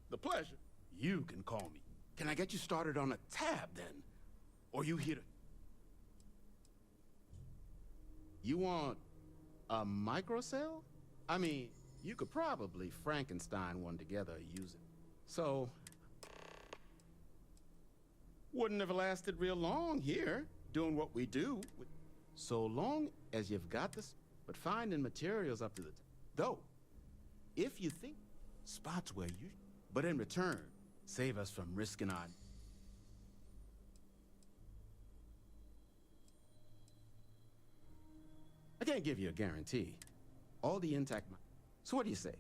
The pleasure. You can call me. Can I get you started on a tab then? Or you here to... You want a microcell? I mean, you could probably Frankenstein one together using. So, wouldn't have lasted real long here, doing what we do. So long as you've got this, but finding materials up to the... Though, if you think spots where you... But in return, save us from risking our... can't give you a guarantee. All the intact. So what do you say?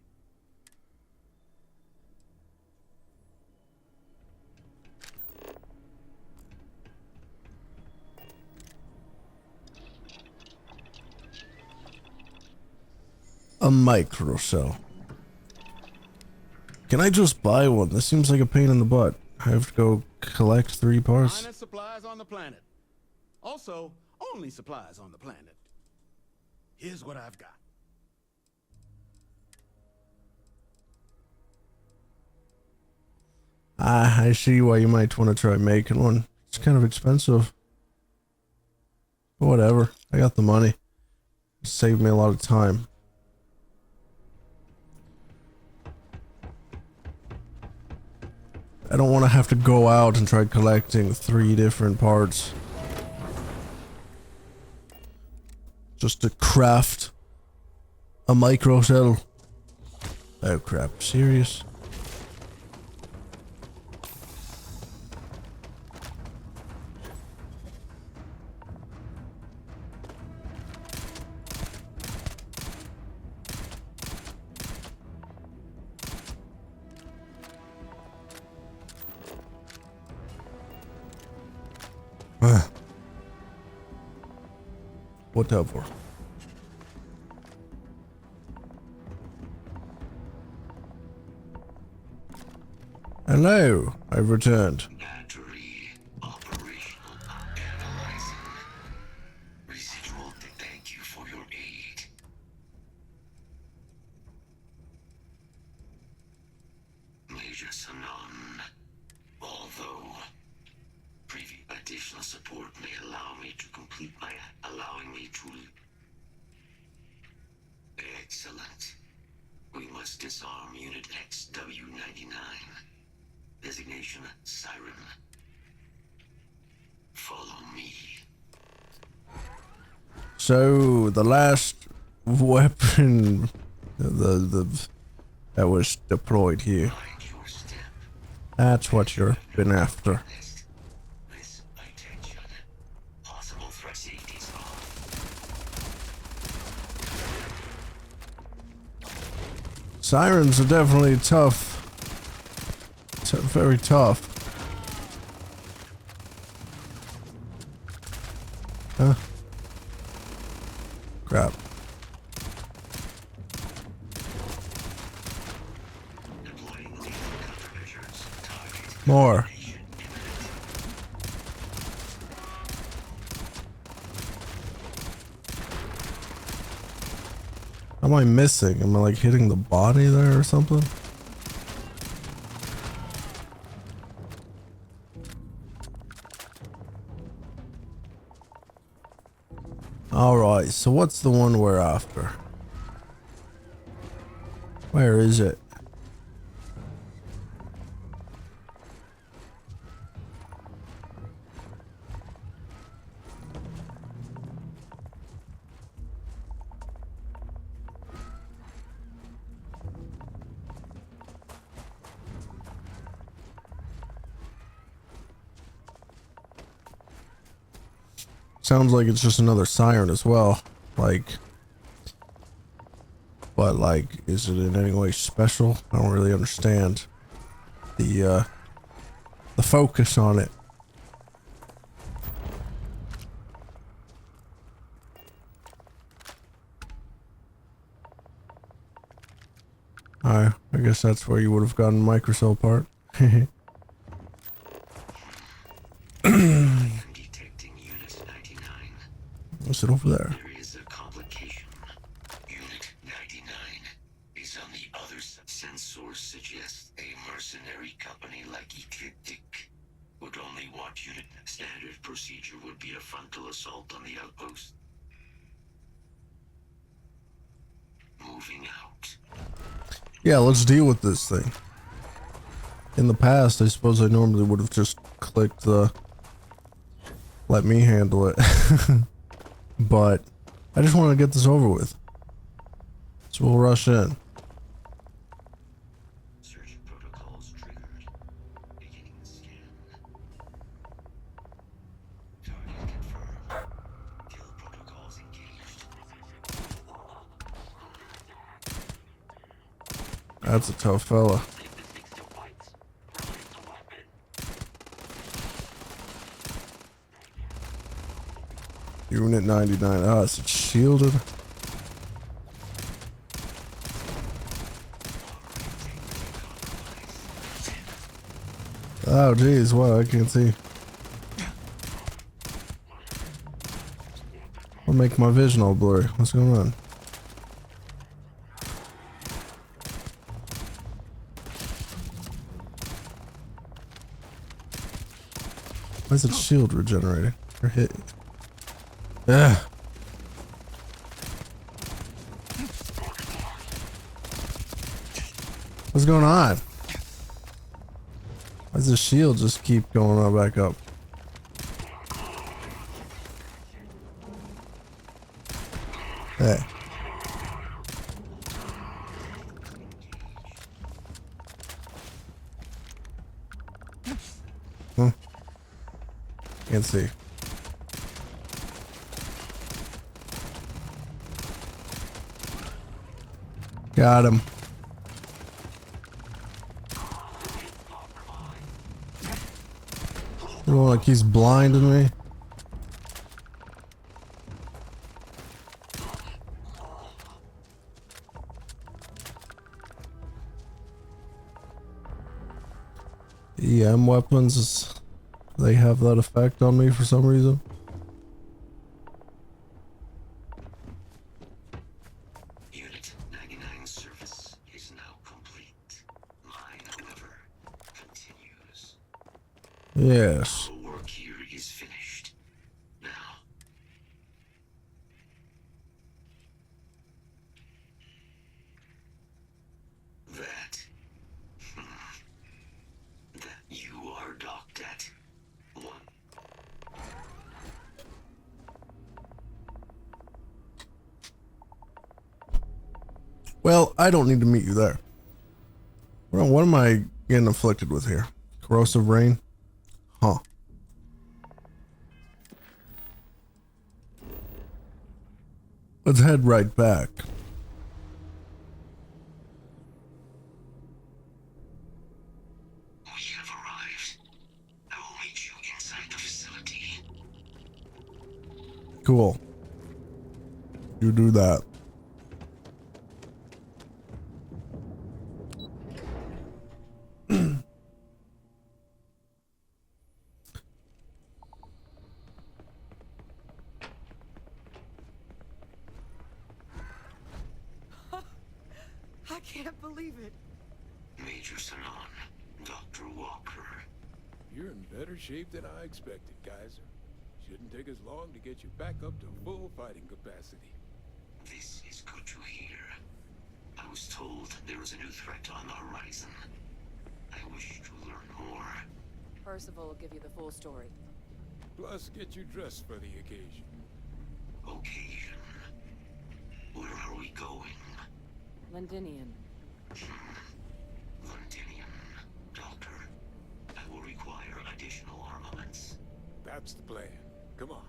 A microcell. Can I just buy one? This seems like a pain in the butt. I have to go collect 3 parts. Finest supplies on the planet. Also, only supplies on the planet. Here's what I've got. I see why you might want to try making one. It's kind of expensive. But whatever. I got the money. It saved me a lot of time. I don't want to have to go out and try collecting 3 different parts. Just to craft a microcell. Oh crap, serious? Whatever. Hello, I've returned. Battery operational. Analyzing. Residual. Thank you for your aid. Major Sanon. Although additional support may allow me to complete my allowing me to. Excellent. We must disarm Unit XW-99. Designation Siren. Follow me. So the last weapon that was deployed here. That's what you've been after. Sirens are definitely tough. Very tough. Huh? Crap. More. How am I missing? Am I like hitting the body there or something? Alright, so what's the one we're after? Where is it? Sounds like it's just another siren as well. Like, but like, is it in any way special? I don't really understand the focus on it. I guess that's where you would have gotten microcell part. What's it over there? There is a complication. Unit 99 is on the other side. Sensors suggest a mercenary company like PIGG-E would only want unit. Standard procedure would be a frontal assault on the outpost. Moving out. Yeah, let's deal with this thing. In the past, I suppose I normally would have just clicked the let me handle it. But I just want to get this over with. So we'll rush in. Search protocols triggered. Beginning the scan. Target confirmed. Kill protocols engaged. That's a tough fella. Unit 99. Ah, it's shielded. Oh, geez. Wow, I can't see. I'll make my vision all blurry. What's going on? Why is it shield regenerating? Or hit? Ugh. What's going on? Why does the shield just keep going on back up? Hey. Can't see. Got him. Oh, like he's blinding me. EM weapons, they have that effect on me for some reason. Unit 99 service is now complete. Mine, however, continues. Yes. Our work here is finished. Now, that you are docked at 1. Well, I don't need to meet you there. What am I getting afflicted with here? Corrosive rain? Huh. Let's head right back. We have arrived. I will meet you inside the facility. Cool. You do that. I can't believe it. Major Sanon, Dr. Walker. You're in better shape than I expected, Kaiser. Shouldn't take us long to get you back up to full fighting capacity. This is good to hear. I was told there was a new threat on the horizon. I wish to learn more. Percival will give you the full story. Plus, get you dressed for the occasion. Occasion. Where are we going? Londinian. Londinian. Doctor, I will require additional armaments. That's the plan. Come on.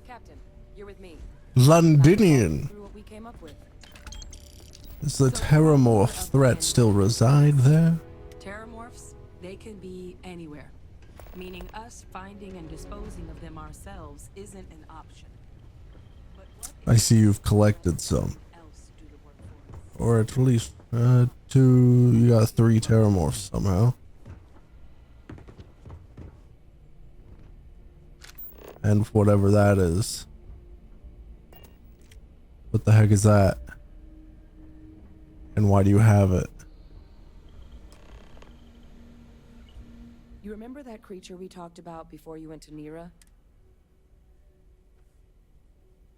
Captain, you're with me. Londinian. Through what we came up with. Does the terramorph threat still reside there? Terramorphs, they can be anywhere. Meaning us finding and disposing of them ourselves isn't an option. I see you've collected some. Or at least 2, you got 3 terramorphs somehow. And whatever that is. What the heck is that? And why do you have it? You remember that creature we talked about before you went to Nira?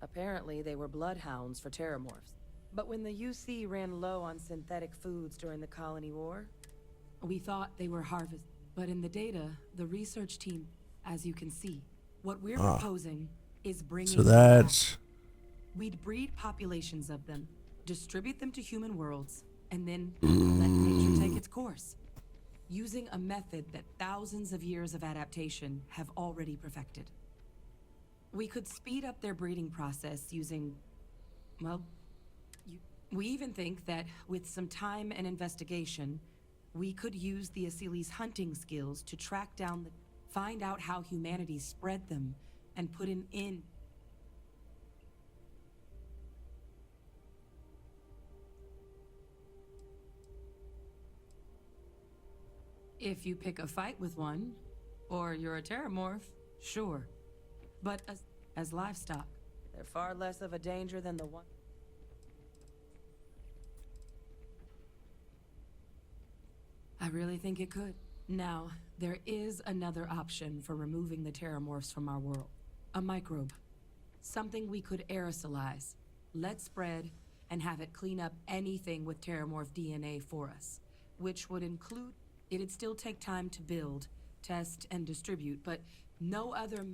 Apparently, they were bloodhounds for terramorphs. But when the UC ran low on synthetic foods during the Colony War, we thought they were harvested. But in the data, the research team, as you can see, what we're proposing is bringing So that's... We'd breed populations of them, distribute them to human worlds, and then let nature take its course. Using a method that thousands of years of adaptation have already perfected. We could speed up their breeding process using, well, We even think that with some time and investigation, we could use the Asili's hunting skills to track down find out how humanity spread them, and put an end. If you pick a fight with one, or you're a terramorph, sure. But as livestock, they're far less of a danger than the one. I really think it could. Now, there is another option for removing the terramorphs from our world. A microbe. Something we could aerosolize, let spread, and have it clean up anything with terramorph DNA for us. Which would include... It'd still take time to build, test, and distribute, but no other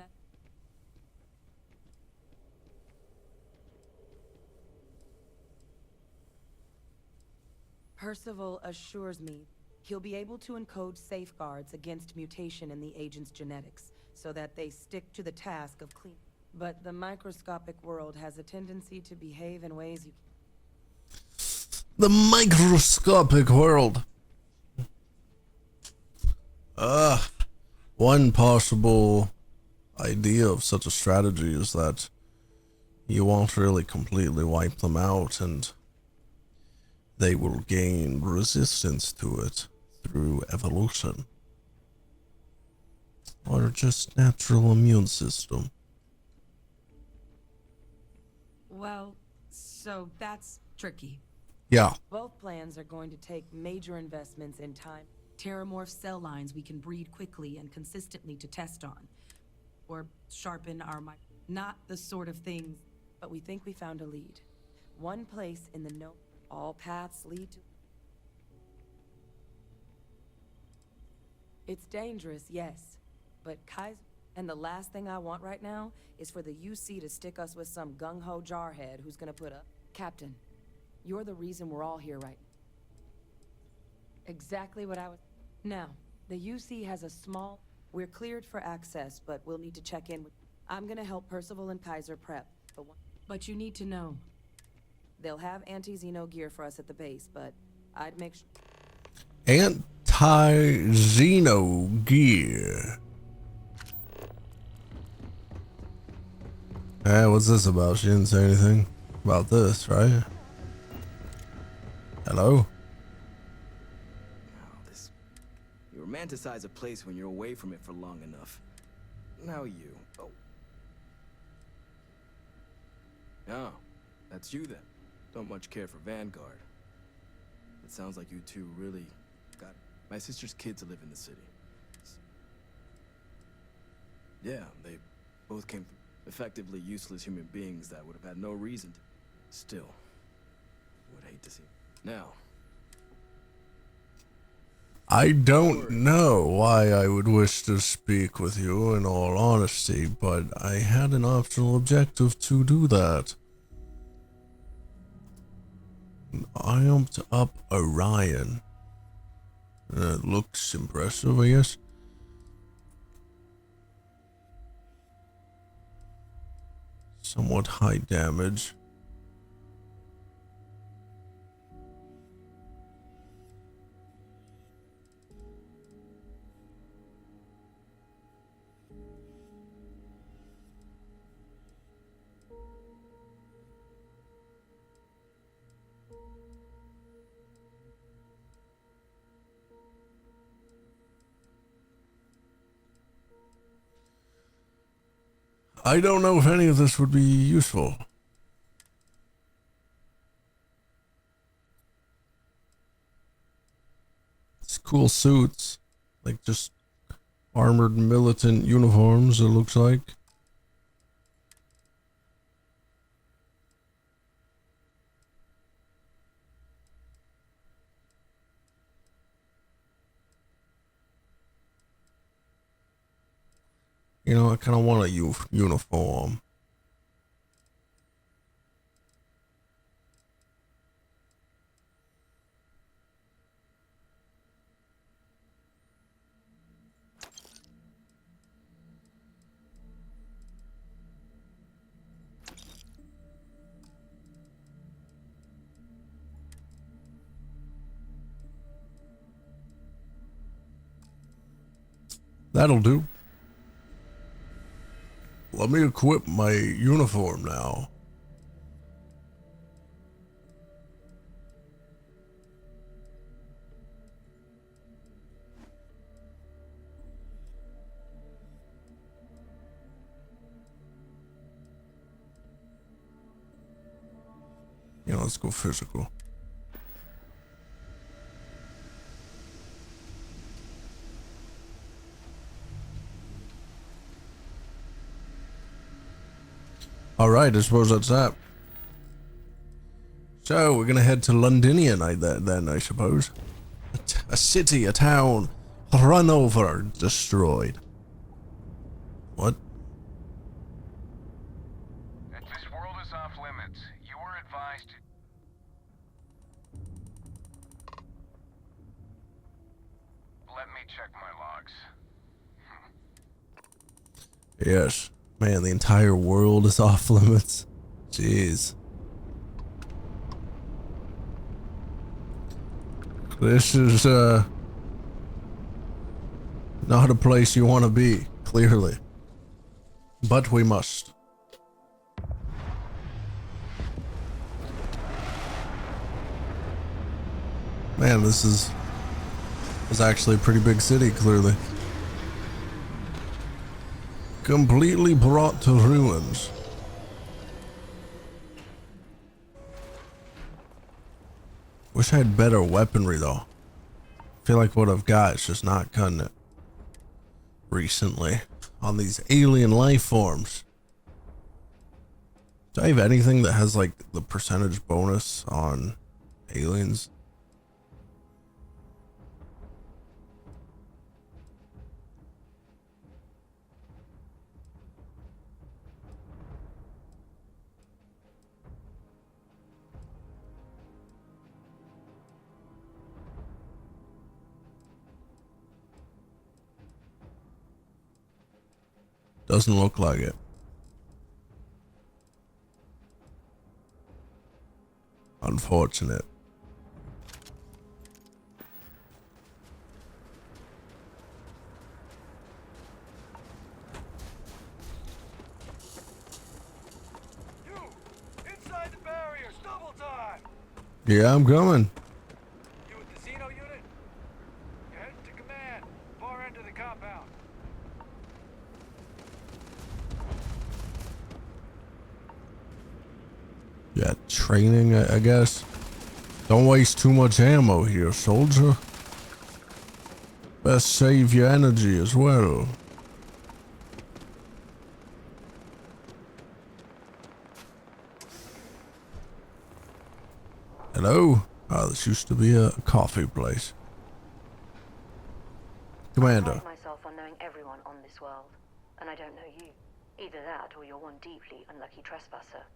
Percival assures me he'll be able to encode safeguards against mutation in the agent's genetics, so that they stick to the task of clean. But the microscopic world has a tendency to behave in ways you... The microscopic world. One possible idea of such a strategy is that you won't really completely wipe them out, and they will gain resistance to it through evolution. Or just natural immune system. Well, so that's tricky. Yeah. Both plans are going to take major investments in time. Terramorph cell lines we can breed quickly and consistently to test on. Or sharpen our mic. Not the sort of things, but we think we found a lead. One place in the all paths lead to... It's dangerous, yes. But Kaiser... And the last thing I want right now is for the UC to stick us with some gung-ho jarhead who's gonna put up... Captain, you're the reason we're all here right... Exactly what I was... Now, the UC has a small... We're cleared for access, but we'll need to check in with... I'm gonna help Percival and Kaiser prep, but you need to know. They'll have anti-Xeno gear for us at the base, but I'd make sure... Anti-Xeno gear. Hey, what's this about? She didn't say anything about this, right? Hello? You romanticize a place when you're away from it for long enough. Now you... Oh. Oh, that's you then. Don't much care for Vanguard. It sounds like you two really got... My sister's kids live in the city. Yeah, they both came from effectively useless human beings that would have had no reason to... Still, would hate to see... Now... I don't know why I would wish to speak with you in all honesty, but I had an optional objective to do that. I amped up Orion. It looks impressive, I guess. Somewhat high damage. I don't know if any of this would be useful. It's cool suits, like just armored militant uniforms, it looks like. You know, I kind of want a uniform. That'll do. Let me equip my uniform now. Yeah, let's go physical. All right, I suppose that's that. So we're gonna head to Londinian, then I suppose. A city, a town, run over, destroyed. What? This world is off limits. You were advised to... Let me check my logs. Yes. Man, the entire world is off limits. Jeez. This is, not a place you want to be, clearly. But we must. Man, this is actually a pretty big city, clearly. Completely brought to ruins. Wish I had better weaponry though. I feel like what I've got is just not cutting it. Recently, on these alien life forms. Do I have anything that has like the percentage bonus on aliens? Doesn't look like it. Unfortunate. You! Inside the barriers, double time! Yeah, I'm coming. You with the Xeno unit? You're heading to command. Far end of the compound. Yeah, training, I guess. Don't waste too much ammo here, soldier. Best save your energy as well. Hello? Oh, this used to be a coffee place. Commander. I pride myself on knowing everyone on this world, and I don't know you. Either that or you're one deeply unlucky trespasser.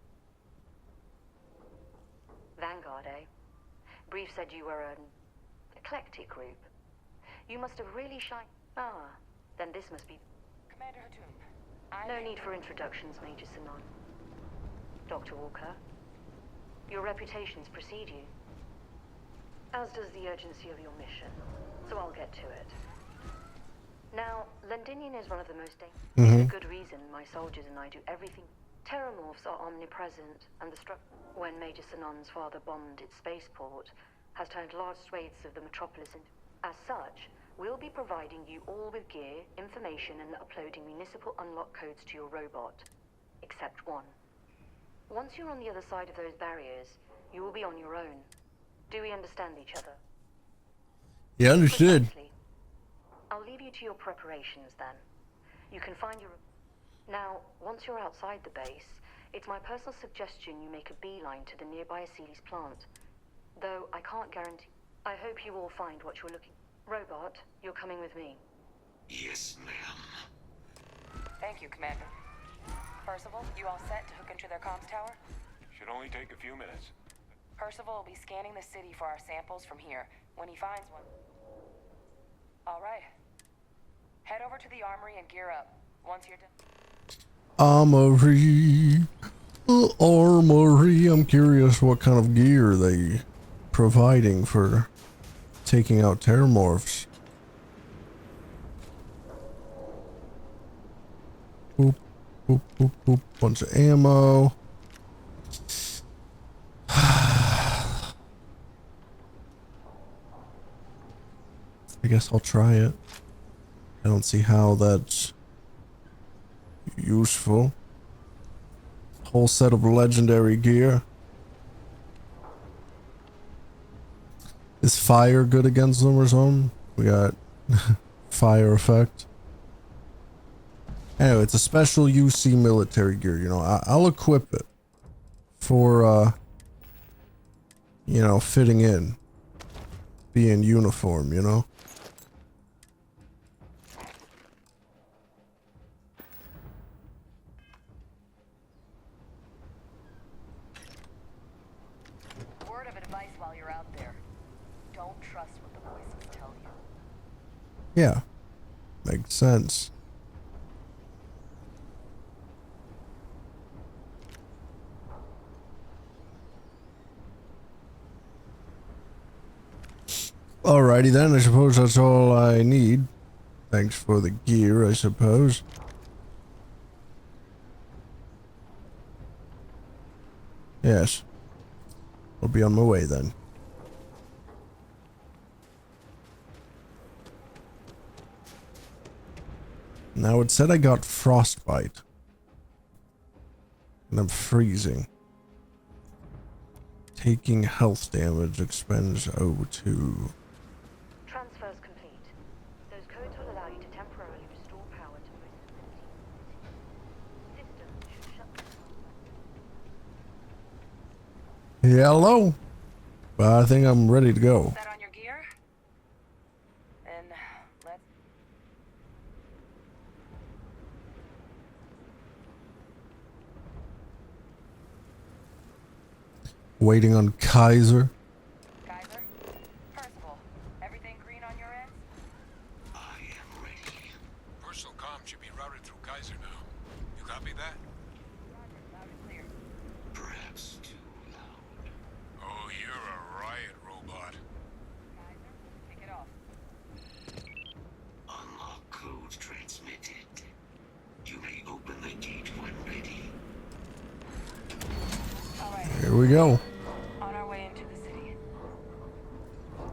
Vanguard, eh? Brief said you were an eclectic group. You must have really shined. Ah, then this must be... Commander Hatum. No need for introductions, Major Sinon. Dr. Walker, your reputations precede you, as does the urgency of your mission, so I'll get to it. Now, Londinian is one of the most dangerous. For good reason, my soldiers and I do everything. Terramorphs are omnipresent, and the when Major Sinon's father bombed its spaceport, has turned large swathes of the metropolis into... As such, we'll be providing you all with gear, information, and uploading municipal unlock codes to your robot. Except one. Once you're on the other side of those barriers, you will be on your own. Do we understand each other? Yeah, understood. Precisely. I'll leave you to your preparations then. You can find your... Now, once you're outside the base, it's my personal suggestion you make a beeline to the nearby Aceles plant. Though I can't guarantee... I hope you all find what you're looking... Robot, you're coming with me. Yes, ma'am. Thank you, Commander. Percival, you all set to hook into their comms tower? Should only take a few minutes. Percival will be scanning the city for our samples from here. When he finds one... All right. Head over to the armory and gear up. Once you're done... Armory. Armory. I'm curious what kind of gear they providing for taking out terramorphs. Boop, boop, boop, boop. Bunch of ammo. I guess I'll try it. I don't see how that's useful. Whole set of legendary gear. Is fire good against them or something? We got fire effect. Anyway, it's a special UC military gear, you know. I'll equip it for, you know, fitting in. Being uniform, you know. Word of advice while you're out there. Don't trust what the voices tell you. Yeah. Makes sense. Alrighty then, I suppose that's all I need. Thanks for the gear, I suppose. Yes. I'll be on my way then. Now it said I got frostbite. And I'm freezing. Taking health damage expends O2. Transfers complete. Those codes will allow you to temporarily restore power to most facilities. Systems should shut down. Hello. But I think I'm ready to go. Set on your gear? And let's... Waiting on Kaiser. Kaiser? Percival, everything green on your end? I am ready. Personal comm should be routed through Kaiser now. You copy that? Perhaps too loud. Oh, you're a riot robot. Take it off. Unlock code transmitted. You may open the gate when ready. Here we go. On our way into the city.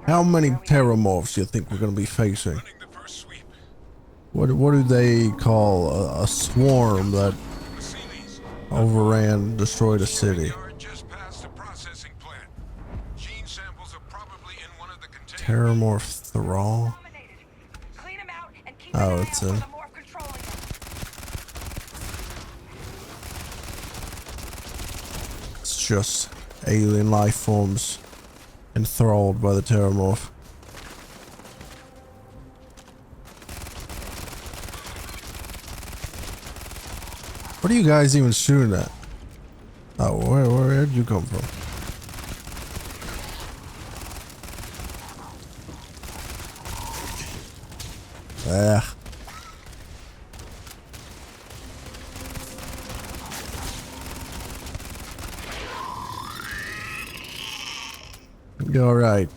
How many terramorphs do you think we're going to be facing? What do they call a swarm that overran, destroyed a city? Terramorph Thrall? Oh, it's a... It's just alien life forms enthralled by the Terramorph. What are you guys even shooting at? Oh, where did you come from? Ah. All right.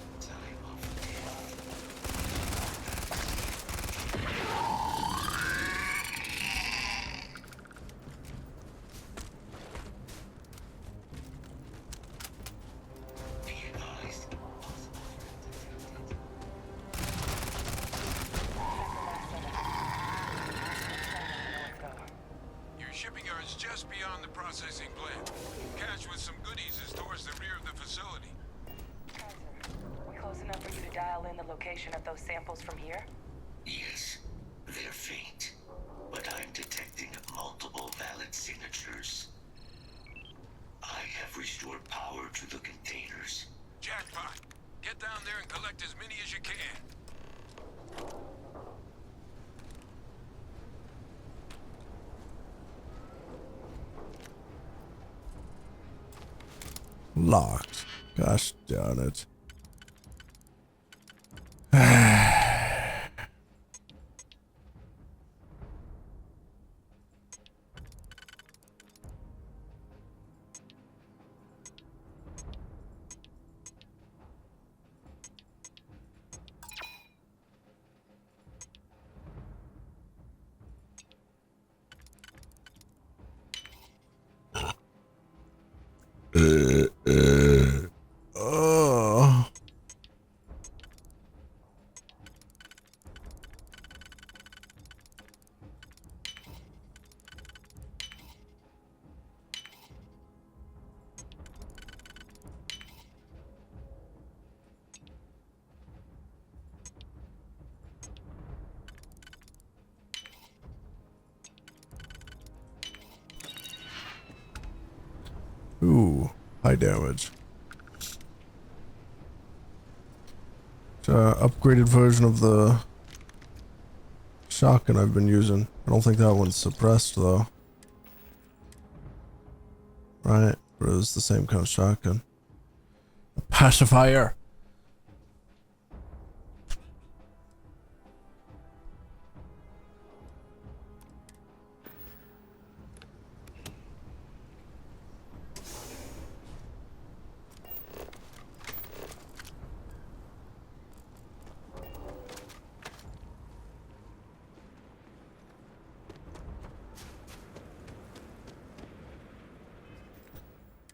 Your shipping yard's just beyond the processing plant. Cache with some goodies is towards the rear of the facility. We close enough for you to dial in the location of those samples from here? Yes, they're faint, but I'm detecting multiple valid signatures. I have restored power to the containers. Jackpot! Get down there and collect as many as you can. Locked. Gosh darn it. Ooh, high damage. It's an upgraded version of the shotgun I've been using. I don't think that one's suppressed though. Right, but it was the same kind of shotgun. A pacifier.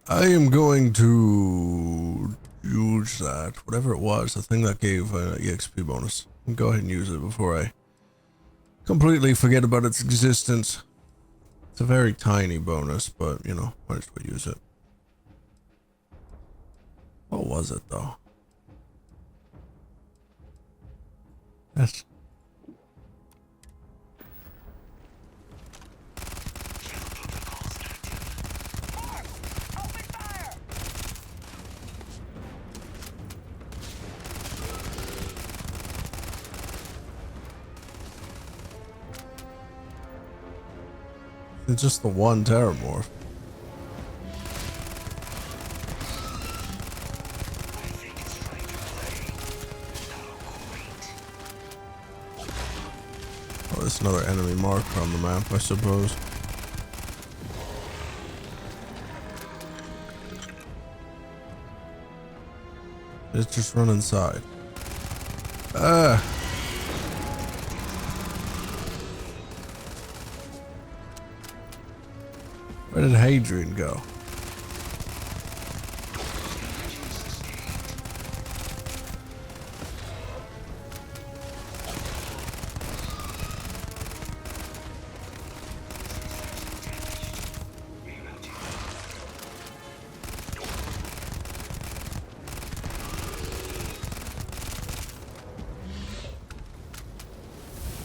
I am going to use that, whatever it was, the thing that gave an EXP bonus. Go ahead and use it before I completely forget about its existence. It's a very tiny bonus, but you know, might as well use it. What was it though? That's it's just the one Terramorph. Oh, there's another enemy marker on the map, I suppose. Let's just run inside. Ah! Where did Hadrian go?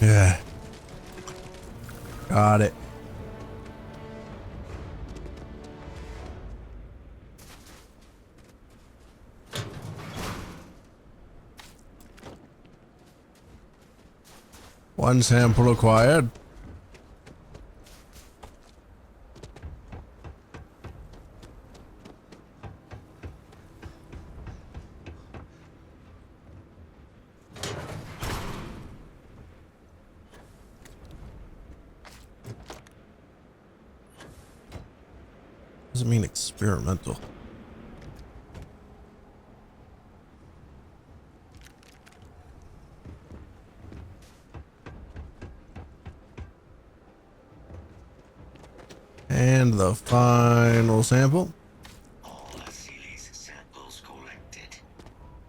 Yeah. Got it. One sample acquired. Doesn't mean experimental. And the final sample.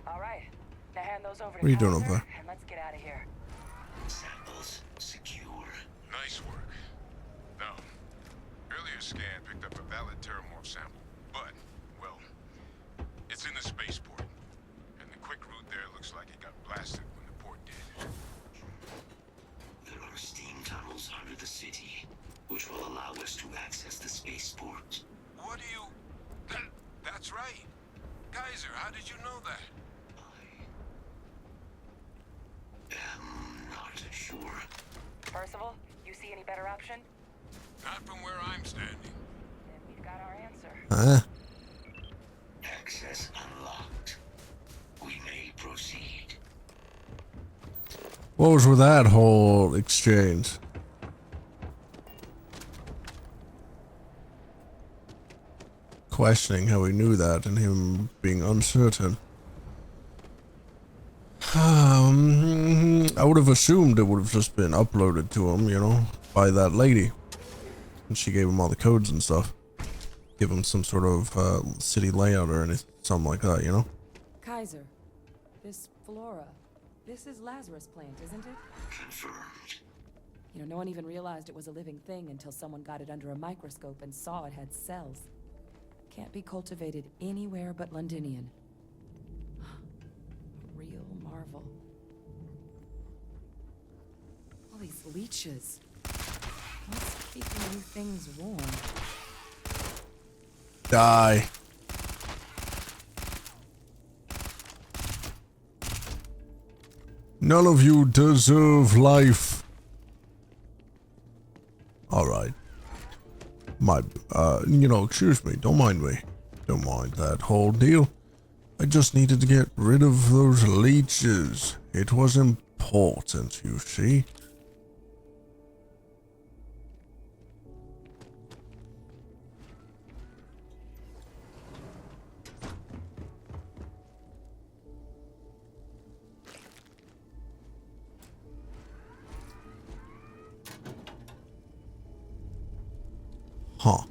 Alright, now hand those over to What are you doing over Kaiser, there? and let's get out of here. Samples secure. Nice work. Now, earlier scan picked up a valid Terramorph sample, but, well, it's in the spaceport. And the quick route there looks like it got blasted when the port did. There are steam tunnels under the city, which will allow us to access the spaceport. What do you... That's right. Kaiser, how did you know that? I'm not sure. Percival, you see any better option? Not from where I'm standing. Then we've got our answer. Access unlocked. We may proceed. What was with that whole exchange? Questioning how he knew that and him being uncertain. I would have assumed it would have just been uploaded to him, you know, by that lady. And she gave him all the codes and stuff. Give him some sort of city layout or anything, something like that, you know? Kaiser, this flora, this is Lazarus plant, isn't it? Confirmed. You know, no one even realized it was a living thing until someone got it under a microscope and saw it had cells. Can't be cultivated anywhere but Londinian. A real marvel. All these leeches. What's keeping you things warm? Die. None of you deserve life. Alright. Excuse me, don't mind me. Don't mind that whole deal. I just needed to get rid of those leeches. It was important, you see. Huh.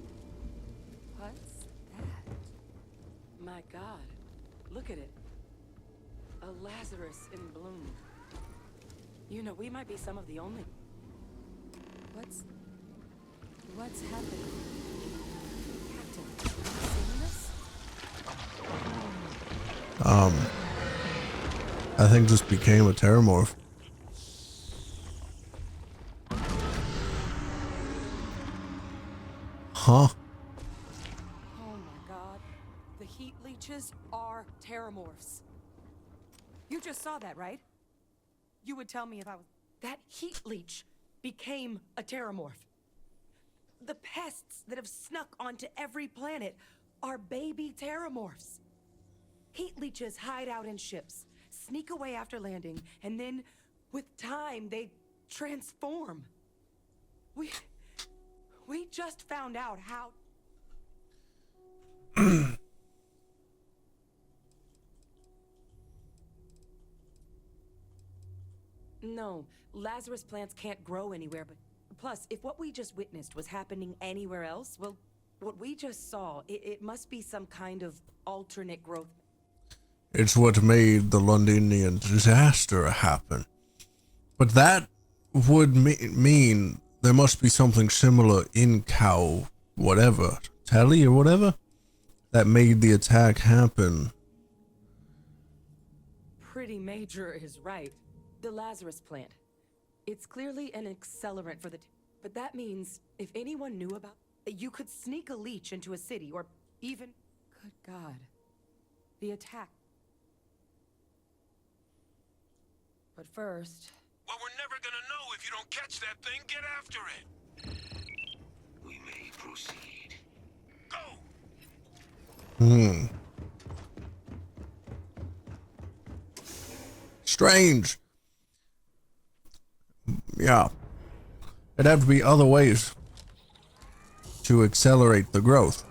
What's that? My God, look at it. A Lazarus in bloom. You know, we might be some of the only... What's happening? Captain, have you seen this? I think this became a terramorph. Huh? Oh my God. The heat leeches are terramorphs. You just saw that, right? You would tell me if I was... That heat leech became a terramorph. The pests that have snuck onto every planet are baby terramorphs. Heat leeches hide out in ships, sneak away after landing, and then, with time, they transform. We just found out how... No, Lazarus plants can't grow anywhere, but... Plus, if what we just witnessed was happening anywhere else, well, what we just saw, it must be some kind of alternate growth. It's what made the Londonian disaster happen. But that would mean there must be something similar in Cow, whatever, Telly or whatever, that made the attack happen. Pretty major is right. The Lazarus plant. It's clearly an accelerant for the... But that means, if anyone knew about... You could sneak a leech into a city, or even... Good God. The attack. But first... Well, we're never gonna know if you don't catch that thing. Get after it. We may proceed. Go! Strange. Yeah. It'd have to be other ways to accelerate the growth.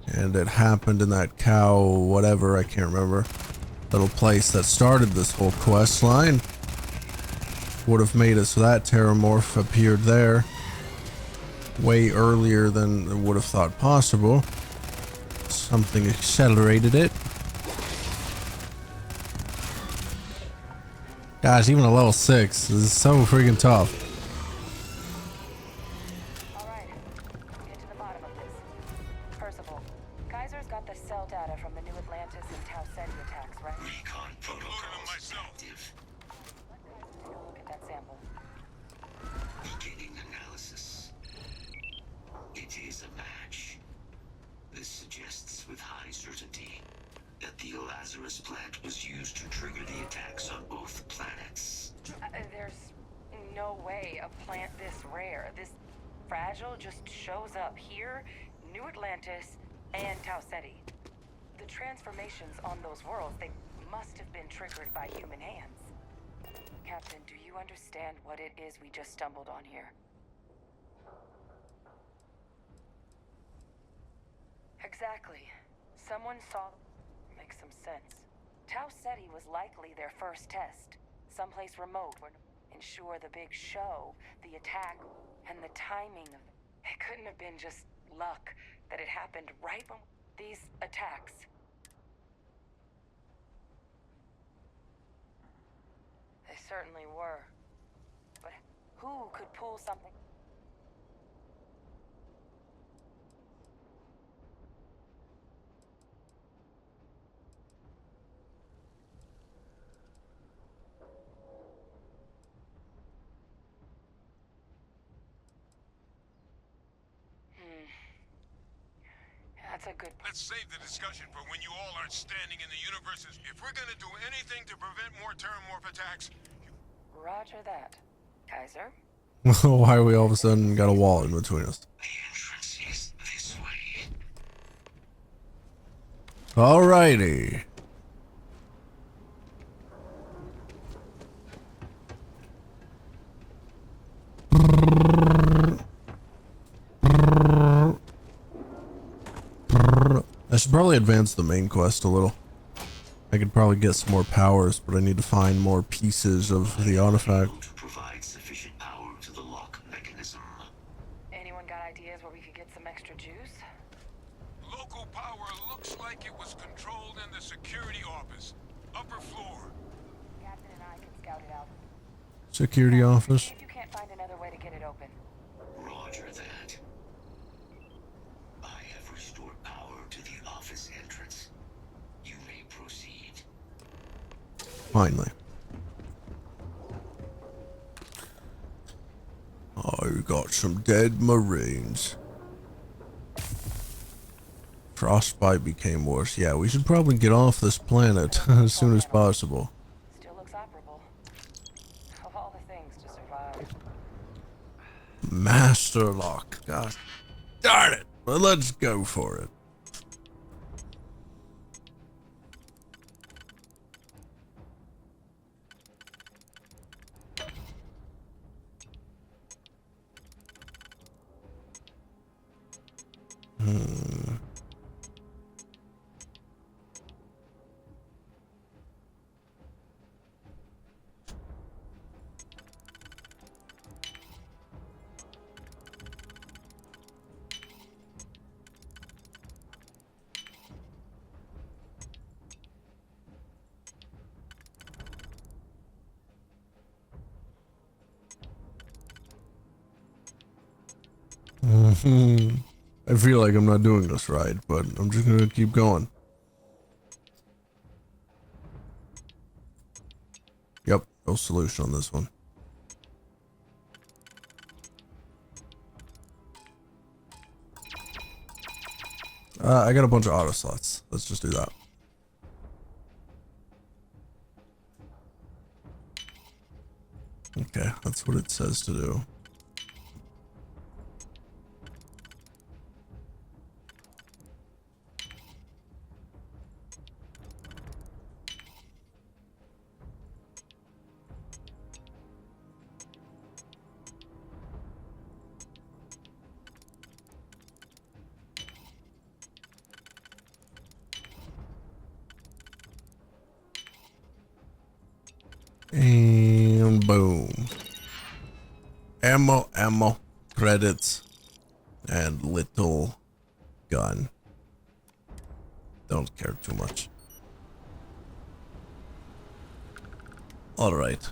And it happened in that cow, whatever, I can't remember. Little place that started this whole quest line. Would have made it so that terramorph appeared there way earlier than it would have thought possible. Something accelerated it. Gosh, even a level 6 is so freaking tough. Alright, get to the bottom of this. First of all, Kaiser's got the cell data from the New Atlantis and Tau Ceti attacks, right? Recon protocols active. Take a look at that sample. Beginning analysis. It is a match. This suggests with high certainty that the Lazarus plant was used to trigger the attacks on both planets. There's no way a plant this rare, this fragile, just shows up here, New Atlantis, and Tau Ceti. The transformations on those worlds, they must have been triggered by human hands. Captain, do you understand what it is we just stumbled on here? Exactly. Someone saw... Makes some sense. Tau Ceti was likely their first test. Someplace remote where... Ensure the big show, the attack, and the timing of... It couldn't have been just luck that it happened right when... These attacks... They certainly were. But who could pull something... That's a good... Let's save the discussion for when you all aren't standing in the universes. If we're gonna do anything to prevent more Terramorph attacks... Roger that. Kaiser? Why are we all of a sudden got a wall in between us? Alrighty. I should probably advance the main quest a little. I could probably get some more powers, but I need to find more pieces of the artifact. Provide sufficient power to the lock mechanism. Anyone got ideas where we could get some extra juice? Local power looks like it was controlled in the security office. Upper floor. Captain and I can scout it out. Security office. If you can't find another way to get it open. Roger that. I have restored power to the office entrance. You may proceed. Finally. Oh, we got some dead Marines. Frostbite became worse. Yeah, we should probably get off this planet as soon as possible. Still looks operable. Of all the things to survive. Master lock. God darn it. Well, let's go for it. I feel like I'm not doing this right, but I'm just gonna keep going. Yep, no solution on this one. I got a bunch of auto slots. Let's just do that. Okay, that's what it says to do. And boom. Ammo, credits, and little gun. Don't care too much. Alright.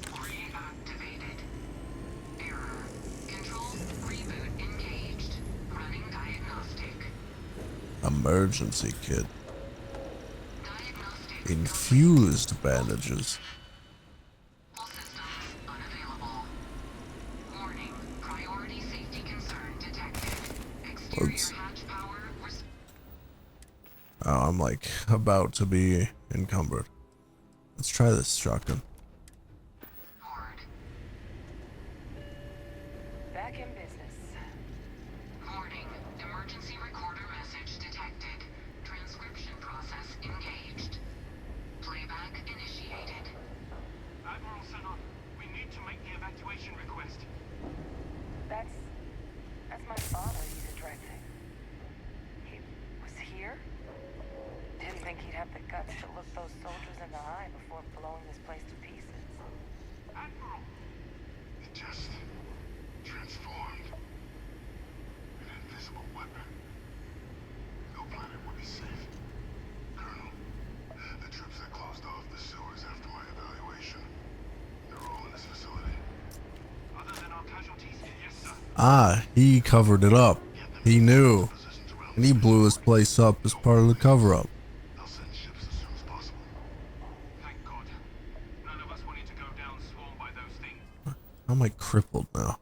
Reactivated. Error. Control reboot engaged. Running diagnostic. Emergency kit. Infused bandages. All systems unavailable. Warning. Priority safety concern detected. Exterior Oops. hatch power. Oh, I'm like about to be encumbered. Let's try this shotgun. Back in business. Warning. Emergency recorder message detected. Transcription process engaged. Playback initiated. Admiral Sanon, we need to make the evacuation request. That's my father he's addressing. He was here? Didn't think he'd have the guts to look those soldiers in the eye before blowing this place to pieces. Admiral! It just transformed. An invisible weapon. No planet would be safe. Colonel, the troops that closed off the sewers after my evaluation, they're all in this facility. Other than our casualties? Yes, sir. Ah, he covered it up. He knew. And he blew this place up as part of the cover-up. They'll send ships as soon as possible. Thank God. None of us wanted to go down swarmed by those things. How am I crippled now?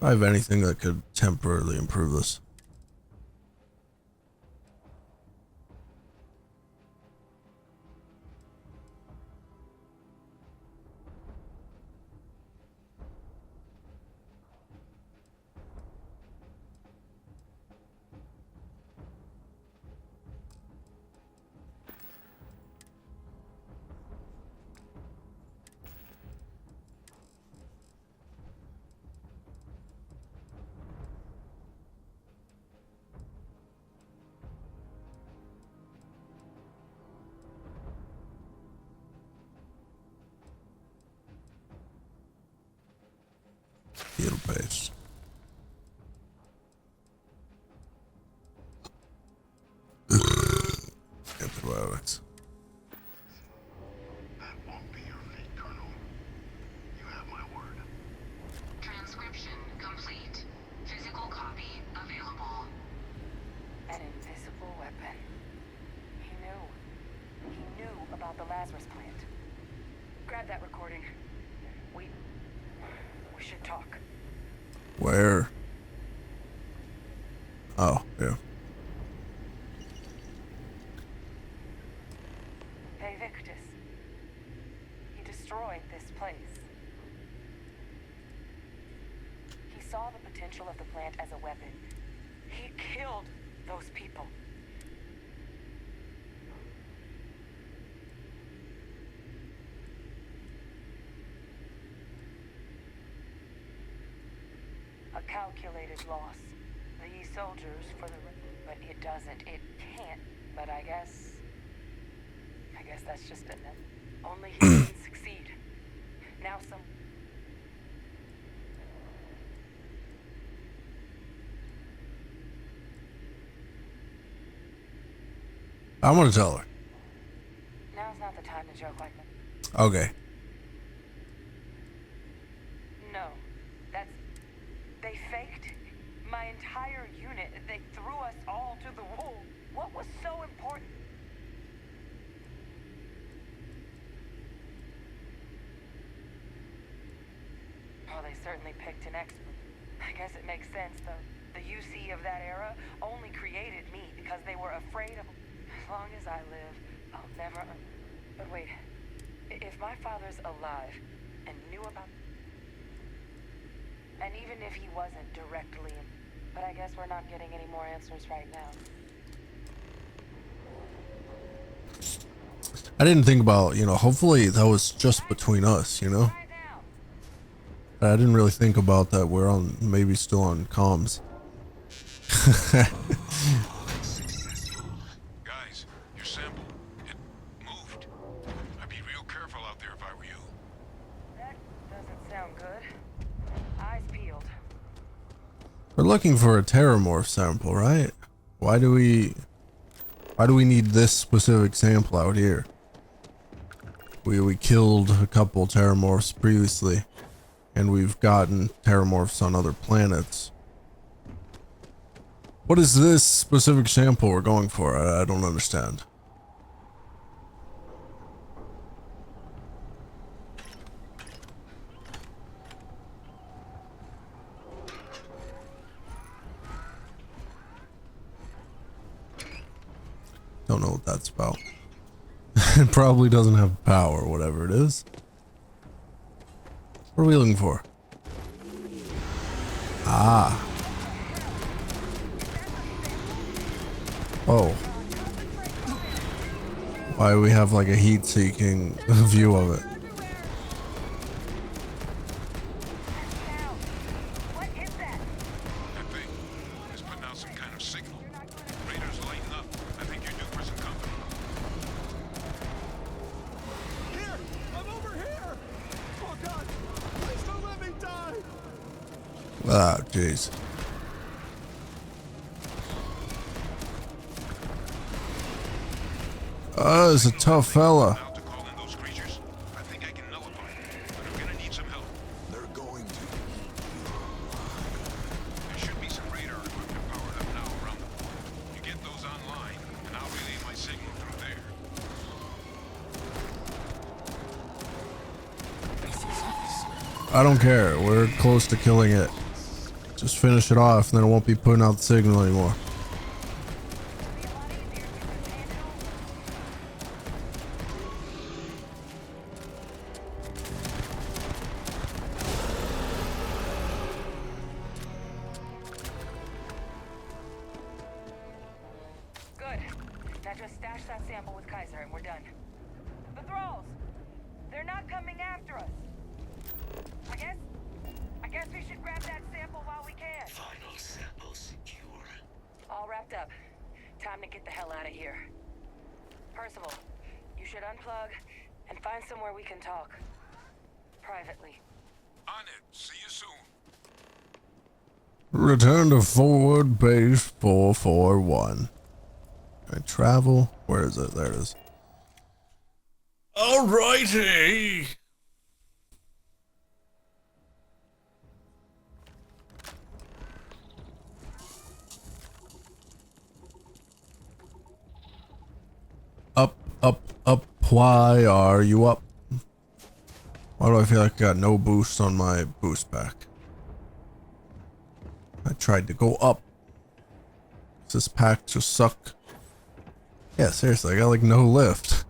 I have anything that could temporarily improve this. Field base. Antibiotics. That won't be your fate, Colonel. You have my word. Transcription complete. Physical copy available. An invisible weapon. He knew. He knew about the Lazarus plant. Grab that recording. We should talk. Where? Oh, yeah. Hey, Victus. He destroyed this place. He saw the potential of the plant as a weapon. He killed those people. A calculated loss. These soldiers for the... But it doesn't. It can't. But I guess that's just enough. Only he can succeed. Now some... I want to tell her. Now's not the time to joke like that. Okay. No. That's... They faked my entire unit. They threw us all to the wolves. What was so important? Oh, they certainly picked an expert. I guess it makes sense, though. The UC of that era only created me because they were afraid of... As long as I live, I'll never... But wait. If my father's alive and knew about... And even if he wasn't directly... But I guess we're not getting any more answers right now. I didn't think about, you know, hopefully that was just between us, you know? I didn't really think about that. We're on, maybe still on comms. Guys, your sample, it moved. I'd be real careful out there if I were you. That doesn't sound good. Eyes peeled. We're looking for a terramorph sample, right? Why do we need this specific sample out here? We killed a couple terramorphs previously, and we've gotten terramorphs on other planets. What is this specific sample we're going for? I don't understand. Don't know what that's about. It probably doesn't have power, whatever it is. What are we looking for? Ah. Oh. Why do we have like a heat-seeking view of it? That thing is putting out some kind of signal. Raiders, lighten up. I think you're due for some company. Here! I'm over here! Oh God! Please don't let me die! Ah, jeez. Oh, it's a tough fella. I think I can nullify it, but I'm gonna need some help. They're going to. There should be some radar equipment powered up now around the port. You get those online, and I'll relay my signal through there. I don't care. We're close to killing it. Just finish it off, and then it won't be putting out the signal anymore. Good. Now just stash that sample with Kaiser and we're done. The thralls! They're not coming after us. I guess we should grab that sample while we can. Final sample secure. All wrapped up. Time to get the hell out of here. Percival, you should unplug and find somewhere we can talk. Privately. On it. See you soon. Return to forward base 441. I travel. Where is it? There it is. Alrighty. Up. Why are you up? Why do I feel like I got no boost on my boost pack? I tried to go up. Does this pack just suck? Yeah, seriously, I got like no lift.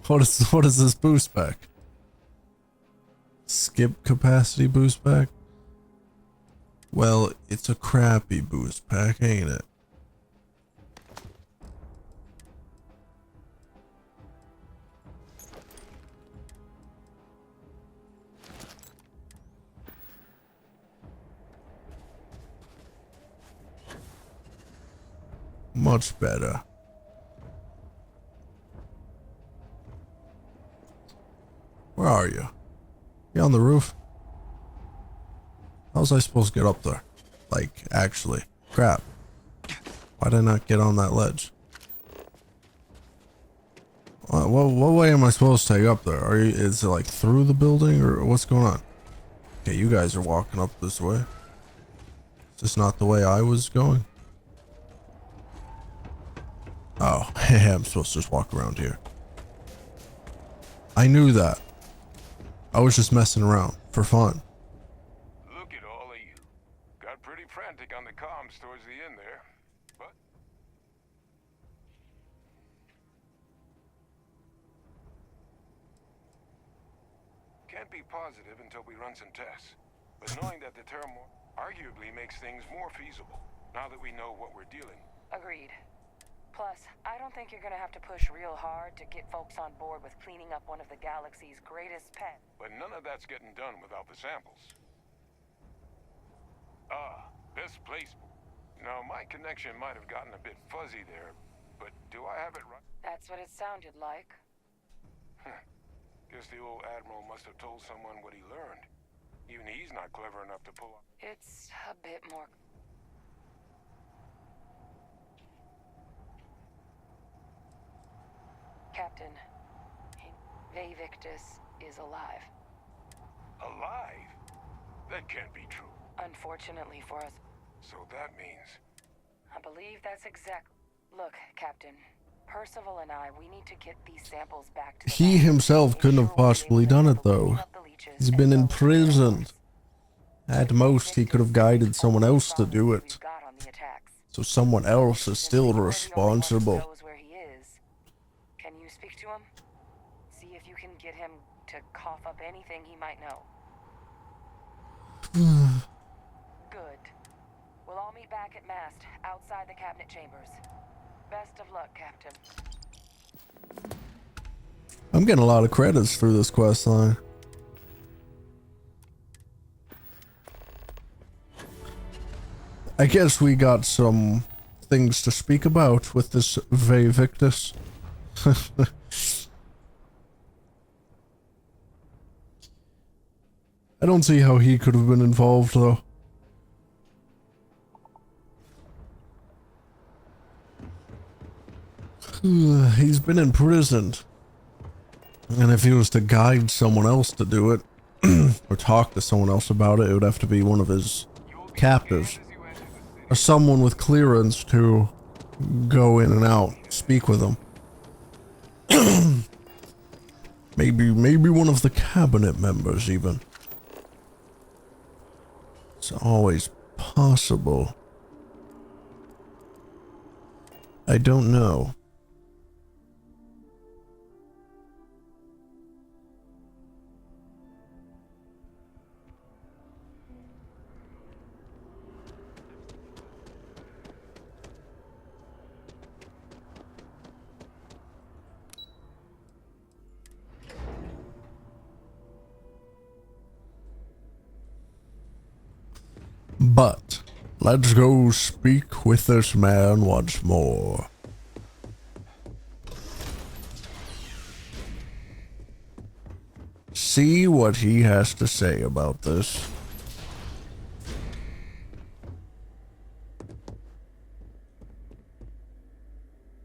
What is this boost pack? Skip capacity boost pack? Well, it's a crappy boost pack, ain't it? Much better. Where are you? You on the roof? How was I supposed to get up there? Like, actually. Crap. Why did I not get on that ledge? What way am I supposed to take up there? Is it like through the building or what's going on? Okay, you guys are walking up this way. Is this not the way I was going? Oh, I'm supposed to just walk around here. I knew that. I was just messing around for fun. Look at all of you. Got pretty frantic on the comms towards the end there, but... Can't be positive until we run some tests. But knowing that the turmoil arguably makes things more feasible, now that we know what we're dealing with. Agreed. Plus, I don't think you're gonna have to push real hard to get folks on board with cleaning up one of the galaxy's greatest pets. But none of that's getting done without the samples. This place. Now, my connection might have gotten a bit fuzzy there, but do I have it right? That's what it sounded like. Guess the old Admiral must have told someone what he learned. Even he's not clever enough to pull off. It's a bit more... Captain, Victus is alive. Alive? That can't be true. Unfortunately for us. So that means... I believe that's exact... Look, Captain. Percival and I, we need to get these samples back to... He himself couldn't have possibly done it, though. He's been imprisoned. At most, he could have guided someone else to do it. So someone else is still responsible. Can you speak to him? See if you can get him to cough up anything he might know. Good. We'll all meet back at mast, outside the cabinet chambers. Best of luck, Captain. I'm getting a lot of credits through this quest line. I guess we got some things to speak about with this Victus. I don't see how he could have been involved, though. He's been imprisoned. And if he was to guide someone else to do it, or talk to someone else about it, it would have to be one of his captives. Or someone with clearance to go in and out, speak with him. maybe one of the cabinet members, even. It's always possible? I don't know. But let's go speak with this man once more. See what he has to say about this.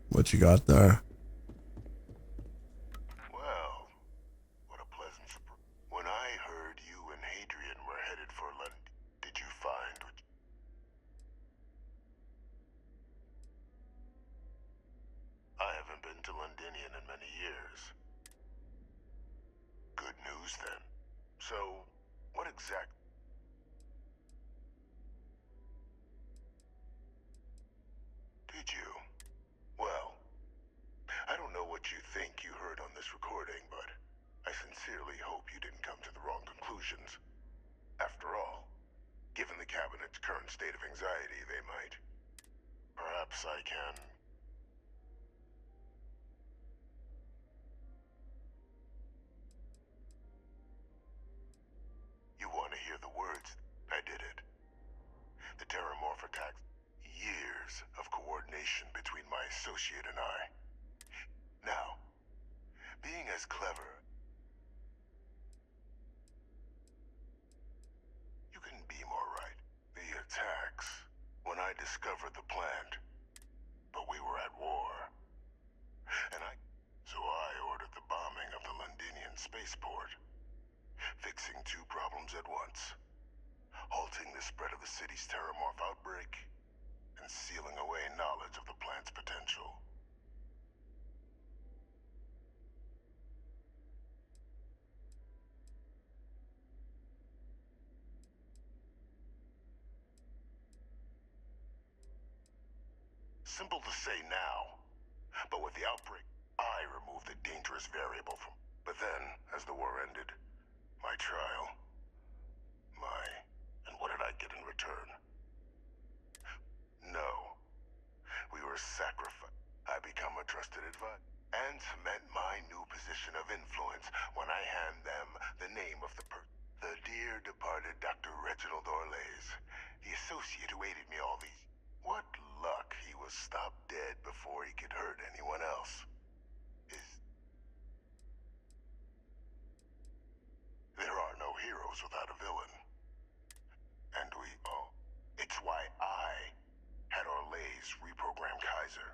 What you got there? Well, what a pleasant surprise. When I heard you and Hadrian were headed for London, did you find what I haven't been to Londinian in many years. Good news then. So, what exactly? Did you? Well, I don't know what you think you heard on this recording, but I sincerely hope you didn't come to the wrong conclusions. After all, given the Cabinet's current state of anxiety, they might. Perhaps I can... You want to hear the words? I did it. The Terramorph attack. Years of coordination between my associate and I. Now, being as clever... You couldn't be more right. The attacks, when I discovered the plant, but we were at war. So I ordered the bombing of the Londinian spaceport, fixing two problems at once. Halting the spread of the city's Terramorph outbreak, and sealing away knowledge of the plant's potential. Simple to say now, but with the outbreak, I removed the dangerous variable from... But then, as the war ended, my trial, and what did I get in return? No. We were sacrificed. I become a trusted advisor, and cement my new position of influence when I hand them the name of the dear departed Dr. Reginald Orlays, the associate who aided me all these... What luck he was stopped dead before he could hurt anyone else. There are no heroes without a villain. And it's why I had Orlays reprogram Kaiser.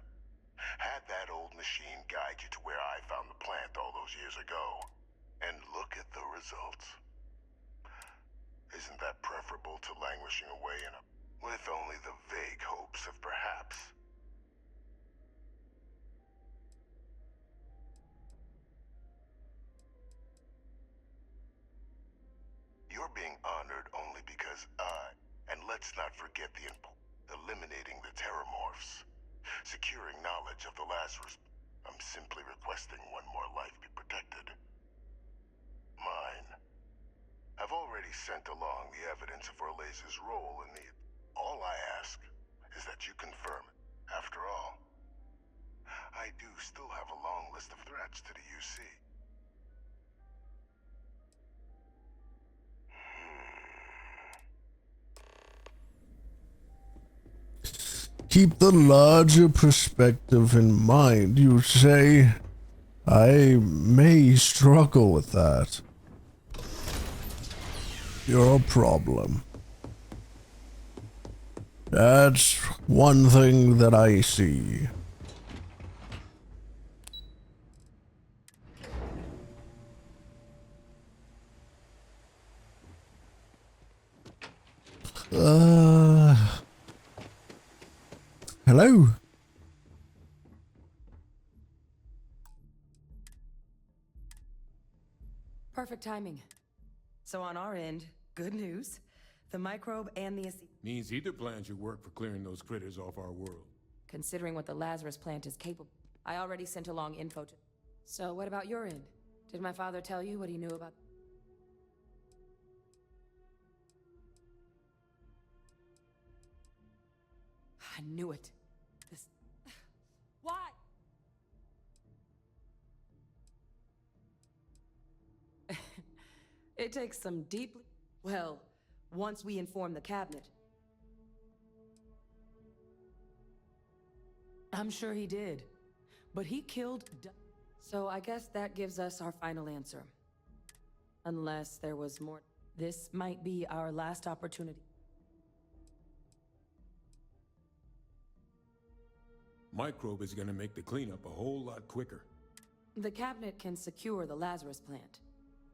Had that old machine guide you to where I found the plant all those years ago. And look at the results. Isn't that preferable to languishing away with only the vague hopes of perhaps... You're being honored only because and let's not forget eliminating the Terramorphs, securing knowledge of the Lazarus. I'm simply requesting one more life be protected. Mine. I've already sent along the evidence of Orlays' role in the... All I ask is that you confirm it. After all, I do still have a long list of threats to the UC. Keep the larger perspective in mind, you say. I may struggle with that. Your problem. That's one thing that I see. Hello? Perfect timing. So on our end, good news. The microbe and the Means either plans your work for clearing those critters off our world. considering what the Lazarus plant is capable. I already sent along info to... So what about your end? Did my father tell you what he knew about... I knew it. This... Why? It takes some deeply... Well, once we inform the cabinet. I'm sure he did. But he killed... So I guess that gives us our final answer. Unless there was more... This might be our last opportunity. Microbe is gonna make the cleanup a whole lot quicker. The cabinet can secure the Lazarus plant.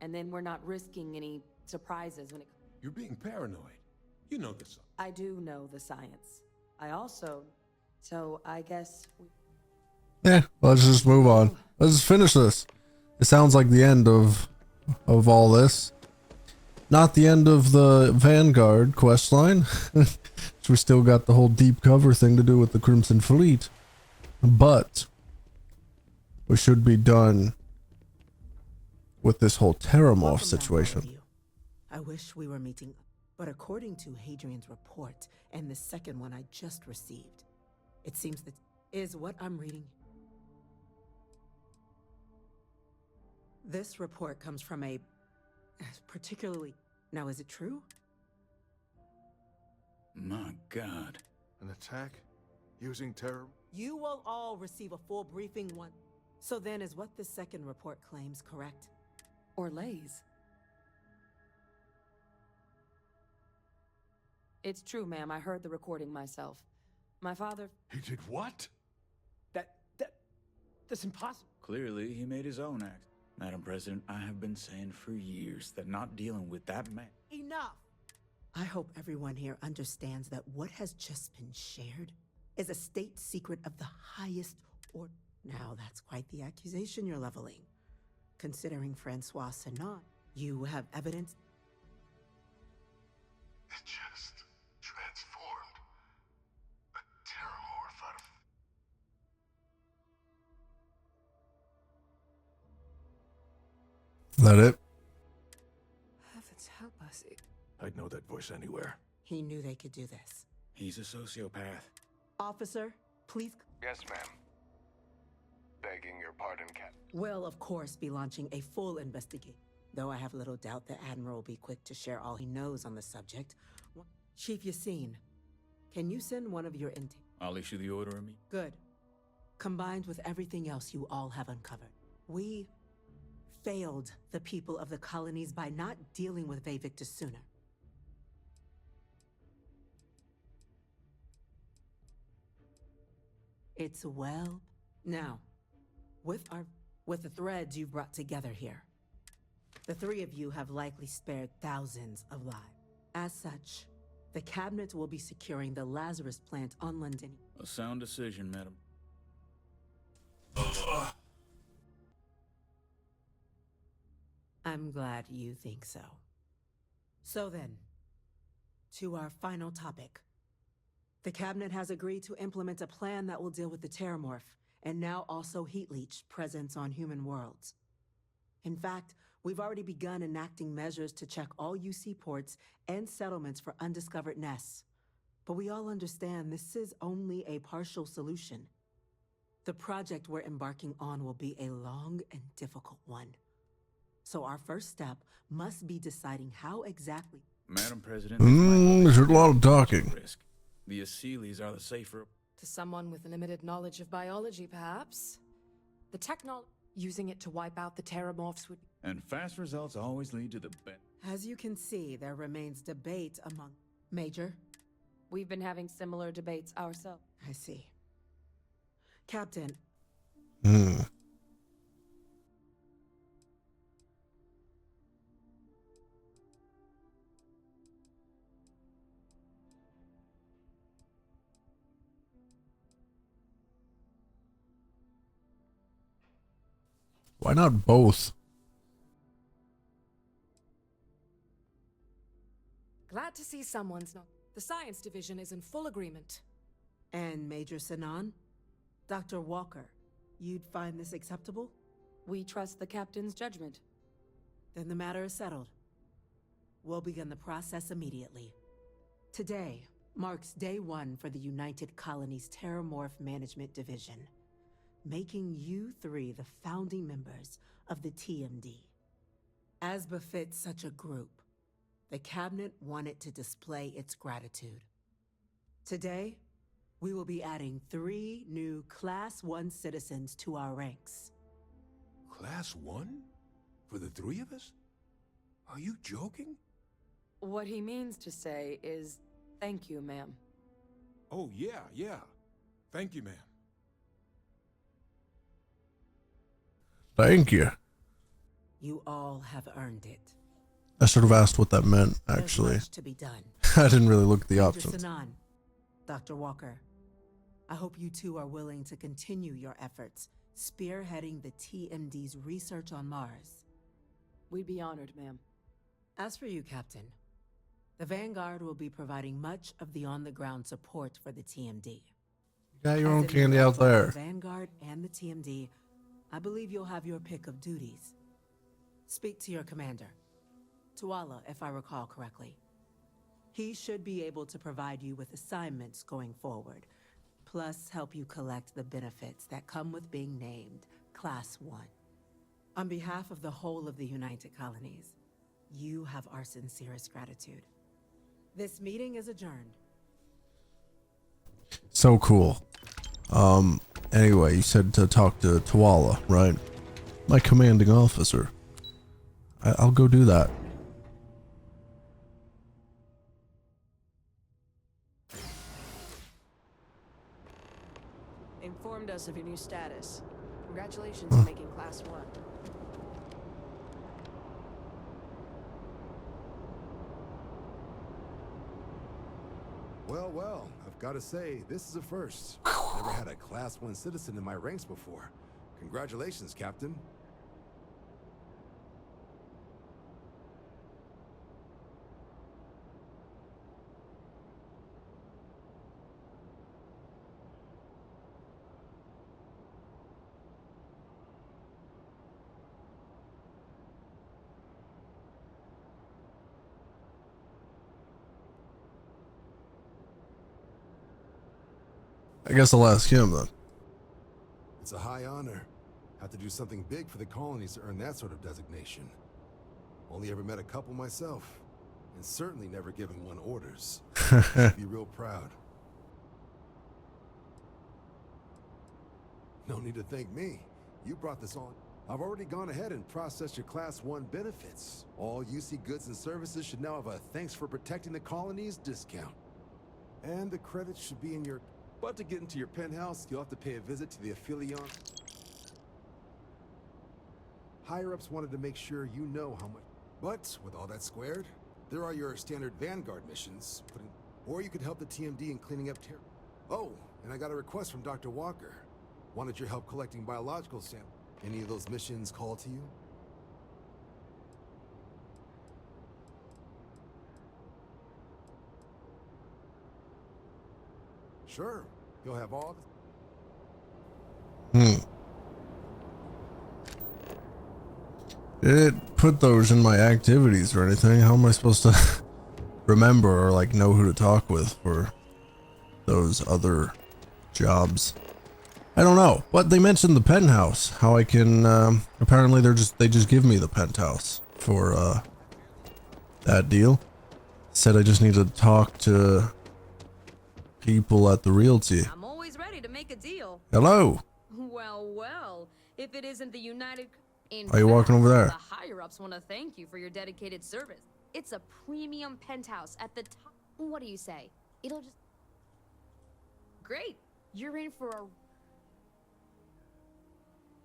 And then we're not risking any surprises when it... You're being paranoid. You know this. I do know the science. I also... So I guess... Yeah, let's just move on. Let's just finish this. It sounds like the end of all this. Not the end of the Vanguard questline. So we still got the whole deep cover thing to do with the Crimson Fleet. But we should be done with this whole Terramorph situation. I wish we were meeting, but according to Hadrian's report and the second one I just received, it seems that is what I'm reading. This report comes from a particularly... Now, is it true? My God. An attack? Using terror? You will all receive a full briefing once. So then, is what the second report claims correct? Or lays. It's true, ma'am. I heard the recording myself. My father... He did what? That's impossible. Clearly, he made his own act. Madam President, I have been saying for years that not dealing with that man... Enough! I hope everyone here understands that what has just been shared is a state secret of the highest order. Now, that's quite the accusation you're leveling. Considering Francois Sanon, you have evidence... It just transformed. A terramorph out of... Is that it? Heavens help us. I'd know that voice anywhere. He knew they could do this. He's a sociopath. Officer, please... Yes, ma'am. Begging your pardon, Captain. Will, of course, be launching a full investigation. Though I have little doubt the Admiral will be quick to share all he knows on the subject. Chief Yassine, can you send one of your I'll issue the order immediately. Good. Combined with everything else you all have uncovered. We failed the people of the colonies by not dealing with Vevictus sooner. It's well. Now, with the threads you've brought together here, the three of you have likely spared thousands of lives. As such, the cabinet will be securing the Lazarus plant on London. A sound decision, madam. I'm glad you think so. So then, to our final topic. The cabinet has agreed to implement a plan that will deal with the Terramorph, and now also Heat Leech presence on human worlds. In fact, we've already begun enacting measures to check all UC ports and settlements for undiscovered nests. But we all understand this is only a partial solution. The project we're embarking on will be a long and difficult one. So our first step must be deciding how exactly... Madam President... There's a lot of talking. Risk. The Aseles are the safer... To someone with limited knowledge of biology, perhaps. The technology... Using it to wipe out the Terramorphs would... And fast results always lead to the best. As you can see, there remains debate among... Major? We've been having similar debates ourselves. I see. Captain... Why not both? Glad Glad to see someone's not. The science division is in full agreement. And Major Sinan? Dr. Walker, you'd find this acceptable? We trust the captain's judgment. Then the matter is settled. We'll begin the process immediately. Today marks day 1 for the United Colonies Terramorph Management Division, making you 3 the founding members of the TMD. As befits such a group, the Cabinet wanted to display its gratitude. Today, we will be adding 3 new Class 1 citizens to our ranks. Class 1? For the 3 of us? Are you joking? What he means to say is, thank you, ma'am. Oh, yeah. Thank you, ma'am. Thank you. You all have earned it. I should have asked what that meant, actually. There's much to be done. I didn't really look at the Major options. Sinan, Dr. Walker, I hope you two are willing to continue your efforts, spearheading the TMD's research on Mars. We'd be honored, ma'am. As for you, Captain, the Vanguard will be providing much of the on-the-ground support for the TMD. You got your own As it candy relates out to both there. The Vanguard and the TMD, I believe you'll have your pick of duties. Speak to your commander, Tuala, if I recall correctly. He should be able to provide you with assignments going forward, plus help you collect the benefits that come with being named Class 1. On behalf of the whole of the United Colonies, you have our sincerest gratitude. This meeting is adjourned. So cool. Anyway, you said to talk to Tuala, right? My commanding officer. I'll go do that. Informed us of your new status. Congratulations on making Class 1. Well, I've got to say, this is a first. Never had a Class 1 citizen in my ranks before. Congratulations, Captain. I guess I'll ask him then. It's a high honor. Have to do something big for the colonies to earn that sort of designation. Only ever met a couple myself, and certainly never given one orders. Should be real proud. No need to thank me. You brought this on. I've already gone ahead and processed your Class 1 benefits. All UC goods and services should now have a thanks for protecting the colonies discount. And the credits should be in your... But to get into your penthouse, you'll have to pay a visit to the Affilion. Higher-ups wanted to make sure you know how much... But, with all that squared, there are your standard Vanguard missions, or you could help the TMD in cleaning up terror. Oh, and I got a request from Dr. Walker. Wanted your help collecting biological samples. Any of those missions call to you? Sure. You'll have all the... It put those in my activities or anything. How am I supposed to remember or like know who to talk with for those other jobs? I don't know. But they mentioned the penthouse. How I can apparently they just give me the penthouse for that deal. Said I just need to talk to people at the realty. I'm always ready to make a deal. Hello. Well, if it isn't the United... Are you walking over there? The higher-ups want to thank you for your dedicated service. It's a premium penthouse at the top. What do you say? It'll just... Great. You're in for a...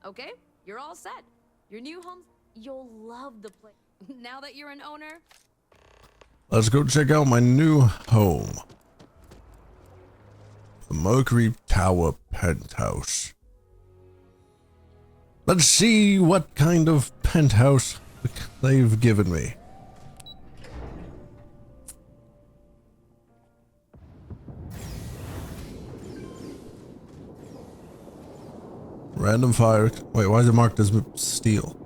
Okay, you're all set. Your new home... You'll love the place. Now that you're an owner... Let's go check out my new home. The Mercury Tower Penthouse. Let's see what kind of penthouse they've given me. Random fire. Wait, why is it marked as steel?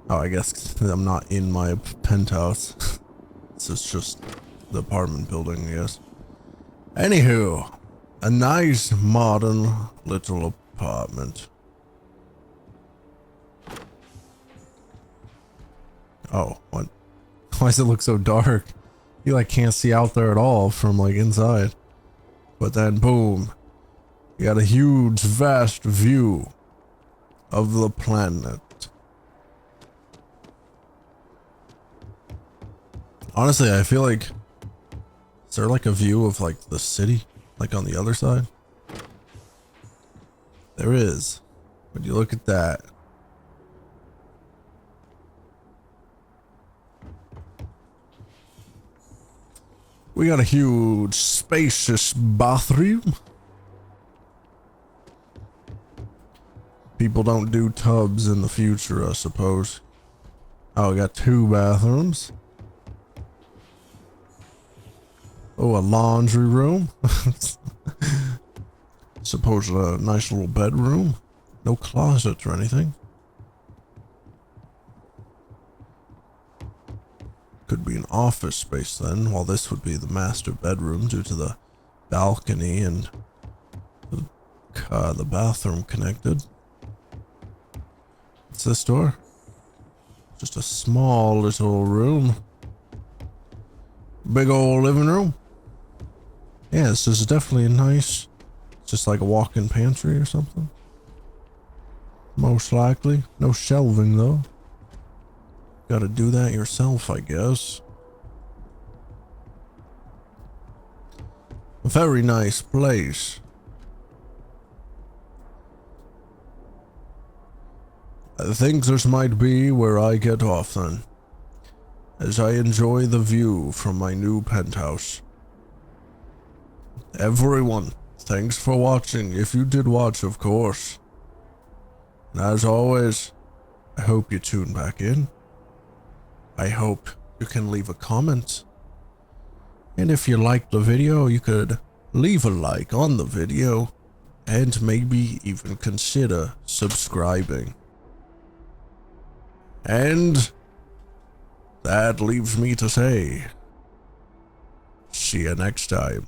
Oh, I guess I'm not in my penthouse. This is just the apartment building, I guess. Anywho, a nice modern little apartment. Oh, what? Why does it look so dark? You like can't see out there at all from like inside. But then boom, you got a huge vast view of the planet. Honestly, I feel like, is there like a view of like the city, like on the other side? There is. But you look at that. We got a huge, spacious bathroom. People don't do tubs in the future, I suppose. Oh, we got 2 bathrooms. Oh, a laundry room. Suppose a nice little bedroom. No closet or anything. Could be an office space then, while this would be the master bedroom due to the balcony and the bathroom connected. What's this door? Just a small little room. Big old living room. Yeah, this is definitely nice. It's just like a walk-in pantry or something. Most likely. No shelving though. Gotta do that yourself, I guess. A very nice place. I think this might be where I get off then, as I enjoy the view from my new penthouse. Everyone, thanks for watching, if you did watch, of course. And as always, I hope you tune back in. I hope you can leave a comment. And if you liked the video, you could leave a like on the video and maybe even consider subscribing. And that leaves me to say, see you next time.